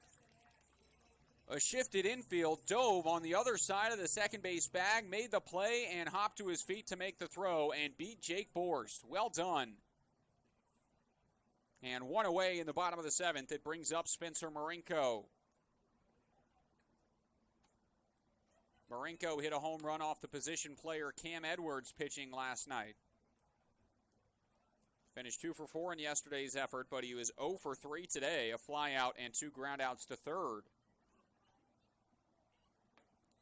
A shifted infield, dove on the other side of the second base bag, made the play and hopped to his feet to make the throw and beat Jake Borst. Well done. And one away in the bottom of the seventh. It brings up Spencer Marinko. Marinko hit a home run off the position player Cam Edwards pitching last night. Finished 2 for 4 in yesterday's effort, but he was 0 for 3 today. A fly out and 2 groundouts to third.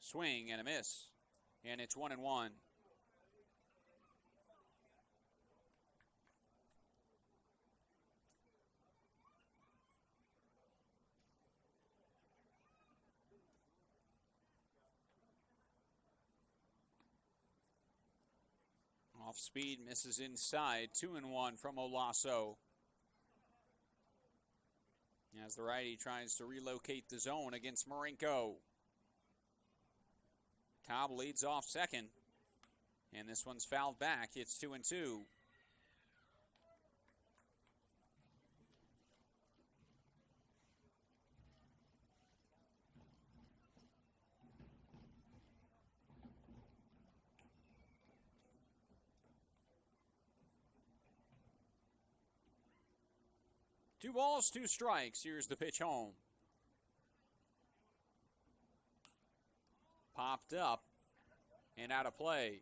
Swing and a miss. And it's 1-1. Off speed, misses inside. 2-1 from Olaso. As the righty tries to relocate the zone against Marinko. Cobb leads off second. And this one's fouled back. It's 2-2. Two balls, 2 strikes. Here's the pitch home. Popped up and out of play.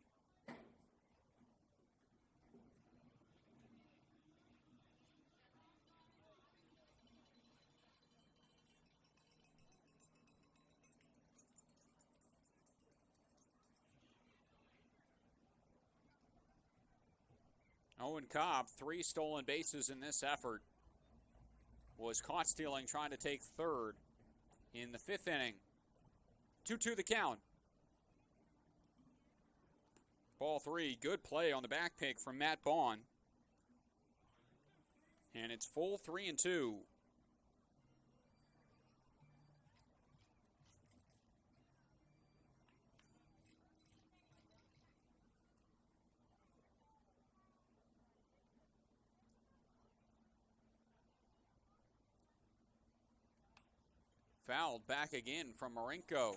Owen Cobb, 3 stolen bases in this effort. Was caught stealing, trying to take third in the 5th inning. 2-2 the count. Ball 3, good play on the back pick from Matt Bond. And it's full 3-2. Fouled back again from Marinko.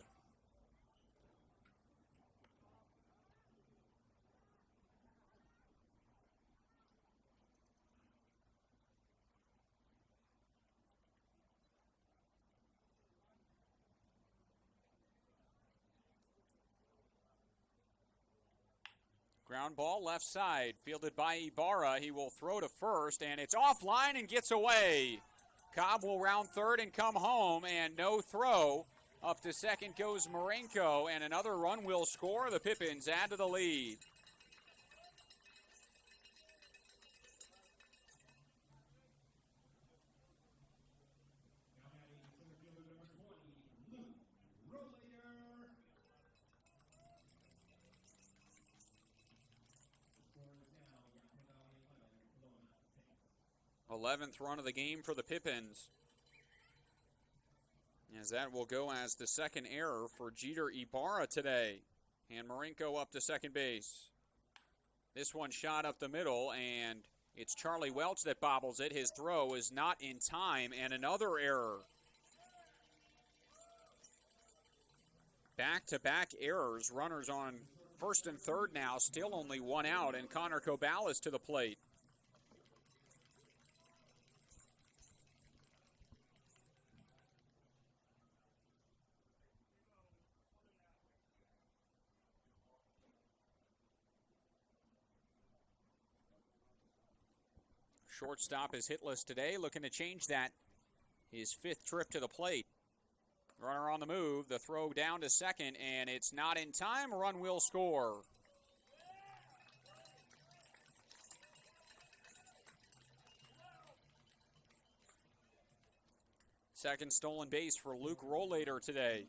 Ground ball left side, fielded by Ibarra. He will throw to first, and it's offline and gets away. Cobb will round third and come home, and no throw. Up to second goes Marinko, and another run will score. The Pippins add to the lead. Number 20, Luke Rollator. 11th run of the game for the Pippins. As that will go as the second error for Jeter Ibarra today. And Marinko up to second base. This one shot up the middle, and it's Charlie Welch that bobbles it. His throw is not in time, and another error. Back-to-back errors. Runners on first and third now, still only one out, and Connor Cobales to the plate. Shortstop is hitless today, looking to change that. His 5th trip to the plate. Runner on the move, the throw down to second, and it's not in time. Run will score. Second stolen base for Luke Rollator today.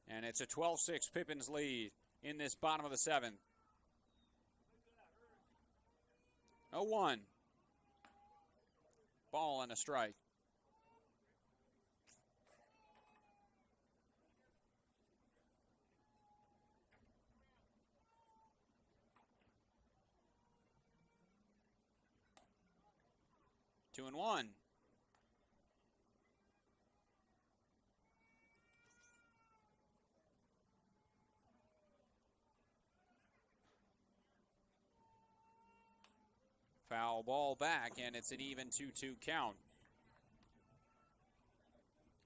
And it's a 12-6 Pippins lead in this bottom of the 7th. 0-1. Ball and a strike. Two and one. Foul ball back, and it's an even 2-2 count.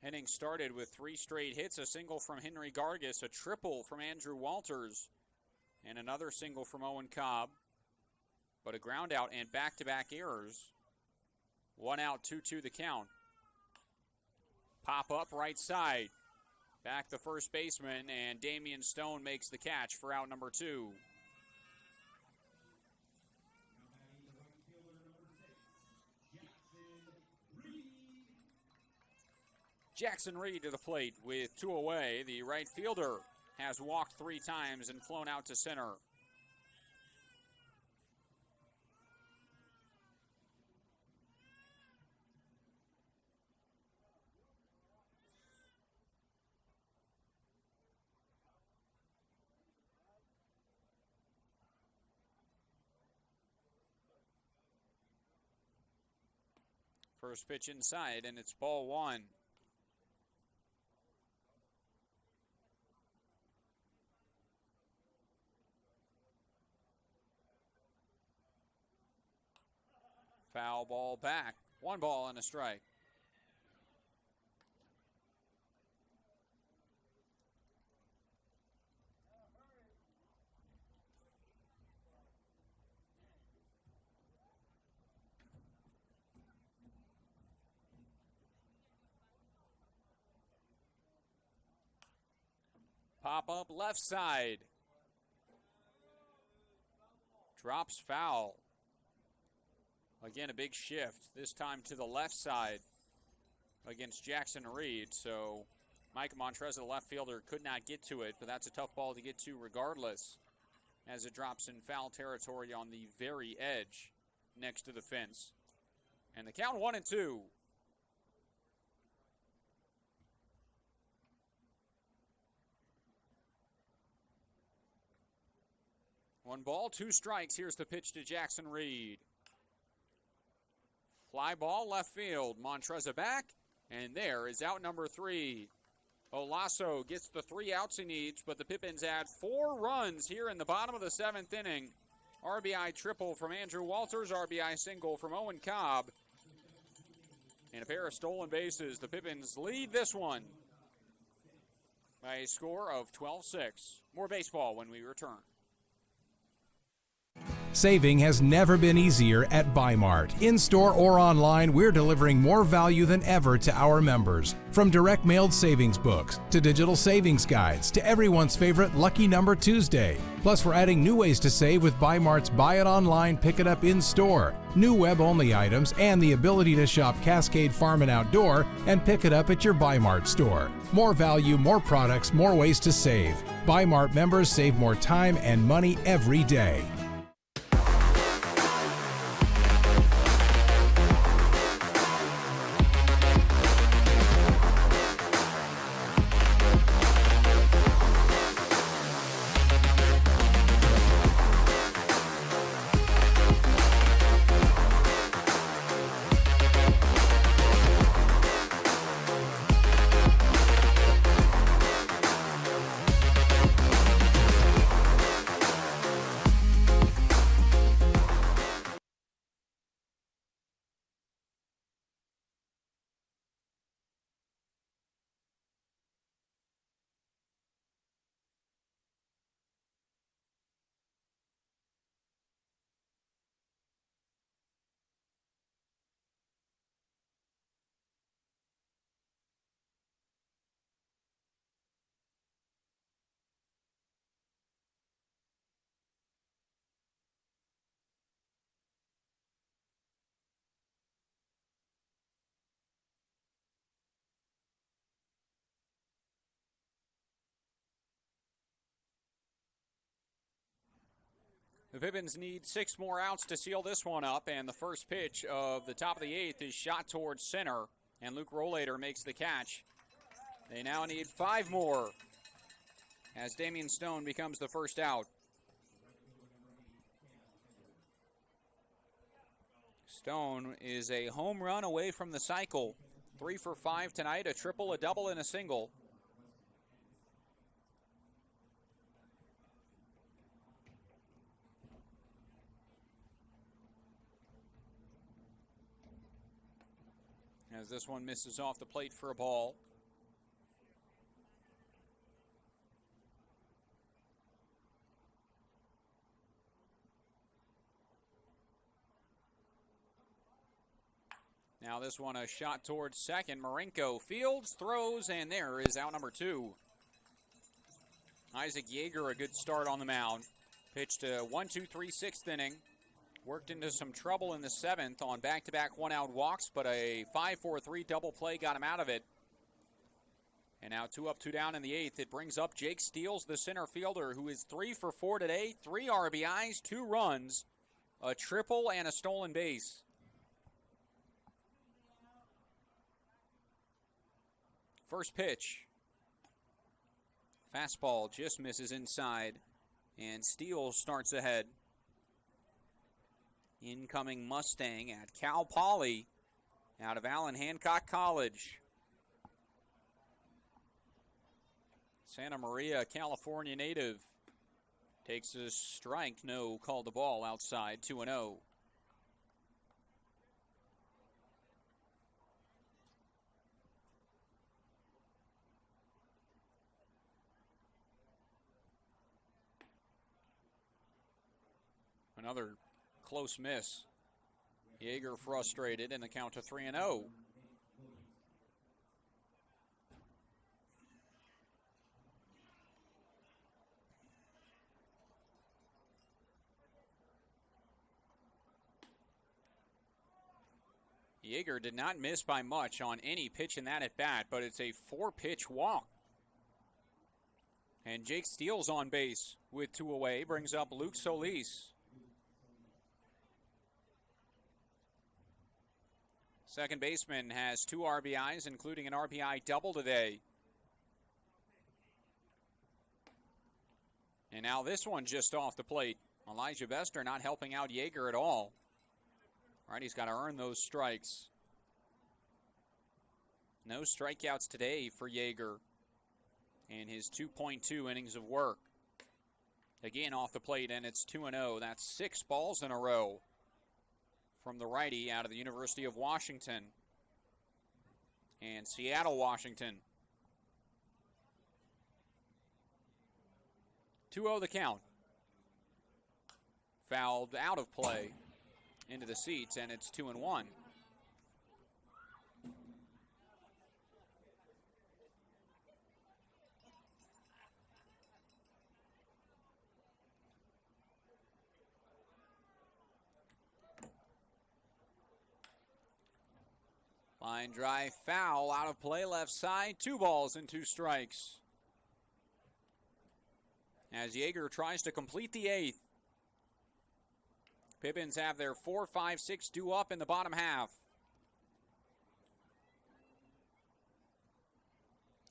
Inning started with 3 straight hits, a single from Henry Gargis, a triple from Andrew Walters, and another single from Owen Cobb. But a ground out and back-to-back errors. 1 out, 2-2 the count. Pop up right side. Back the first baseman, and Damian Stone makes the catch for out number 2. Jackson Reed to the plate with 2 away. The right fielder has walked 3 times and flown out to center. First pitch inside, and it's ball 1. Foul ball back. 1 ball and a strike. Pop-up left side. Drops foul. Again, a big shift, this time to the left side against Jackson Reed. So Mike Montrez, the left fielder, could not get to it, but that's a tough ball to get to regardless, as it drops in foul territory on the very edge next to the fence. And the count 1-2. One ball, two strikes. Here's the pitch to Jackson Reed. Fly ball left field. Montreza back, and there is out number 3. Olaso gets the 3 outs he needs, but the Pippins add 4 runs here in the bottom of the 7th inning. RBI triple from Andrew Walters, RBI single from Owen Cobb, and a pair of stolen bases. The Pippins lead this one by a score of 12-6. More baseball when we return. Saving has never been easier at Bi-Mart. In-store or online, we're delivering more value than ever to our members. From direct mailed savings books, to digital savings guides, to everyone's favorite Lucky Number Tuesday. Plus, we're adding new ways to save with Bi-Mart's Buy It Online, Pick It Up in-store, new web-only items, and the ability to shop Cascade Farm and Outdoor and pick it up at your Bi-Mart store. More value, more products, more ways to save. Bi-Mart members save more time and money every day. The Pippins need 6 more outs to seal this one up, and the first pitch of the top of the 8th is shot towards center, and Luke Rollator makes the catch. They now need 5 more as Damian Stone becomes the first out. Stone is a home run away from the cycle. 3 for 5 tonight, a triple, a double, and a single. As this one misses off the plate for a ball. Now this one a shot towards second. Marenko fields, throws, and there is out number 2. Isaac Yeager, a good start on the mound. Pitched a 1-2-3 6th inning. Worked into some trouble in the 7th on back-to-back one-out walks, but a 5-4-3 double play got him out of it. And now 2 up, 2 down in the 8th. It brings up Jake Steele, the center fielder, who is 3 for 4 today. 3 RBIs, 2 runs, a triple, and a stolen base. First pitch. Fastball just misses inside, and Steele starts ahead. Incoming Mustang at Cal Poly out of Allen Hancock College. Santa Maria, California native. Takes a strike, no, called the ball outside, 2-0. Another close miss. Yeager frustrated in the count to 3-0. Yeager did not miss by much on any pitch in that at bat, but it's a 4-pitch walk. And Jake Steele's on base with 2 away, brings up Luke Solis. Second baseman has 2 RBIs, including an RBI double today. And now this one just off the plate. Elijah Bester not helping out Yeager at all. All right, he's got to earn those strikes. No strikeouts today for Yeager in his 2.2 innings of work. Again off the plate, and it's 2-0. That's 6 balls in a row from the righty out of the University of Washington and Seattle, Washington. 2-0 the count. Fouled out of play into the seats, and it's 2-1. Line drive foul out of play left side. 2 balls and 2 strikes. As Yeager tries to complete the 8th. Pippins have their 4, 5, 6 due up in the bottom half.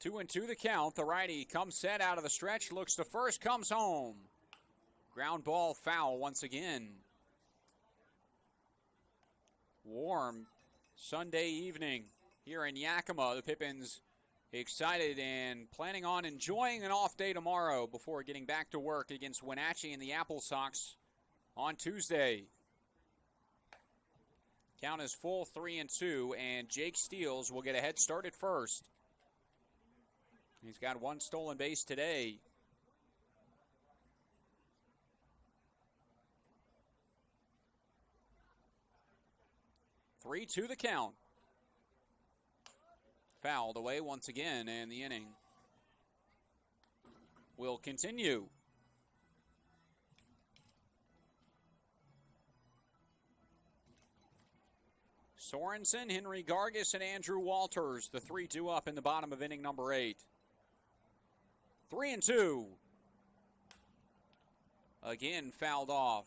2-2 the count. The righty comes set out of the stretch, looks to first, comes home. Ground ball foul once again. Warm Sunday evening here in Yakima. The Pippins excited and planning on enjoying an off day tomorrow before getting back to work against Wenatchee and the Apple Sox on Tuesday. Count is full 3-2, and Jake Steeles will get a head start at first. He's got 1 stolen base today. Three-2 the count. Fouled away once again, and the inning will continue. Sorensen, Henry Gargis, and Andrew Walters, the 3-2 up in the bottom of inning number 8. 3-2. Again fouled off.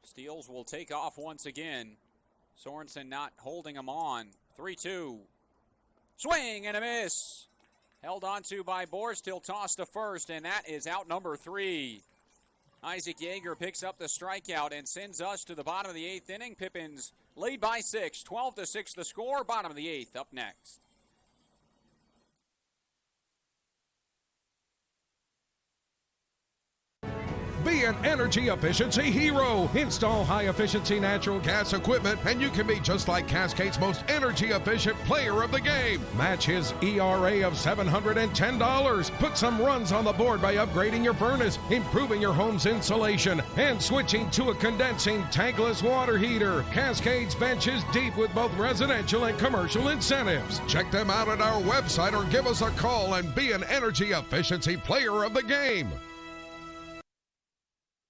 Steeles will take off once again. Sorensen not holding him on. 3-2. Swing and a miss. Held onto by Borstil, tossed to first, and that is out number 3. Isaac Yeager picks up the strikeout and sends us to the bottom of the 8th inning. Pippins lead by 6. 12-6 the score. Bottom of the 8th up next. Be an energy efficiency hero. Install high-efficiency natural gas equipment, and you can be just like Cascade's most energy-efficient player of the game. Match his ERA of $710. Put some runs on the board by upgrading your furnace, improving your home's insulation, and switching to a condensing tankless water heater. Cascade's bench is deep with both residential and commercial incentives. Check them out at our website or give us a call and be an energy efficiency player of the game.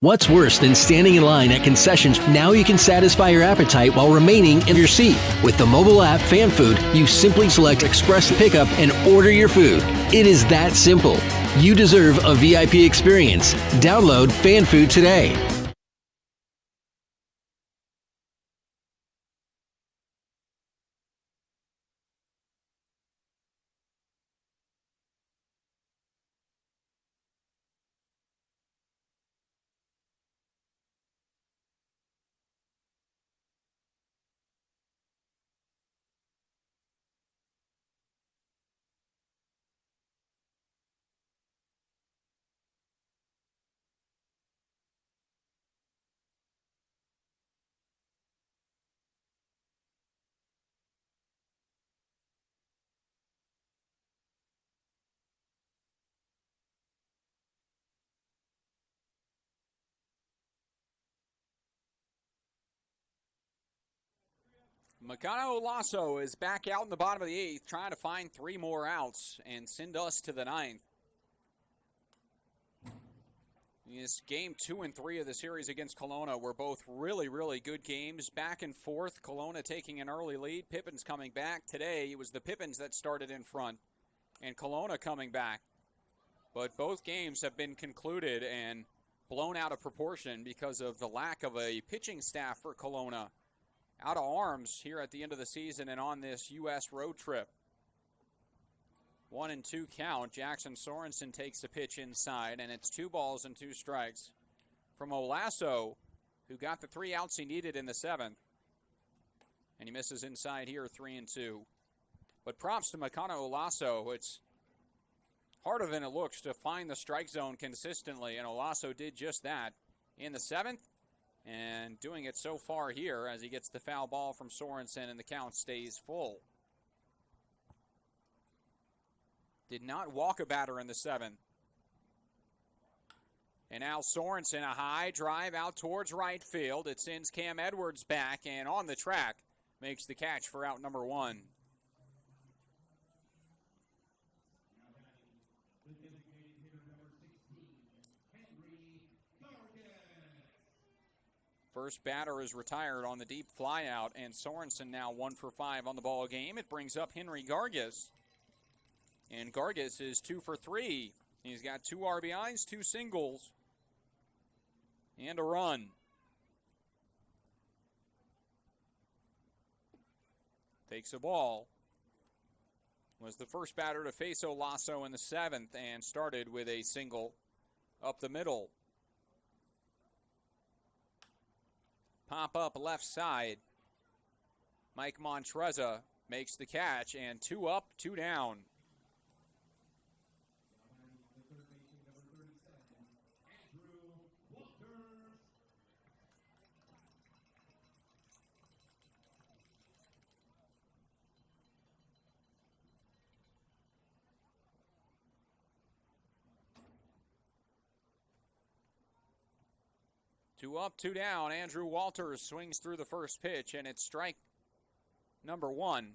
What's worse than standing in line at concessions? Now you can satisfy your appetite while remaining in your seat. With the mobile app Fan Food, you simply select Express Pickup and order your food. It is that simple. You deserve a VIP experience. Download Fan Food today. Makano Lasso is back out in the bottom of the 8th, trying to find 3 more outs and send us to the 9th. This game 2 and 3 of the series against Kelowna were both really, really good games. Back and forth, Kelowna taking an early lead. Pippins coming back. Today, it was the Pippins that started in front, and Kelowna coming back. But both games have been concluded and blown out of proportion because of the lack of a pitching staff for Kelowna. Out of arms here at the end of the season and on this U.S. road trip. 1-2 count. Jackson Sorensen takes the pitch inside, and it's 2 balls and 2 strikes from Olasso, who got the 3 outs he needed in the 7th. And he misses inside here, 3-2. But props to Makano Olasso. It's harder than it looks to find the strike zone consistently, and Olasso did just that in the 7th, and doing it so far here as he gets the foul ball from Sorensen and the count stays full. Did not walk a batter in the 7th. And now Sorensen, a high drive out towards right field. It sends Cam Edwards back, and on the track makes the catch for out number 1. First batter is retired on the deep flyout, and Sorensen now 1 for 5 on the ball game. It brings up Henry Gargis. And Gargis is 2 for 3. He's got 2 RBIs, 2 singles, and a run. Takes a ball. Was the first batter to face Olasso in the 7th and started with a single up the middle. Pop up left side. Mike Montreza makes the catch, and 2 up, 2 down. Two up, 2 down. Andrew Walters swings through the first pitch, and it's strike number 1.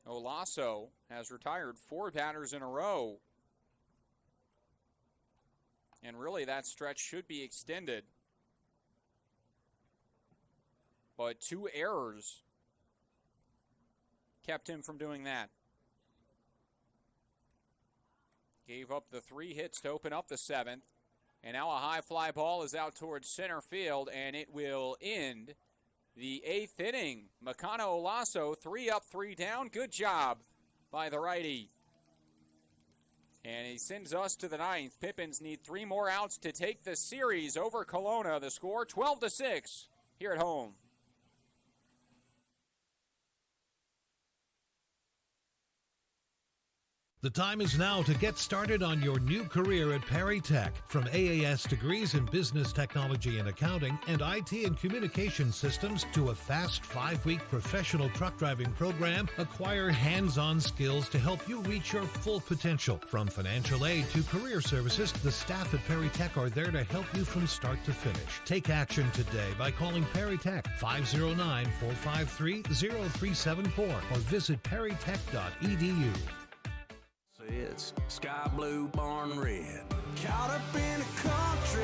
Olasso has retired 4 batters in a row. And really, that stretch should be extended. But 2 errors kept him from doing that. Gave up the 3 hits to open up the 7th. And now a high fly ball is out towards center field, and it will end the 8th inning. Makano Olasso, 3 up, 3 down. Good job by the righty. And he sends us to the 9th. Pippins need 3 more outs to take the series over Kelowna. The score 12-6 here at home. The time is now to get started on your new career at Perry Tech. From AAS degrees in business technology and accounting and IT and communication systems to a fast 5-week professional truck driving program, acquire hands-on skills to help you reach your full potential. From financial aid to career services, the staff at Perry Tech are there to help you from start to finish. Take action today by calling Perry Tech 509-453-0374 or visit perrytech.edu. It's sky blue, barn red. Caught up in a country,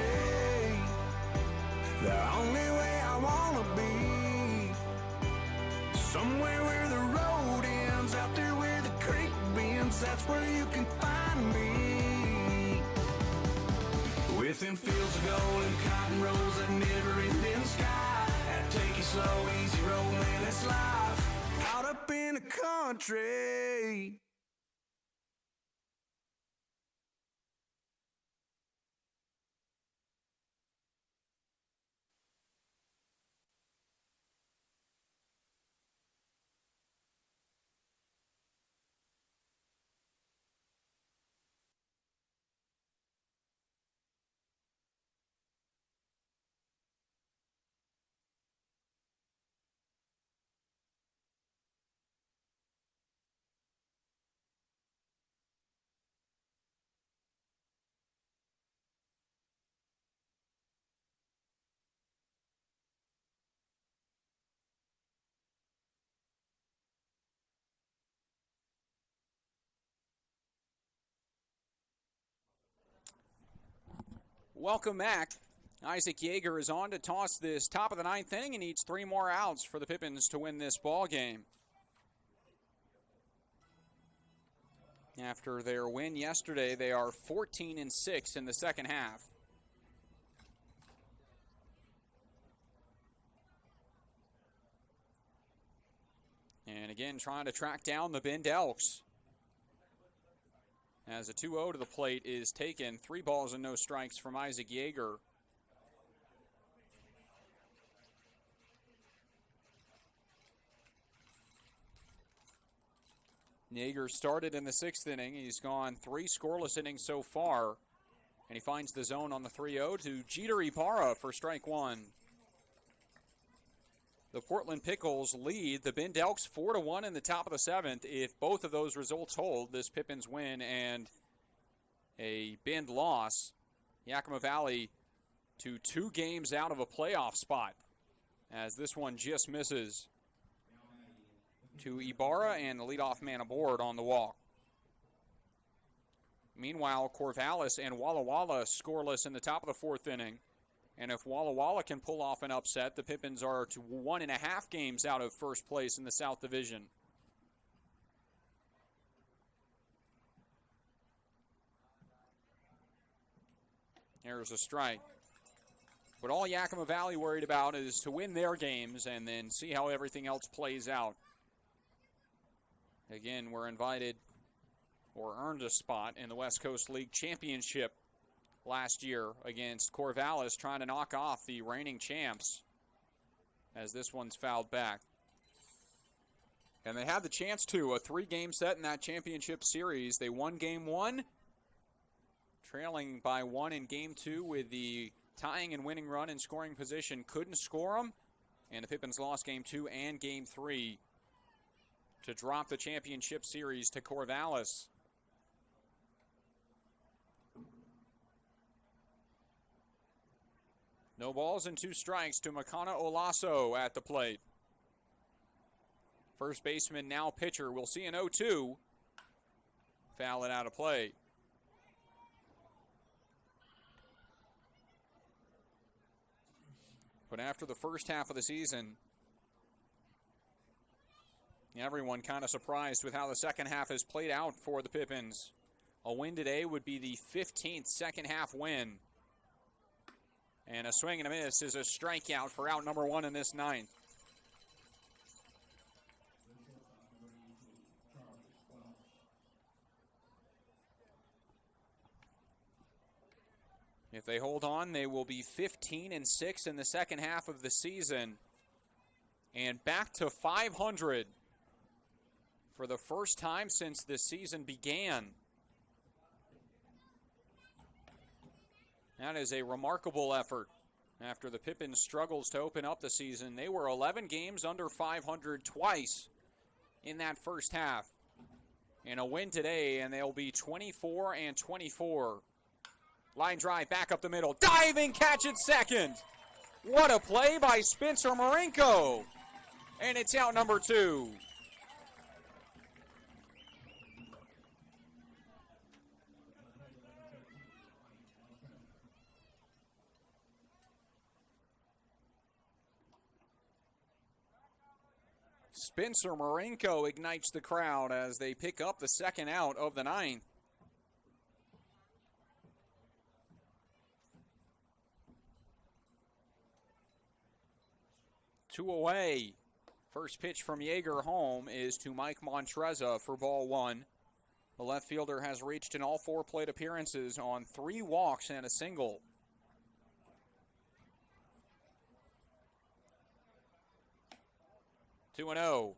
the only way I wanna be. Somewhere where the road ends, out there where the creek bends, that's where you can find me. Within fields of gold and cotton rows that never ending sky. That take it slow, easy road, man, it's life. Caught up in a country. Welcome back. Isaac Yeager is on to toss this top of the ninth inning and needs 3 more outs for the Pippins to win this ball game. After their win yesterday, they are 14-6 in the second half. And again, trying to track down the Bend Elks. As a 2-0 to the plate is taken, 3 balls and no strikes from Isaac Yeager. Yeager started in the 6th inning. He's gone 3 scoreless innings so far. And he finds the zone on the 3-0 to Jeter Ibarra for strike 1. The Portland Pickles lead the Bend Elks 4-1 in the top of the 7th. If both of those results hold, this Pippins win and a Bend loss, Yakima Valley to 2 games out of a playoff spot, as this one just misses to Ibarra and the leadoff man aboard on the walk. Meanwhile, Corvallis and Walla Walla scoreless in the top of the 4th inning. And if Walla Walla can pull off an upset, the Pippins are to 1.5 games out of first place in the South Division. There's a strike. But all Yakima Valley worried about is to win their games and then see how everything else plays out. Again, we're invited or earned a spot in the West Coast League Championship last year against Corvallis, trying to knock off the reigning champs, as this one's fouled back. And they had the chance to, a 3-game set in that championship series. They won game 1, trailing by 1 in game 2 with the tying and winning run in scoring position. Couldn't score them, and the Pippins lost game 2 and game 3 to drop the championship series to Corvallis. No balls and 2 strikes to Makana Olaso at the plate. First baseman, now pitcher. We'll see an 0-2. Foul it out of play. But after the first half of the season, everyone kind of surprised with how the second half has played out for the Pippins. A win today would be the 15th second half win. And a swing and a miss is a strikeout for out number 1 in this 9th. If they hold on, they will be 15-6 in the second half of the season and back to 500 for the first time since this season began. That is a remarkable effort. After the Pippins struggles to open up the season, they were 11 games under 500 twice in that first half. And a win today, and they'll be 24-24. Line drive back up the middle. Diving catch at second. What a play by Spencer Marinko. And it's out number 2. Spencer Marinko ignites the crowd as they pick up the second out of the 9th. Two away. First pitch from Yeager home is to Mike Montreza for ball 1. The left fielder has reached in all 4 plate appearances on 3 walks and a single. 2-0.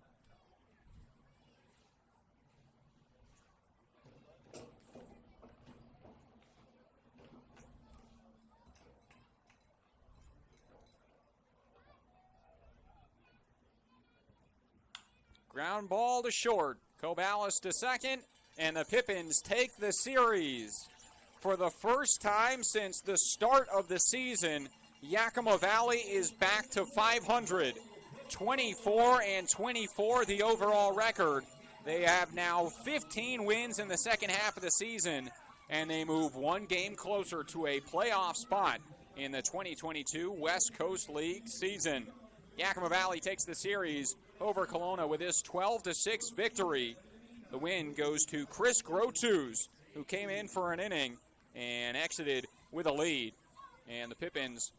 Ground ball to short. Corvallis to second, and the Pippins take the series. For the first time since the start of the season, Yakima Valley is back to 500. 24-24 the overall record. They have now 15 wins in the second half of the season, and they move one game closer to a playoff spot in the 2022 West Coast League season. Yakima Valley takes the series over Kelowna with this 12-6 victory. The win goes to Chris Grotus, who came in for an inning and exited with a lead. And the Pippins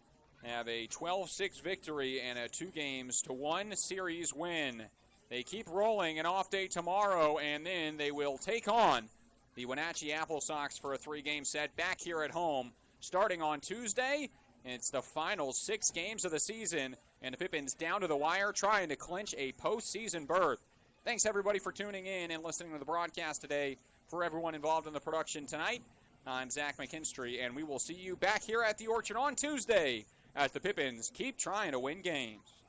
have a 12-6 victory and a 2-1 series win. They keep rolling an off day tomorrow, and then they will take on the Wenatchee Apple Sox for a 3-game set back here at home starting on Tuesday. And it's the final 6 games of the season, and the Pippins down to the wire trying to clinch a postseason berth. Thanks, everybody, for tuning in and listening to the broadcast today. For everyone involved in the production tonight, I'm Zach McKinstry, and we will see you back here at the Orchard on Tuesday as the Pippins keep trying to win games.